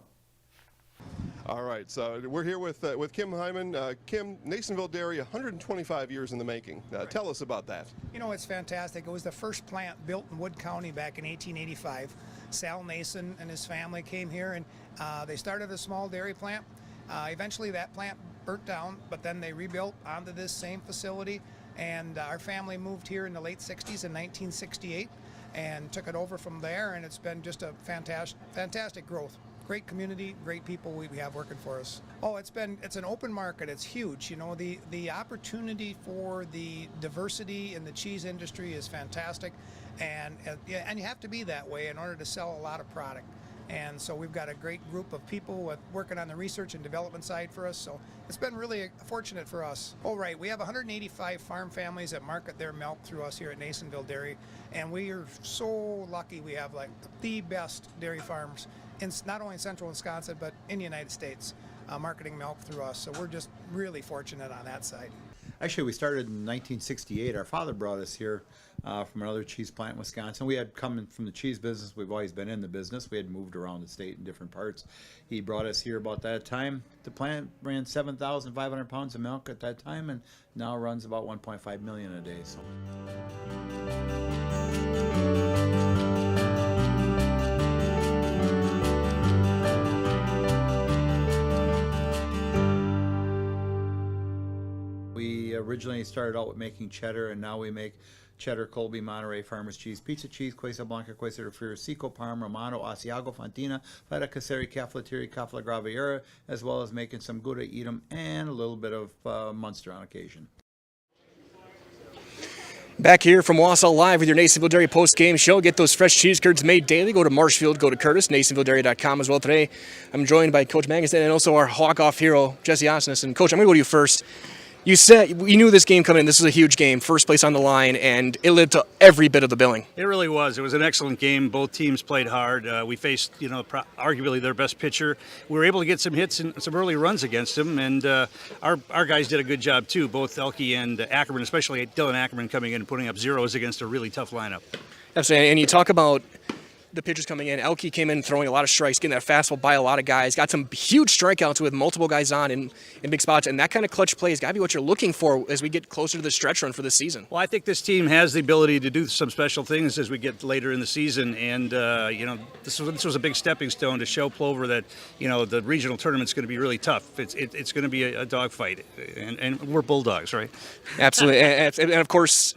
All right, so we're here with Kim Hyman. Kim, Nasonville Dairy, 125 years in the making. Tell us about that. You know, it's fantastic. It was the first plant built in Wood County back in 1885. Sal Nason and his family came here, and they started a small dairy plant. Eventually that plant burnt down, but then they rebuilt onto this same facility, and our family moved here in the late 60s in 1968 and took it over from there, and it's been just a fantastic growth. Great community, great people we have working for us. Oh, it's an open market. It's huge. You know, the opportunity for the diversity in the cheese industry is fantastic, and you have to be that way in order to sell a lot of product. And so we've got a great group of people working on the research and development side for us. So it's been really fortunate for us. Oh, right. We have 185 farm families that market their milk through us here at Nasonville Dairy. And we are so lucky we have like the best dairy farms in not only in central Wisconsin, but in the United States, marketing milk through us. So we're just really fortunate on that side. Actually, we started in 1968. Our father brought us here from another cheese plant in Wisconsin. We had come from the cheese business. We've always been in the business. We had moved around the state in different parts. He brought us here about that time. The plant ran 7,500 pounds of milk at that time, and now runs about 1.5 million a day. So. We originally started out with making cheddar, and now we make cheddar, Colby, Monterey, Farmers Cheese, Pizza Cheese, Quesa Blanca, Quesa de Friar, Seco, Parma, Romano, Asiago, Fontina, Feta Caseri, Cafflettieri, Cafla Graviera, as well as making some Gouda Edam and a little bit of Munster on occasion. Back here from Wausau Live with your Nasonville Dairy post-game show. Get those fresh cheese curds made daily. Go to Marshfield, go to Curtis, NasonvilleDairy.com as well. Today, I'm joined by Coach Magnuson and also our Hawk-Off hero, Jesse Osnes. And Coach, I'm going to go to you first. You said you knew this game coming in. This was a huge game, first place on the line, and it lived to every bit of the billing. It really was. It was an excellent game. Both teams played hard. We faced, arguably their best pitcher. We were able to get some hits and some early runs against him, and our guys did a good job too. Both Elke and Ackerman, especially Dylan Ackerman, coming in and putting up zeros against a really tough lineup. Absolutely, and you talk about the pitchers coming in. Elke came in throwing a lot of strikes, getting that fastball by a lot of guys. Got some huge strikeouts with multiple guys on in big spots, and that kind of clutch play has got to be what you're looking for as we get closer to the stretch run for this season. Well, I think this team has the ability to do some special things as we get later in the season, and this was a big stepping stone to show Plover that the regional tournament's going to be really tough. It's going to be a dogfight, and we're Bulldogs, right? Absolutely, and of course.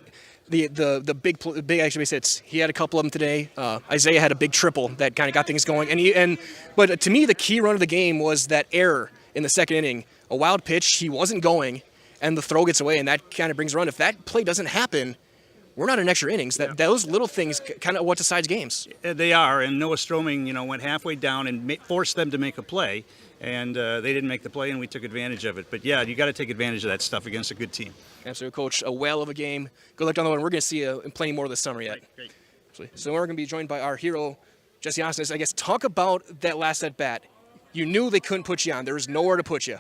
The big extra base hits. He had a couple of them today. Isaiah had a big triple that kind of got things going. But to me, the key run of the game was that error in the second inning. A wild pitch, he wasn't going, and the throw gets away, and that kind of brings a run. If that play doesn't happen, we're not in extra innings. Those little things kind of what decides games. They are, and Noah Stroming, went halfway down and forced them to make a play, and they didn't make the play, and we took advantage of it. But yeah, you got to take advantage of that stuff against a good team. Absolutely, Coach. A whale of a game. Good luck down the road. We're going to see you plenty more this summer yet. Great. So we're going to be joined by our hero, Jesse Osnes. I guess talk about that last at bat. You knew they couldn't put you on. There was nowhere to put you.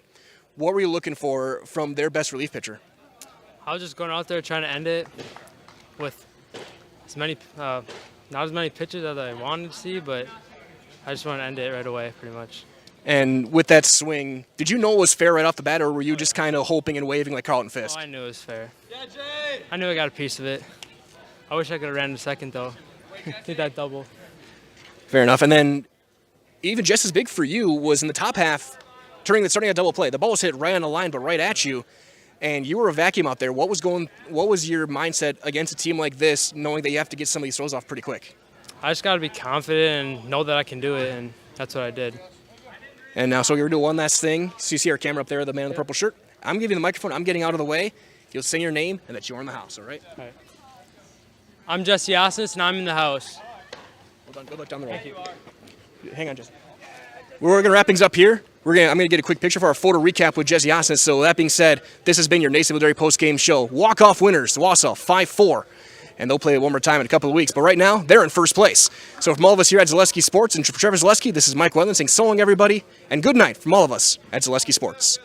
What were you looking for from their best relief pitcher? I was just going out there trying to end it with not as many pitches as I wanted to see, but I just want to end it right away, pretty much. And with that swing, did you know it was fair right off the bat, or were you just kind of hoping and waving like Carlton Fisk? Oh, I knew it was fair. I knew I got a piece of it. I wish I could have ran to second, though. Did that double. Fair enough. And then even just as big for you was in the top half, starting a double play. The ball was hit right on the line, but right at you, and you were a vacuum out there. What was your mindset against a team like this, knowing that you have to get some of these throws off pretty quick? I just got to be confident and know that I can do it, and that's what I did. And now, so we're going to do one last thing. So you see our camera up there, the man in the purple shirt. I'm giving you the microphone. I'm getting out of the way. You'll say your name and that you are in the house, all right? All right. I'm Jesse Osnes, and I'm in the house. Hold on. Good luck down the road. Thank you. Hang on, Jesse. We're going to wrap things up here. I'm going to get a quick picture for our photo recap with Jesse Osnes. So that being said, this has been your Nasonville Dairy post-game show. Walk-off winners, Wausau, 5-4. And they'll play it one more time in a couple of weeks. But right now, they're in first place. So from all of us here at Zaleski Sports and Trevor Zaleski, this is Mike Wetland saying so long, everybody, and good night from all of us at Zaleski Sports.